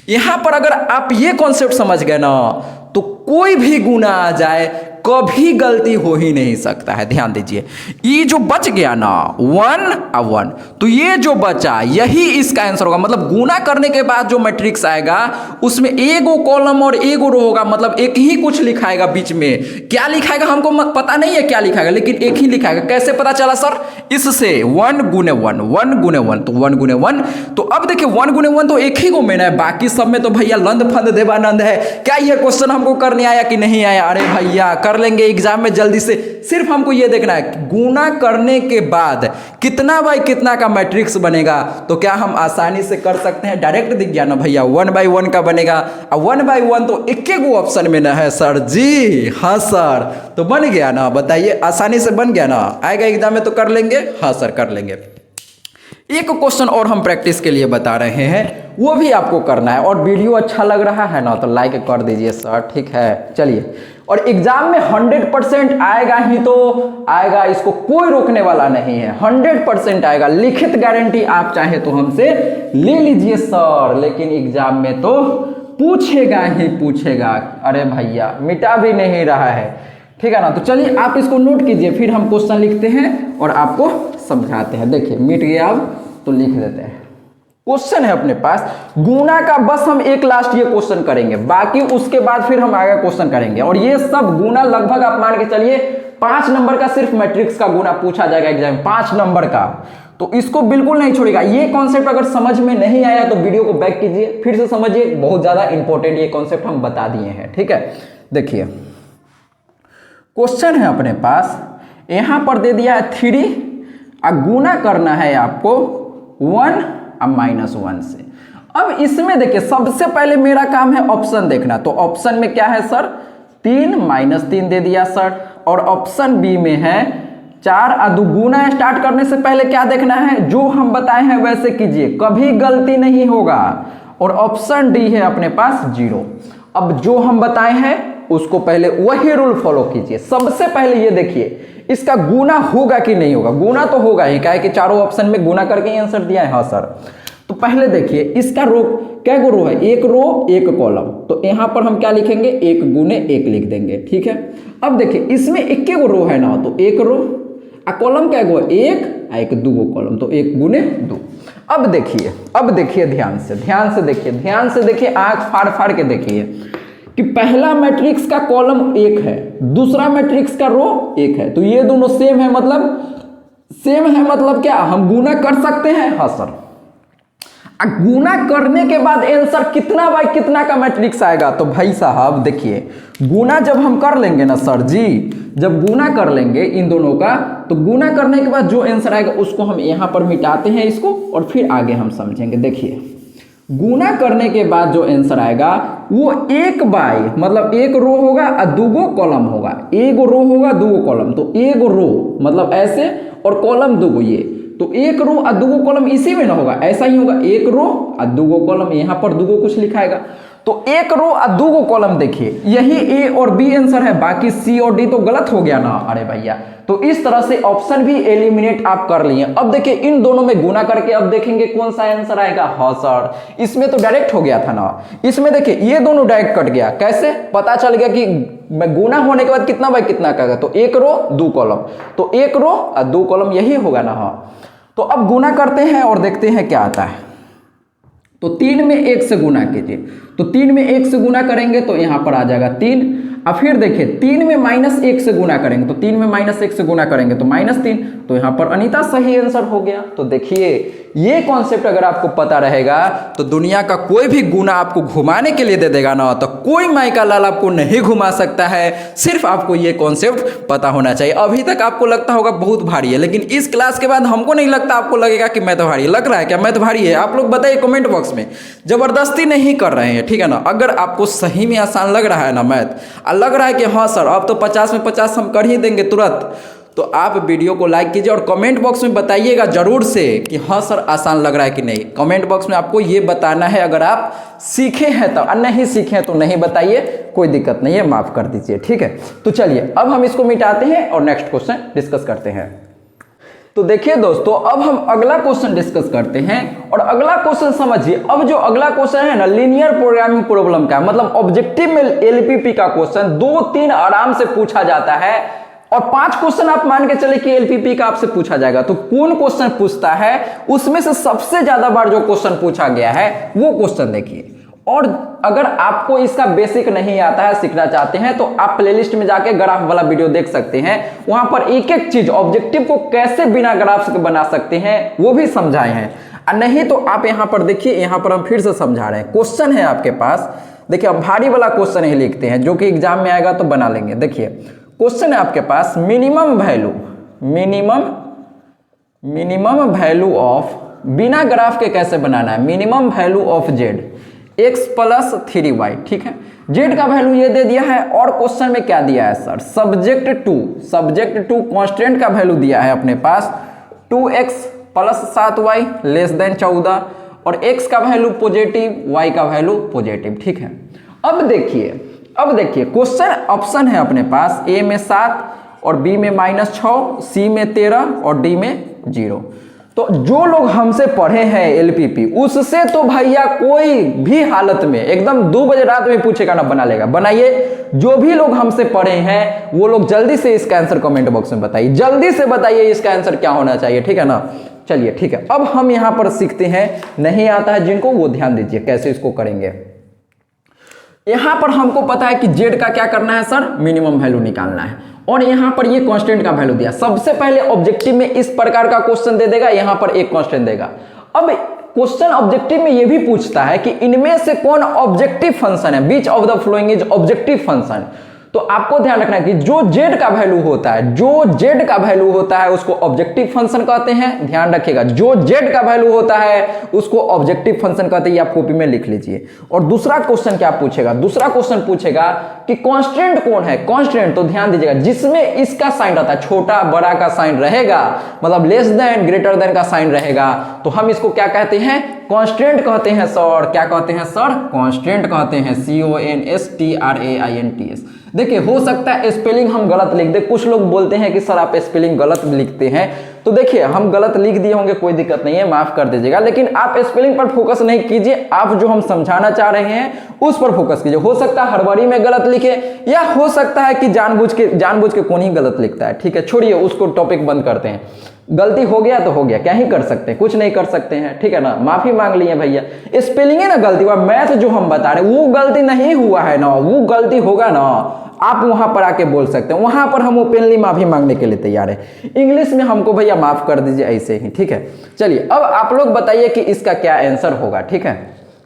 यहां पर अगर आप ये कॉन्सेप्ट समझ गए ना, तो कोई भी गुना आ जाए कभी गलती हो ही नहीं सकता है। ध्यान दीजिए, ये जो बच गया ना 1 और 1, तो ये जो बचा यही इसका आंसर होगा। मतलब गुना करने के बाद जो मैट्रिक्स आएगा उसमें एगो कॉलम और एगो रो होगा, मतलब एक ही कुछ लिखाएगा बीच में। क्या लिखाएगा हमको पता नहीं है क्या लिखाएगा, लेकिन एक ही लिखाएगा। कैसे पता चला सर? इससे 1 गुने 1, 1 गुने 1 तो 1 गुने 1। तो अब देखिए 1 गुने 1 तो एक ही को मेना है, बाकी सब में तो भैया लंद फंद देवानंद है। क्या ये क्वेश्चन हमको करने आया कि नहीं आया? अरे भैया कर लेंगे एग्जाम में जल्दी से। सिर्फ हमको ये देखना है कि गुना करने के बाद कितना बाय कितना का मैट्रिक्स बनेगा। तो क्या हम आसानी से कर सकते हैं? डायरेक्ट दिख गया ना भैया, 1 बाय 1 का बनेगा। और 1 बाय 1 तो एक गो ऑप्शन में ना है सर जी। हाँ सर, तो बन गया ना, बताइए आसानी से बन गया ना। आएगा एग्जाम में तो कर लेंगे। हाँ सर कर लेंगे। एक क्वेश्चन और हम प्रैक्टिस के लिए बता रहे हैं, वो भी आपको करना है। और वीडियो अच्छा लग रहा है ना तो लाइक कर दीजिए सर, ठीक है। चलिए, और एग्जाम में 100% आएगा ही तो आएगा, इसको कोई रोकने वाला नहीं है। 100% आएगा, लिखित गारंटी आप चाहे तो हमसे ले लीजिए सर, लेकिन एग्जाम में तो पूछेगा ही पूछेगा। अरे भैया मिटा भी नहीं रहा है, ठीक है ना। तो चलिए आप इसको नोट कीजिए, फिर हम क्वेश्चन लिखते हैं और आपको समझाते हैं। देखिए मिट गया, अब तो लिख देते हैं। क्वेश्चन है अपने पास गुना का, बस हम एक लास्ट ये क्वेश्चन करेंगे, बाकी उसके बाद फिर हम आगे क्वेश्चन करेंगे। और ये सब गुना लगभग आप मान के चलिए 5 नंबर का सिर्फ मैट्रिक्स का गुना पूछा जाएगा एग्जाम में, 5 नंबर का। तो इसको बिल्कुल नहीं छोड़ेगा। ये कॉन्सेप्ट अगर समझ में नहीं आया तो वीडियो को बैक कीजिए, फिर से समझिए। बहुत ज्यादा इंपॉर्टेंट ये कॉन्सेप्ट हम बता दिए हैं, ठीक है। देखिए क्वेश्चन है अपने पास, यहां पर दे दिया है 3 और गुना करना है आपको 1 और -1 से। अब इसमें देखिए सबसे पहले मेरा काम है ऑप्शन देखना। तो ऑप्शन में क्या है सर? 3 -3 दे दिया सर। और ऑप्शन बी में है 4 और 2। गुना स्टार्ट करने से पहले क्या देखना है? जो हम बताए हैं वैसे कीजिए, कभी गलती नहीं होगा। और ऑप्शन डी है अपने पास 0। अब जो हम बताए हैं उसको पहले वही रूल फॉलो कीजिए। सबसे पहले ये देखिए इसका गुना होगा कि नहीं होगा। गुना तो होगा ही, क्या है कि चारों ऑप्शन में गुना करके ही आंसर दिया है। हाँ सर, तो पहले देखिए इसका रो क्या गो रो है? एक रो एक कॉलम। तो यहां पर हम क्या लिखेंगे? 1 गुने 1 लिख देंगे, ठीक है। अब देखिए इसमें 1 गो रो है ना, तो 1 रो और कॉलम क्या गो? 1 दूगो कॉलम, तो 1 गुने 2। अब देखिए ध्यान से देखिए, आंख फाड़ फाड़ के देखिए कि पहला मैट्रिक्स का कॉलम 1 है, दूसरा मैट्रिक्स का रो 1 है। तो ये दोनों सेम है, मतलब क्या हम गुना कर सकते हैं? हाँ सर। गुना करने के बाद आंसर कितना बाय कितना का मैट्रिक्स आएगा? तो भाई साहब देखिए, गुना जब हम कर लेंगे ना सर जी, जब गुना कर लेंगे इन दोनों का, तो गुना करने के बाद जो आंसर आएगा उसको हम यहां पर मिटाते हैं इसको, और फिर आगे हम समझेंगे। देखिए गुना करने के बाद जो आंसर आएगा वो 1 बाय, मतलब 1 रो होगा और 2 कॉलम होगा। 1 रो होगा 2 कॉलम, तो 1 रो मतलब ऐसे और कॉलम 2 ये, तो तो एक रो और दूगो कॉलम इसी में ना होगा, ऐसा ही होगा, एक रो और दूगो कॉलम, यहाँ पर दूगो कुछ लिखाएगा, तो एक रो और दूगो कॉलम। देखिए यही ए और बी आंसर है, बाकी सी और डी तो गलत हो गया ना। अरे भैया, तो इस तरह से ऑप्शन भी एलिमिनेट आप कर लिए। अब देखिए इन दोनों में गुना करके अब देखेंगे कौन सा आंसर आएगा। हाँ सर, इसमें तो डायरेक्ट हो गया था ना, इसमें देखिए ये दोनों डायरेक्ट कट गया, कैसे पता चल गया कि गुना होने के बाद कितना बाई कितना करेगा, तो एक रो दो कॉलम, तो एक रो और दो कॉलम यही होगा ना। हाँ, तो अब गुना करते हैं और देखते हैं क्या आता है। तो 3 में 1 से गुना कीजिए, तो 3 में 1 से गुना करेंगे तो यहां पर आ जाएगा 3। अब फिर देखिए 3 में -1 से गुना करेंगे, तो 3 में -1 से गुना करेंगे तो -3, तो यहां पर अनीता सही आंसर हो गया। तो देखिए ये कॉन्सेप्ट अगर आपको पता रहेगा तो दुनिया का कोई भी गुना आपको घुमाने के लिए दे देगा ना, तो कोई माई का लाल आपको नहीं घुमा सकता है। सिर्फ आपको ये कॉन्सेप्ट पता होना चाहिए। अभी तक आपको लगता होगा बहुत भारी है, लेकिन इस क्लास के बाद हमको नहीं लगता आपको लगेगा कि मैथ भारी लग रहा है। क्या मैथ भारी है? आप लोग बताइए कमेंट बॉक्स में। जबरदस्ती नहीं कर रहे हैं, ठीक है ना। अगर आपको सही में आसान लग रहा है ना मैथ, लग रहा है कि हाँ सर अब तो 50 में 50 हम कर ही देंगे तुरंत, तो आप वीडियो को लाइक कीजिए और कमेंट बॉक्स में बताइएगा जरूर से कि हाँ सर आसान लग रहा है कि नहीं। कमेंट बॉक्स में आपको ये बताना है अगर आप सीखे हैं तो, और नहीं सीखे हैं तो नहीं बताइए, कोई दिक्कत नहीं है, माफ कर दीजिए, ठीक है। तो चलिए अब हम इसको मिटाते हैं और नेक्स्ट क्वेश्चन डिस्कस करते हैं। तो देखिए दोस्तों, अब हम अगला क्वेश्चन डिस्कस करते हैं और अगला क्वेश्चन समझिए। अब जो अगला क्वेश्चन है ना लीनियर प्रोग्रामिंग प्रॉब्लम का, मतलब ऑब्जेक्टिव में एलपीपी का क्वेश्चन 2-3 आराम से पूछा जाता है और 5 क्वेश्चन आप मान के चले कि एलपीपी का आपसे पूछा जाएगा। तो कौन क्वेश्चन पूछता है, उसमें से सबसे ज्यादा बार जो क्वेश्चन पूछा गया है वो क्वेश्चन देखिए। और अगर आपको इसका बेसिक नहीं आता है, सीखना चाहते हैं, तो आप प्लेलिस्ट में जाके ग्राफ वाला वीडियो देख सकते हैं। वहां पर एक एक चीज ऑब्जेक्टिव को कैसे बिना ग्राफ के बना सकते हैं वो भी समझाए हैं। और नहीं तो आप यहां पर देखिए, यहां पर हम फिर से समझा रहे हैं। क्वेश्चन है आपके पास, देखिए अब भारी वाला क्वेश्चन ही लिखते हैं जो कि एग्जाम में आएगा तो बना लेंगे। देखिए क्वेश्चन है आपके पास, मिनिमम वैल्यू ऑफ, बिना ग्राफ के कैसे बनाना है, minimum value of Z x + 3y, ठीक है। z का वैल्यू ये दे दिया है और क्वेश्चन में क्या दिया है सर, सब्जेक्ट टू कांस्टेंट का वैल्यू दिया है अपने पास 2x + 7y < 14 और x का वैल्यू पॉजिटिव, y का वैल्यू पॉजिटिव, ठीक है। अब देखिए क्वेश्चन ऑप्शन है अपने पास, a में 7 और b में -6, c में 13 और d में 0। तो जो लोग हमसे पढ़े हैं एलपीपी, उससे तो भैया कोई भी हालत में एकदम 2 बजे रात में पूछेगा ना बना लेगा। बनाइए, जो भी लोग हमसे पढ़े हैं वो लोग जल्दी से इसका आंसर कमेंट बॉक्स में बताइए, जल्दी से बताइए इसका आंसर क्या होना चाहिए, ठीक है ना। चलिए ठीक है, अब हम यहां पर सीखते हैं, नहीं आता है जिनको वो ध्यान दीजिए कैसे इसको करेंगे। यहां पर हमको पता है कि जेड का क्या करना है सर, मिनिमम वैल्यू निकालना है और यहां पर ये कांस्टेंट का वैल्यू दिया। सबसे पहले ऑब्जेक्टिव में इस प्रकार का क्वेश्चन दे देगा, यहां पर एक कांस्टेंट देगा। अब क्वेश्चन ऑब्जेक्टिव में ये भी पूछता है कि इनमें से कौन ऑब्जेक्टिव फंक्शन है, which of the following is objective function. तो आपको ध्यान रखना है कि जो जेड का वैल्यू होता है, उसको ऑब्जेक्टिव फंक्शन कहते हैं। ध्यान रखिएगा, जो जेड का वैल्यू होता है उसको ऑब्जेक्टिव फंक्शन कहते हैं। आप कॉपी में लिख लीजिए। और दूसरा क्वेश्चन क्या पूछेगा, दूसरा क्वेश्चन पूछेगा कि कांस्टेंट कौन है। कांस्टेंट तो ध्यान दीजिएगा, जिसमें इसका साइन रहता है, छोटा बड़ा का साइन रहेगा, मतलब लेस देन ग्रेटर देन का साइन रहेगा, तो हम इसको क्या कहते हैं, कांस्टेंट कहते हैं सर। क्या कहते हैं सर, कांस्टेंट कहते हैं, CONSTRAINTS। देखिए हो सकता है स्पेलिंग हम गलत लिख दे, कुछ लोग बोलते हैं कि सर आप स्पेलिंग गलत लिखते हैं, तो देखिए हम गलत लिख दिए होंगे, कोई दिक्कत नहीं है, माफ कर दीजिएगा। लेकिन आप स्पेलिंग पर फोकस नहीं कीजिए, आप जो हम समझाना चाह रहे हैं उस पर फोकस कीजिए। हो सकता है हड़बड़ी में गलत लिखे, या हो सकता है कि जानबूझ के कौन ही गलत लिखता है, ठीक है, छोड़िए उसको, टॉपिक बंद करते हैं। गलती हो गया तो हो गया, क्या ही कर सकते हैं, कुछ नहीं कर सकते हैं, ठीक है ना, माफी मांग लिए भैया। स्पेलिंग है ना गलती हुआ, मैथ जो हम बता रहे हैं वो गलती नहीं हुआ है ना, वो गलती होगा ना, आप वहां पर आके बोल सकते हैं, वहां पर हम ओपनली माफी मांगने के लिए तैयार है। इंग्लिश में हमको भैया माफ कर दीजिए ऐसे ही, ठीक है। चलिए अब आप लोग बताइए कि इसका क्या आंसर होगा, ठीक है।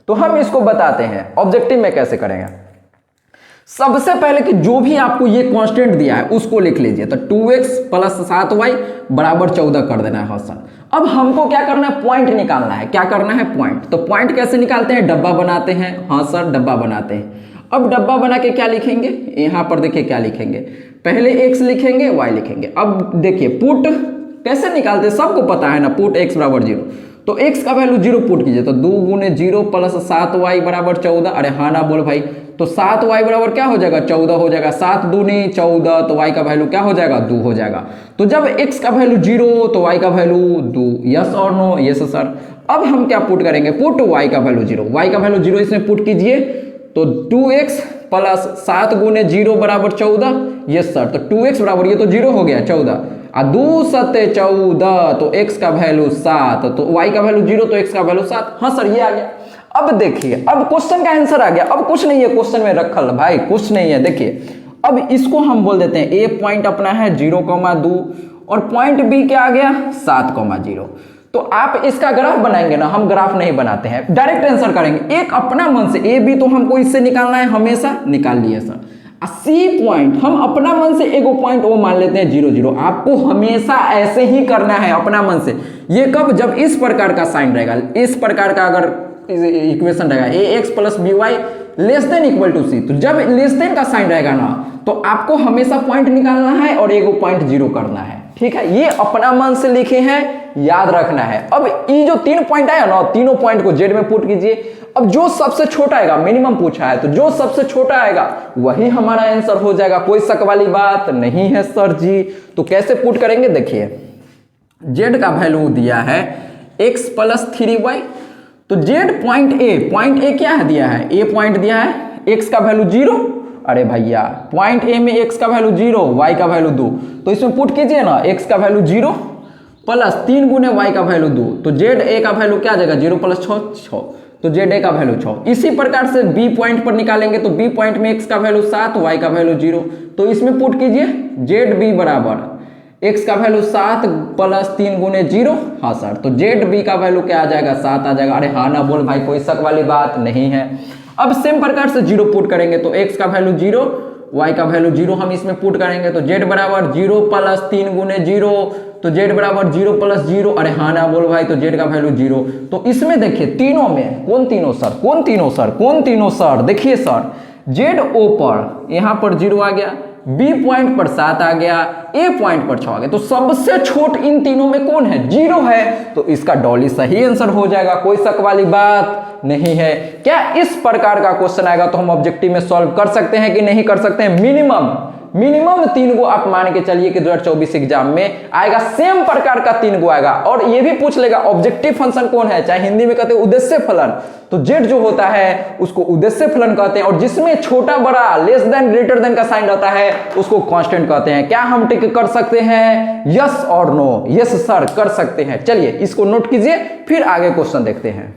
तो हम इसको बताते हैं ऑब्जेक्टिव में कैसे करेंगे। सबसे पहले कि जो भी आपको ये कांस्टेंट दिया है उसको लिख लीजिए, तो 2x + 7y = 14 कर देना है हसन। अब हमको क्या करना है, पॉइंट निकालना है। क्या करना है, पॉइंट। तो पॉइंट कैसे निकालते हैं, डब्बा बनाते हैं। हाँ सर डब्बा बनाते हैं। अब डब्बा बना के क्या लिखेंगे, यहां पर देखिए क्या लिखेंगे, पहले x लिखेंगे y लिखेंगे। अब देखिए पुट कैसे निकालते, सबको पता है ना, पुट x बराबर 0। तो x का वैल्यू 0 पुट कीजिए, तो 2 गुने 0 प्लस 7y बराबर 14। अरे हाँ ना बोल भाई, तो 7y बराबर क्या हो जाएगा, 14 हो जाएगा। 7 दूनी 14, तो y का वैल्यू क्या हो जाएगा, 2 हो जाएगा। तो जब x का वैल्यू 0 तो y का वैल्यू 2। यस और नो, यस सर। अब हम क्या पुट करेंगे, पुट y का वैल्यू 0, y का वैल्यू 0 इसमें पुट कीजिए, तो 2x प्लस 7 गुने 0 बराबर 14। यस सर, तो 2x बराबर, ये तो 0 हो गया 14, और 2 सत्ते 14, तो x का वैल्यू 7, तो y का वैल्यू 0 तो x का वैल्यू 7। हाँ सर, ये आ गया। अब देखिए, अब क्वेश्चन का आंसर आ गया। अब कुछ नहीं है क्वेश्चन में रखल भाई, कुछ नहीं है। देखिए अब इसको हम बोल देते हैं, ए पॉइंट अपना है 0,2 और पॉइंट बी क्या आ गया 7,0। तो आप इसका ग्राफ बनाएंगे ना, हम ग्राफ नहीं बनाते हैं, डायरेक्ट आंसर करेंगे एक अपना मन से। ए बी तो हमको इससे निकालना है, हमेशा निकाल लिए सर। सी पॉइंट हम अपना मन से एगो पॉइंट वो मान लेते हैं 0, 0। आपको हमेशा ऐसे ही करना है अपना मन से। ये कब, जब इस प्रकार का साइन रहेगा, इस प्रकार का अगर इक्वेशन रहेगा a x plus b y less than equal to c, तो जब लेस देन का साइन रहेगा ना, तो आपको हमेशा पॉइंट निकालना है और एगो पॉइंट 0 करना है। ठीक है, ये अपना मन से लिखे हैं, याद रखना है। अब ये जो 3 पॉइंट आया ना, तीनों पॉइंट को जेड में पुट कीजिए। अब जो सबसे छोटा आएगा, मिनिमम पूछा है, तो जो सबसे छोटा आएगा वही हमारा आंसर हो जाएगा, कोई शक वाली बात नहीं है सर जी। तो कैसे पुट करेंगे, देखिए जेड का वैल्यू दिया है x प्लस 3y, तो जेड पॉइंट ए क्या है दिया है, ए पॉइंट दिया है, x का वैल्यू 0। अरे भैया पॉइंट ए में x का वैल्यू 0, y का वैल्यू 2, तो इसमें पुट कीजिए ना, x का वैल्यू 0 प्लस 3 गुने y का वैल्यू 2, तो जेड ए का वैल्यू क्या आ जाएगा, 0 प्लस 6, तो जेड ए का वैल्यू 6। इसी प्रकार से बी पॉइंट पर निकालेंगे, तो बी पॉइंट में x का वैल्यू 7, y का वैल्यू 0, तो इसमें पुट कीजिए जेड बी बराबर x का वैल्यू 7 प्लस 3 गुने 0। हाँ सर, तो जेड बी का वैल्यू क्या आ जाएगा, 7 आ जाएगा। अरे हाँ ना बोल भाई, कोई शक वाली बात नहीं है। अब सेम प्रकार से 0 पुट करेंगे, तो x का वैल्यू 0, y का वैल्यू 0 हम इसमें पुट करेंगे, तो z बराबर 0 प्लस 3 गुने 0, तो z बराबर 0 प्लस 0। अरे हाँ ना बोल भाई, तो z का वैल्यू 0। तो इसमें देखिए तीनों में कौन तीनों सर, कौन तीनों सर, कौन तीनों सर, देखिए सर जेड ओ पर यहाँ पर 0 आ गया, बी पॉइंट पर 7 आ गया, ए पॉइंट पर 6 आ गया, तो सबसे छोट इन तीनों में कौन है, 0 है। तो इसका डॉली सही आंसर हो जाएगा, कोई शक वाली बात नहीं है। क्या इस प्रकार का क्वेश्चन आएगा तो हम ऑब्जेक्टिव में सॉल्व कर सकते हैं कि नहीं कर सकते हैं। मिनिमम 3 गो आप मान के चलिए कि 2024 एग्जाम में आएगा, सेम प्रकार का 3 गो आएगा। और ये भी पूछ लेगा ऑब्जेक्टिव फंक्शन कौन है, चाहे हिंदी में कहते हैं उद्देश्य फलन, तो जेड जो होता है उसको उद्देश्य फलन कहते हैं, और जिसमें छोटा बड़ा लेस देन ग्रेटर देन का साइन रहता है उसको कांस्टेंट कहते हैं। क्या हम टिक कर सकते हैं, यस और नो, यस सर कर सकते हैं। चलिए इसको नोट कीजिए, फिर आगे क्वेश्चन देखते हैं।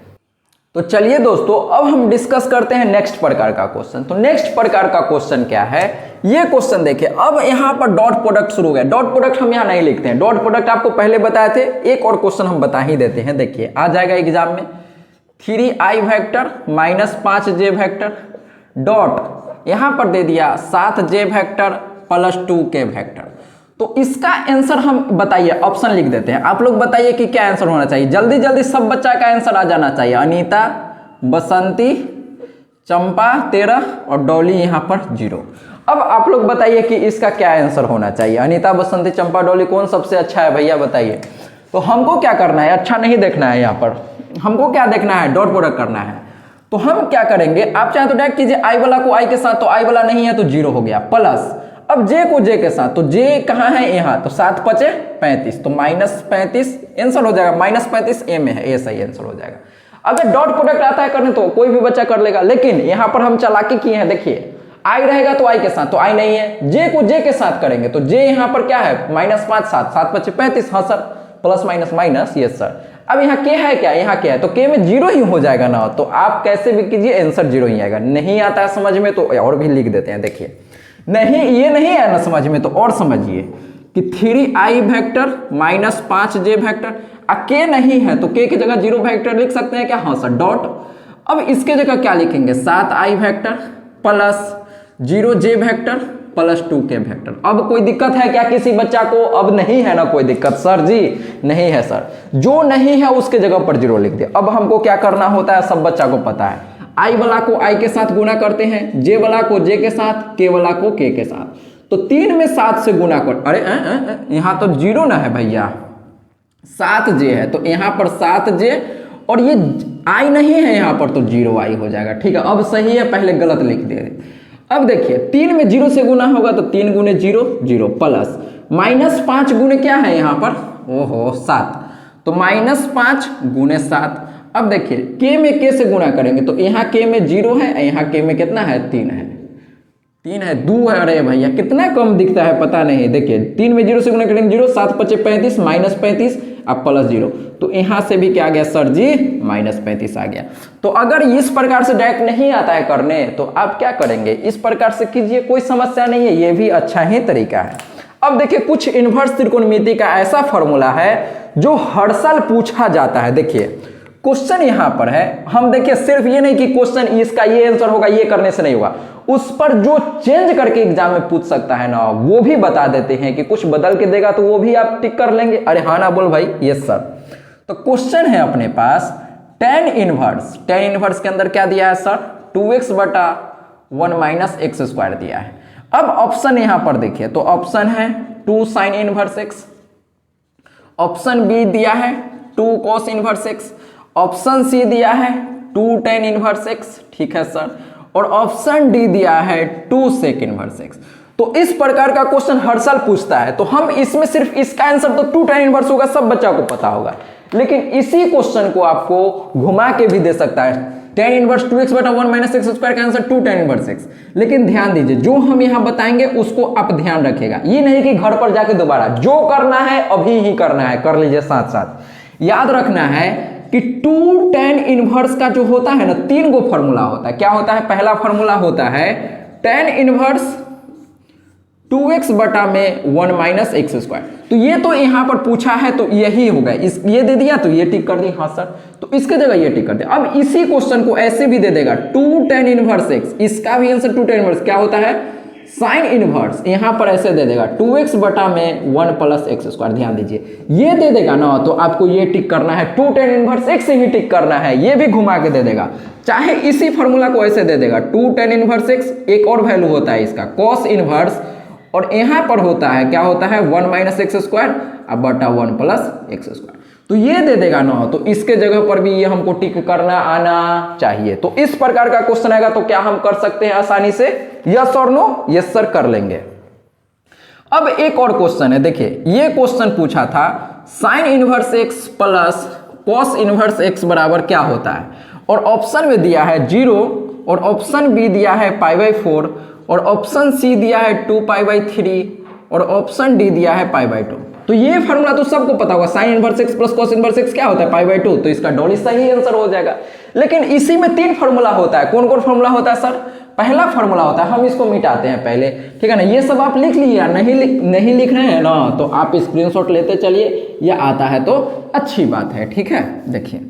तो चलिए दोस्तों, अब हम डिस्कस करते हैं नेक्स्ट प्रकार का क्वेश्चन। तो नेक्स्ट प्रकार का क्वेश्चन क्या है, ये क्वेश्चन देखिए। अब यहाँ पर डॉट प्रोडक्ट शुरू हो गया। डॉट प्रोडक्ट हम यहाँ नहीं लिखते हैं, डॉट प्रोडक्ट आपको पहले बताए थे, एक और क्वेश्चन हम बता ही देते हैं। देखिए आ जाएगा एग्जाम में, 3i vector minus 5j vector dot यहाँ पर दे दिया 7j vector plus 2k vector. तो इसका आंसर हम बताइए, ऑप्शन लिख देते हैं, आप लोग बताइए कि क्या आंसर होना चाहिए। जल्दी जल्दी सब बच्चा का आंसर आ जाना चाहिए। अनीता, बसंती, चंपा 13 और डॉली यहाँ पर 0। अब आप लोग बताइए कि इसका क्या आंसर होना चाहिए। अनीता, बसंती, चंपा, डॉली कौन सबसे अच्छा है भैया बताइए। तो हमको क्या करना है, अच्छा नहीं देखना है, यहाँ पर हमको क्या देखना है, डॉट प्रोडक्ट करना है। तो हम क्या करेंगे, आप चाहे तो डायरेक्ट कीजिए i वाला को i के साथ, तो i वाला नहीं है तो 0 हो गया, प्लस अब j को j के साथ, तो j कहाँ है यहाँ, तो 7 5 35, तो -35 आंसर हो जाएगा। -35 a में है, a सही आंसर हो जाएगा। अगर डॉट प्रोडक्ट आता है करने तो कोई भी बच्चा कर लेगा, लेकिन यहाँ पर हम चालाकी किए हैं। देखिए i रहेगा तो i के साथ, तो i नहीं है, j को j के साथ करेंगे, तो j यहाँ पर क्या है, -5 7 7 5 35। हाँ sir, plus minus minus, yes sir. अब यहाँ k है क्या, यहाँ क्या है, तो k में 0 ही हो जाएगा ना, तो आप कैसे भी कीजिए आंसर 0 ही आएगा। नहीं आता है समझ में तो और भी लिख देते हैं। देखिए नहीं, ये नहीं है ना समझ में, तो और समझिए कि 3i vector minus 5j vector, k नहीं है तो k की जगह 0 वेक्टर लिख सकते हैं क्या, हाँ सर, डॉट। अब इसके जगह क्या लिखेंगे, 7i vector plus 0j vector plus 2k vector. अब कोई दिक्कत है क्या किसी बच्चा को, अब नहीं है ना कोई दिक्कत सर जी, नहीं है सर, जो नहीं है उसके जगह पर 0 लिख दिया। अब हमको क्या करना होता है, सब बच्चा को पता है, i वाला को i के साथ गुना करते हैं, j वाला को j के साथ, k वाला को k के साथ, तो 3 में 7 से गुना कर, अरे यहाँ तो 0 ना है भैया, 7j है तो यहाँ पर 7j और ये i नहीं है यहाँ पर तो 0i हो जाएगा। ठीक है, अब सही है, पहले गलत लिख दे रहे। अब देखिए 3 में 0 से गुना होगा तो 3 गुने 0 0 प्लस -5 गुने क्या है यहाँ पर, ओहो 7, तो -5 गुने 7। अब देखिए k में k से गुना करेंगे तो यहाँ k में 0 है, यहाँ k में कितना है 3 है, 3 है 2 है। अरे भैया कितना कम दिखता है पता नहीं। देखिए 3 में 0 से गुना करेंगे 0, 7 × 5 = 35 -35 अब +0 तो यहाँ से भी क्या आ गया सर जी -35 आ गया। तो अगर इस प्रकार से डायरेक्ट नहीं आता है करने तो आप क्या करेंगे, इस प्रकार से कीजिए, कोई समस्या नहीं है, ये भी अच्छा ही तरीका है। अब देखिए कुछ इन्वर्स त्रिकोणमिति का ऐसा फॉर्मूला है जो हर साल पूछा जाता है। देखिए क्वेश्चन यहाँ पर है, हम देखिए सिर्फ ये नहीं कि क्वेश्चन इसका ये आंसर होगा, ये करने से नहीं होगा, उस पर जो चेंज करके एग्जाम में पूछ सकता है ना वो भी बता देते हैं कि कुछ बदल के देगा तो वो भी आप टिक कर लेंगे। अरे हाँ ना बोल भाई, यस सर। तो क्वेश्चन है अपने पास tan इनवर्स के अंदर क्या दिया है सर, 2x बटा 1 - x² दिया है। अब ऑप्शन यहां पर देखिए तो ऑप्शन है 2 sin inverse x, option B दिया है 2 cos inverse x, option C दिया है 2 tan इनवर्स x, ठीक है सर, और ऑप्शन डी दिया है 2 sec इनवर्स x। तो इस प्रकार का क्वेश्चन हर साल पूछता है, तो हम इसमें सिर्फ इसका आंसर तो 2 tan इनवर्स होगा, सब बच्चा को पता होगा, लेकिन इसी क्वेश्चन को आपको घुमा के भी दे सकता है। tan इनवर्स 2x बटा 1 - x² का आंसर 2 tan इनवर्स x। लेकिन ध्यान दीजिए जो हम यहां बताएंगे उसको आप ध्यान रखिएगा, ये नहीं कि घर पर जाके दोबारा जो करना है अभी ही करना है, कर लीजिए साथ साथ। याद रखना है कि 2 tan इनवर्स का जो होता है ना 3 गो फॉर्मूला होता है। क्या होता है, पहला फॉर्मूला होता है tan इनवर्स 2x बटा में 1 - x²। तो ये तो यहां पर पूछा है तो यही होगा, इस ये दे दिया तो ये टिक कर दी, हाँ सर, तो इसके जगह ये टिक कर दे। अब इसी क्वेश्चन को ऐसे भी दे देगा 2 tan इनवर्स x, इसका भी आंसर 2 tan इनवर्स क्या होता है साइन इनवर्स, यहां पर ऐसे दे देगा 2x बटा में 1 + x²। ध्यान दीजिए ये दे देगा ना तो आपको ये टिक करना है, 2 tan इनवर्स x ही टिक करना है, ये भी घुमा के दे देगा। चाहे इसी फॉर्मूला को ऐसे दे देगा 2 tan इनवर्स x, एक और वैल्यू होता है इसका cos इनवर्स, और यहां पर होता है क्या होता है 1 - x² अब बटा 1 + x²। तो ये दे देगा ना तो इसके जगह पर भी ये हमको टिक करना आना चाहिए। तो इस प्रकार का क्वेश्चन आएगा तो क्या हम कर सकते हैं आसानी से, यस और नो, यस सर कर लेंगे। अब एक और क्वेश्चन है, देखिए ये क्वेश्चन पूछा था sin inverse x plus cos inverse x बराबर क्या होता है, और ऑप्शन में दिया है 0 और ऑप्शन बी दिया है π/4 और ऑप्शन सी दिया है 2π/3 और ऑप्शन डी दिया है π/2। तो ये फॉर्मूला तो सबको पता होगा, sin inverse x plus cos inverse x क्या होता है π/2, तो इसका डॉली सही आंसर हो जाएगा। लेकिन इसी में 3 फॉर्मूला होता है, कौन कौन फॉर्मूला होता है सर, पहला फॉर्मूला होता है, हम इसको मिटाते हैं पहले, ठीक है ना, ये सब आप लिख लीजिए, नहीं लिख रहे हैं ना तो आप स्क्रीनशॉट लेते चलिए, ये आता है तो अच्छी बात है, ठीक है। देखिए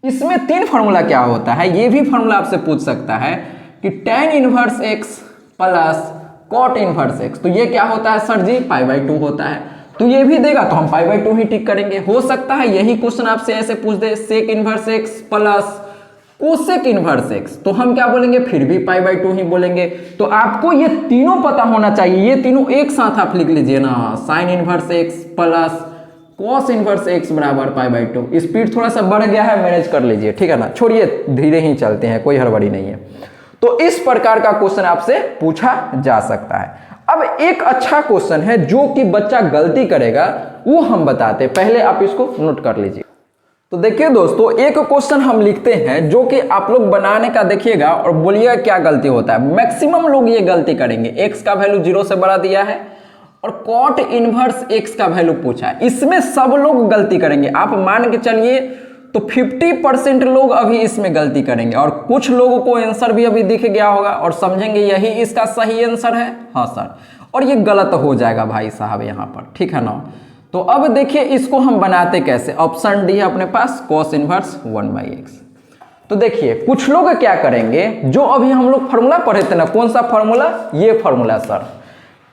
इसमें 3 फॉर्मूला क्या होता है, ये भी फॉर्मूला आपसे पूछ सकता है कि tan inverse x plus cot inverse x, तो ये क्या होता है सर जी π/2 होता है, तो ये भी देगा तो हम π/2 ही टिक करेंगे। हो सकता है यही क्वेश्चन आपसे ऐसे पूछ दे sec inverse x plus cosec inverse x, तो हम क्या बोलेंगे फिर भी π/2 ही बोलेंगे। तो आपको ये तीनों पता होना चाहिए, ये तीनों एक साथ आप लिख लीजिए ना, sin inverse x plus cos inverse x बराबर π/2। स्पीड थोड़ा सा बढ़ गया है, मैनेज कर लीजिए, ठीक है ना, छोड़िए धीरे ही चलते हैं, कोई हड़बड़ी नहीं है। तो इस प्रकार का क्वेश्चन आपसे पूछा जा सकता है। अब एक अच्छा क्वेश्चन है जो कि बच्चा गलती करेगा वो हम बताते हैं, पहले आप इसको नोट कर लीजिए। तो देखिए दोस्तों एक क्वेश्चन हम लिखते हैं जो कि आप लोग बनाने का देखिएगा और बोलिएगा क्या गलती होता है। मैक्सिमम लोग ये गलती करेंगे, x का वैल्यू 0 से बड़ा दिया है और cot इनवर्स x का वैल्यू पूछा है, इसमें सब लोग गलती करेंगे। आप मान के चलिए तो 50% लोग अभी इसमें गलती करेंगे और कुछ लोगों को आंसर भी अभी दिख गया होगा और समझेंगे यही इसका सही आंसर है, हाँ सर, और ये गलत हो जाएगा भाई साहब यहाँ पर, ठीक है ना। तो अब देखिए इसको हम बनाते कैसे, ऑप्शन डी है अपने पास cos इनवर्स 1/x। तो देखिए कुछ लोग क्या करेंगे, जो अभी हम लोग फॉर्मूला पढ़े थे ना, कौन सा फॉर्मूला, ये फॉर्मूला सर,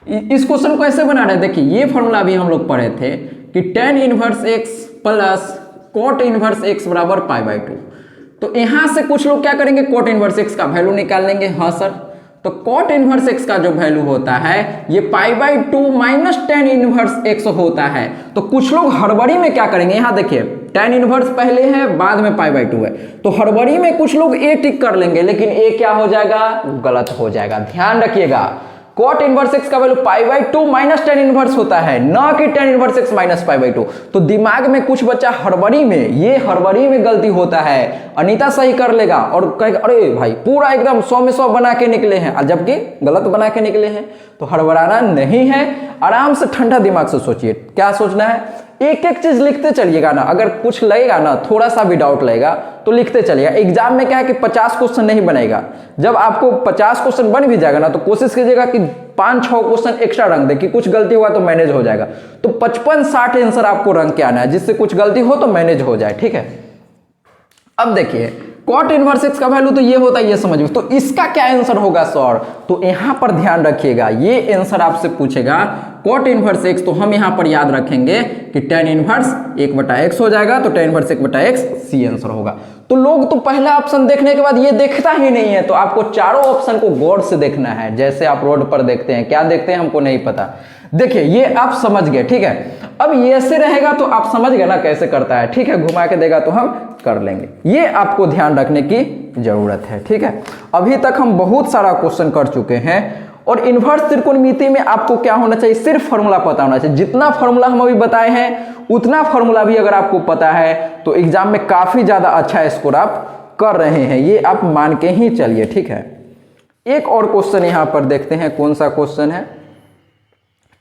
इस क्वेश्चन को ऐसे बना रहे, देखिए ये फॉर्मूला भी हम लोग पढ़े थे कि tan inverse x plus cot inverse x बराबर π/2। तो यहां से कुछ लोग क्या करेंगे, cot इनवर्स x का वैल्यू निकाल लेंगे, हाँ सर, तो cot इनवर्स x का जो वैल्यू होता है ये π/2 माइनस tan इनवर्स x होता है। तो कुछ लोग हड़बड़ी में क्या करेंगे, यहाँ देखिए tan इनवर्स पहले है बाद में π/2 है, तो हड़बड़ी में कुछ लोग a टिक कर लेंगे, लेकिन a क्या हो जाएगा, गलत हो जाएगा। ध्यान रखिएगा cot इनवर्स x का वैल्यू π/2 माइनस tan इनवर्स होता है, ना कि tan इनवर्स x माइनस π/2। तो दिमाग में कुछ बच्चा हड़बड़ी में, ये हड़बड़ी में गलती होता है। अनीता सही कर लेगा और कहेगा अरे भाई पूरा एकदम 100 में 100 बना के निकले हैं, जबकि गलत बना के निकले हैं। तो हड़बड़ाना नहीं है, आराम से ठंडा दिमाग से सोचिए क्या सोचना है। एक एक चीज लिखते चलिएगा ना, अगर कुछ लगेगा ना, थोड़ा सा भी डाउट लगेगा तो लिखते चलिएगा। एग्जाम में क्या है कि 50 क्वेश्चन नहीं बनेगा, जब आपको 50 क्वेश्चन बन भी जाएगा ना तो कोशिश कीजिएगा कि 5-6 क्वेश्चन एक्स्ट्रा रंग दे, कि कुछ गलती हुआ तो मैनेज हो जाएगा। तो 55-60 आंसर आपको रंग के आना है, जिससे कुछ गलती हो तो मैनेज हो जाए, ठीक है। अब देखिए cot इनवर्स x का वैल्यू तो ये होता है, ये समझिए। तो इसका क्या आंसर होगा सर, तो यहां पर ध्यान रखिएगा, ये आंसर आपसे पूछेगा cot इनवर्स x, तो हम यहां पर याद रखेंगे कि tan इनवर्स 1/x हो जाएगा, तो tan inverse 1/x C answer होगा। तो लोग तो पहला ऑप्शन देखने के बाद ये देखता ही नहीं है, तो आपको चारों ऑप्शन को गौर से देखना है, जैसे आप रोड पर देखते हैं। क्या देखते हैं हमको नहीं पता, देखिए ये आप समझ गए, ठीक है। अब ये ऐसे रहेगा तो आप समझ गए ना कैसे करता है, ठीक है। घुमा के देगा तो हम कर लेंगे, ये आपको ध्यान रखने की जरूरत है, ठीक है। अभी तक हम बहुत सारा क्वेश्चन कर चुके हैं, और इन्वर्स त्रिकोणमिति में आपको क्या होना चाहिए, सिर्फ फॉर्मूला पता होना चाहिए। जितना फॉर्मूला हम अभी बताए हैं उतना फॉर्मूला भी अगर आपको पता है तो एग्जाम में काफी ज्यादा अच्छा स्कोर आप कर रहे हैं, ये आप मान के ही चलिए, ठीक है। एक और क्वेश्चन यहां पर देखते हैं, कौन सा क्वेश्चन है,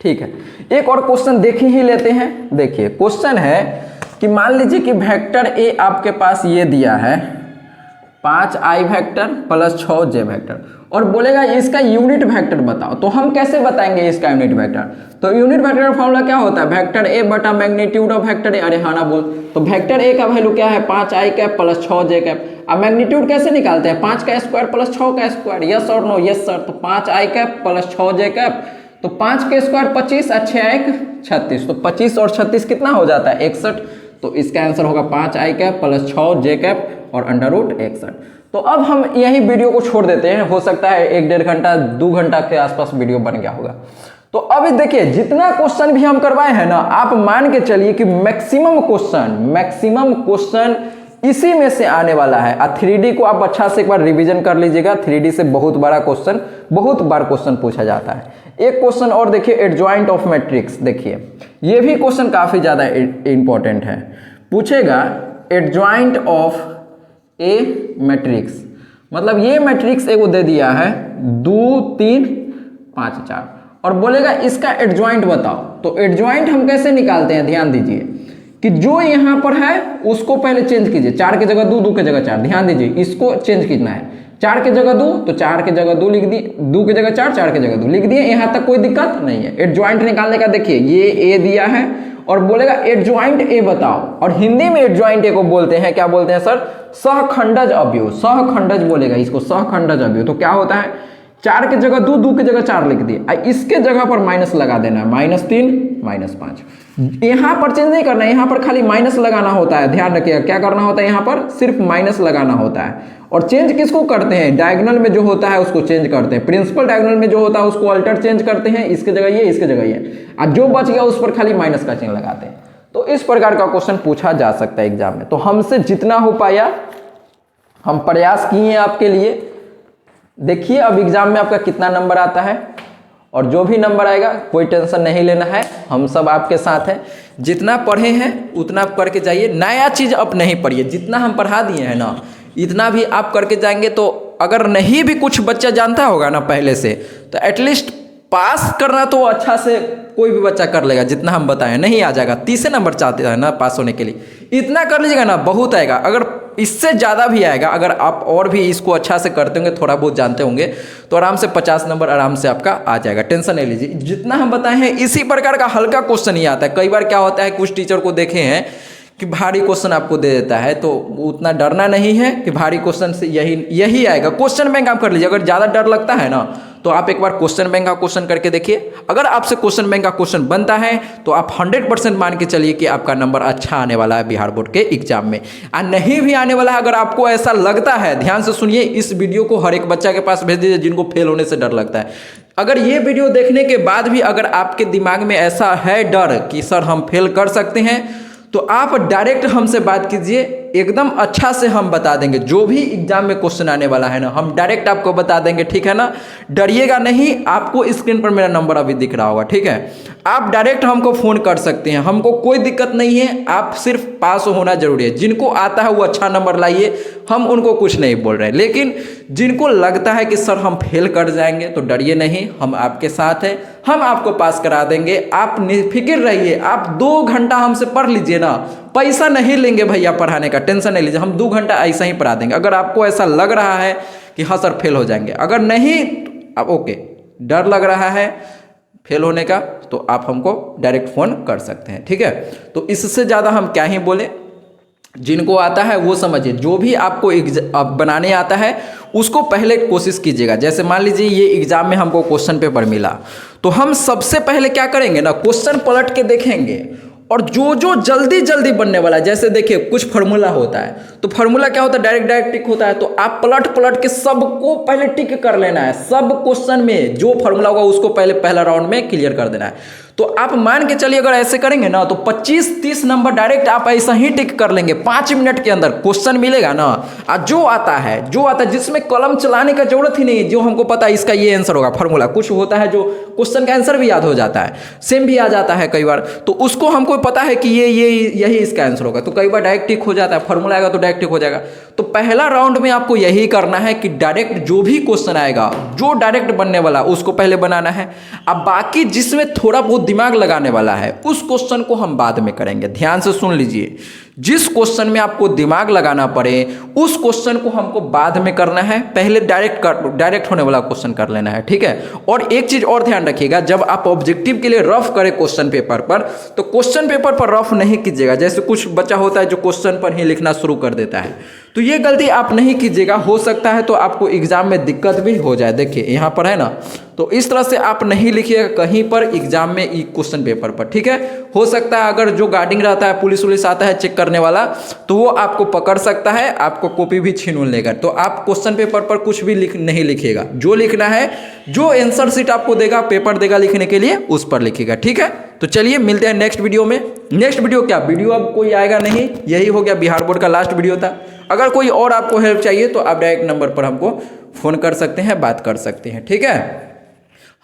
ठीक है। एक और क्वेश्चन देख ही लेते हैं। देखिए क्वेश्चन है कि मान लीजिए कि वेक्टर ए आपके पास ये दिया है 5i vector plus 6j vector, और बोलेगा इसका यूनिट वेक्टर बताओ। तो हम कैसे बताएंगे इसका यूनिट वेक्टर, तो यूनिट वेक्टर का फॉर्मूला क्या होता है, वेक्टर ए बटा मैग्नीट्यूड ऑफ वेक्टर ए। अरे हाँ ना बोल, तो वेक्टर ए का वैल्यू क्या है 5i cap plus 6j cap. अब मैग्नीट्यूड कैसे निकालते हैं, 5 का स्क्वायर प्लस 6 का स्क्वायर, यस और नो, यस सर। तो 5i cap plus 6j cap, तो 5 के स्क्वायर 25, 6 36, तो 25 और 36 कितना हो जाता है 61। तो इसका आंसर होगा 5i cap plus 6j cap और अंडर रूट 61। तो अब हम यही वीडियो को छोड़ देते हैं, हो सकता है 1-1.5 घंटा 2 घंटा के आसपास वीडियो बन गया होगा। तो अब देखिए जितना क्वेश्चन भी हम करवाए हैं ना, आप मान के चलिए कि मैक्सिमम क्वेश्चन इसी में से आने वाला है। 3D को आप अच्छा से एक बार रिवीजन कर लीजिएगा, 3D से बहुत बार क्वेश्चन पूछा जाता है। एक क्वेश्चन और देखिए, एडजॉइंट ऑफ मैट्रिक्स, देखिए ये भी क्वेश्चन काफी ज्यादा इंपॉर्टेंट है। पूछेगा एडजॉइंट ऑफ ए मैट्रिक्स, मतलब ये मैट्रिक्स एगो दे दिया है 2 3 5 4, और बोलेगा इसका एडजॉइंट बताओ। तो एडजॉइंट हम कैसे निकालते हैं, ध्यान दीजिए कि जो यहां पर है उसको पहले चेंज कीजिए, 4 की जगह 2, 2 की जगह 4, ध्यान दीजिए इसको चेंज करना है। 4 की जगह 2 तो 4 की जगह 2 लिख दिए, 2 की जगह 4, 4 की जगह 2 लिख दिए, यहां तक कोई दिक्कत नहीं है। एडजॉइंट निकालने का देखिए ये ए दिया है और बोलेगा एडजॉइंट ए बताओ, और हिंदी में एडजॉइंट ए को बोलते हैं, क्या बोलते हैं सर, सहखंडज अवयव, सहखंडज बोलेगा इसको, सहखंडज अवयव। तो क्या होता है 4 की जगह 2, 2 की जगह 4 लिख दिए, इसके जगह पर माइनस लगा देना है, -3 -5। यहां पर चेंज नहीं करना है, यहां पर खाली माइनस लगाना होता है। ध्यान रखिएगा क्या करना होता है, यहां पर सिर्फ माइनस लगाना होता है। और चेंज किसको करते हैं, डायगोनल में जो होता है उसको चेंज करते हैं, प्रिंसिपल डायगोनल में जो होता है उसको अल्टर चेंज करते हैं, इसके जगह ये, इसके जगह ये, और जो बच गया उस पर खाली माइनस का चिन्ह लगाते हैं। तो इस प्रकार का क्वेश्चन पूछा जा सकता है एग्जाम में। तो हमसे जितना हो पाया हम प्रयास किए हैं आपके लिए। देखिए अब एग्जाम में आपका कितना नंबर आता है, और जो भी नंबर आएगा कोई टेंशन नहीं लेना है, हम सब आपके साथ हैं। जितना पढ़े हैं उतना आप करके जाइए, नया चीज़ अब नहीं पढ़िए, जितना हम पढ़ा दिए हैं ना इतना भी आप करके जाएंगे। तो अगर नहीं भी कुछ बच्चा जानता होगा ना पहले से, तो एटलीस्ट पास करना तो अच्छा से कोई भी बच्चा कर लेगा, जितना हम बताएं। नहीं आ जाएगा 30 नंबर चाहते हैं ना पास होने के लिए, इतना कर लीजिएगा ना बहुत आएगा। अगर इससे ज़्यादा भी आएगा, अगर आप और भी इसको अच्छा से करते होंगे, थोड़ा बहुत जानते होंगे, तो आराम से 50 नंबर आराम से आपका आ जाएगा, टेंशन नहीं लीजिए। जितना हम बताए हैं इसी प्रकार का हल्का क्वेश्चन ही आता है। कई बार क्या होता है कुछ टीचर को देखे हैं कि भारी क्वेश्चन आपको दे देता है, तो उतना डरना नहीं है कि भारी क्वेश्चन से यही आएगा। क्वेश्चन बैंक आप कर लीजिए। अगर ज़्यादा डर लगता है ना तो आप एक बार क्वेश्चन बैंक का क्वेश्चन करके देखिए। अगर आपसे क्वेश्चन बैंक का क्वेश्चन बनता है तो आप 100% मान के चलिए कि आपका नंबर अच्छा आने वाला है बिहार बोर्ड के एग्जाम में। और नहीं भी आने वाला है, अगर आपको ऐसा लगता है, ध्यान से सुनिए, इस वीडियो को हर एक बच्चा के पास भेज दीजिए जिनको फेल होने से डर लगता है। अगर ये वीडियो देखने के बाद भी अगर आपके दिमाग में ऐसा है डर कि सर हम फेल कर सकते हैं, तो आप डायरेक्ट हमसे बात कीजिए, एकदम अच्छा से हम बता देंगे। जो भी एग्जाम में क्वेश्चन आने वाला है ना, हम डायरेक्ट आपको बता देंगे, ठीक है ना। डरिएगा नहीं। आपको स्क्रीन पर मेरा नंबर अभी दिख रहा होगा, ठीक है। आप डायरेक्ट हमको फ़ोन कर सकते हैं, हमको कोई दिक्कत नहीं है। आप सिर्फ पास होना जरूरी है। जिनको आता है वो अच्छा नंबर लाइए, हम उनको कुछ नहीं बोल रहे। लेकिन जिनको लगता है कि सर हम फेल कर जाएंगे, तो डरिए नहीं, हम आपके साथ हैं, हम आपको पास करा देंगे। आप निफिक्र रहिए। आप 2 घंटा हमसे पढ़ लीजिए ना, पैसा नहीं लेंगे भैया पढ़ाने का, टेंशन नहीं लीजिए। हम 2 घंटा ऐसा ही पढ़ा देंगे। अगर आपको ऐसा लग रहा है कि हाँ सर फेल हो जाएंगे, अगर नहीं अब ओके, डर लग रहा है फेल होने का, तो आप हमको डायरेक्ट फ़ोन कर सकते हैं, ठीक है। तो इससे ज़्यादा हम क्या ही बोले। जिनको आता है वो समझिए। जो भी आपको बनाने आता है उसको पहले कोशिश कीजिएगा। जैसे मान लीजिए ये एग्जाम में हमको क्वेश्चन पेपर मिला, तो हम सबसे पहले क्या करेंगे ना, क्वेश्चन पलट के देखेंगे और जो जो जल्दी जल्दी बनने वाला है, जैसे देखिए कुछ फार्मूला होता है, तो फार्मूला क्या होता है, डायरेक्ट टिक होता है। तो आप पलट के सबको पहले टिक कर लेना है। सब क्वेश्चन में जो फार्मूला होगा उसको पहले पहला राउंड में क्लियर कर देना है। तो आप मान के चलिए अगर ऐसे करेंगे ना, तो 25-30 नंबर डायरेक्ट आप ऐसा ही टिक कर लेंगे। 5 मिनट के अंदर क्वेश्चन मिलेगा ना, और जो आता है जिसमें कलम चलाने का जरूरत ही नहीं है, जो हमको पता है इसका ये आंसर होगा। फार्मूला कुछ होता है जो क्वेश्चन का आंसर भी याद हो जाता है, सेम भी आ जाता है कई बार, तो उसको हमको पता है कि यही इसका आंसर होगा, तो कई बार डायरेक्ट टिक हो जाता है। फार्मूला आएगा तो डायरेक्ट टिक हो जाएगा। तो पहला राउंड में आपको यही करना है कि डायरेक्ट जो भी क्वेश्चन आएगा, जो डायरेक्ट बनने वाला उसको पहले बनाना है। अब बाकी जिसमें थोड़ा बहुत दिमाग लगाने वाला है उस क्वेश्चन को हम बाद में करेंगे। ध्यान से सुन लीजिए, जिस क्वेश्चन में आपको दिमाग लगाना पड़े उस क्वेश्चन को हमको बाद में करना है, पहले डायरेक्ट होने वाला क्वेश्चन कर लेना है, ठीक है। और एक चीज और ध्यान रखिएगा, जब आप ऑब्जेक्टिव के लिए रफ करें क्वेश्चन पेपर पर, तो क्वेश्चन पेपर पर रफ नहीं कीजिएगा। जैसे कुछ बच्चा होता है जो क्वेश्चन पर ही लिखना शुरू कर देता है, तो ये गलती आप नहीं कीजिएगा। हो सकता है तो आपको एग्जाम में दिक्कत भी हो जाए। देखिए यहाँ पर है ना, तो इस तरह से आप नहीं लिखिएगा कहीं पर एग्जाम में क्वेश्चन पेपर पर, ठीक है। हो सकता है अगर जो गार्डिंग रहता है, पुलिस आता है चेक करने वाला, तो वो आपको पकड़ सकता है, आपको कॉपी भी छीन लेगा। तो आप क्वेश्चन पेपर पर कुछ भी नहीं लिखिएगा। जो लिखना है, जो आंसर शीट आपको देगा, पेपर देगा लिखने के लिए, उस पर लिखिएगा, ठीक है। तो चलिए मिलते हैं नेक्स्ट वीडियो में। नेक्स्ट वीडियो क्या, वीडियो अब कोई आएगा नहीं, यही हो गया बिहार बोर्ड का लास्ट वीडियो था। अगर कोई और आपको हेल्प चाहिए तो आप डायरेक्ट नंबर पर हमको फ़ोन कर सकते हैं, बात कर सकते हैं, ठीक है।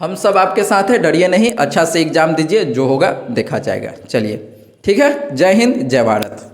हम सब आपके साथ हैं, डरिए नहीं, अच्छा से एग्जाम दीजिए, जो होगा देखा जाएगा। चलिए ठीक है, जय हिंद, जय भारत।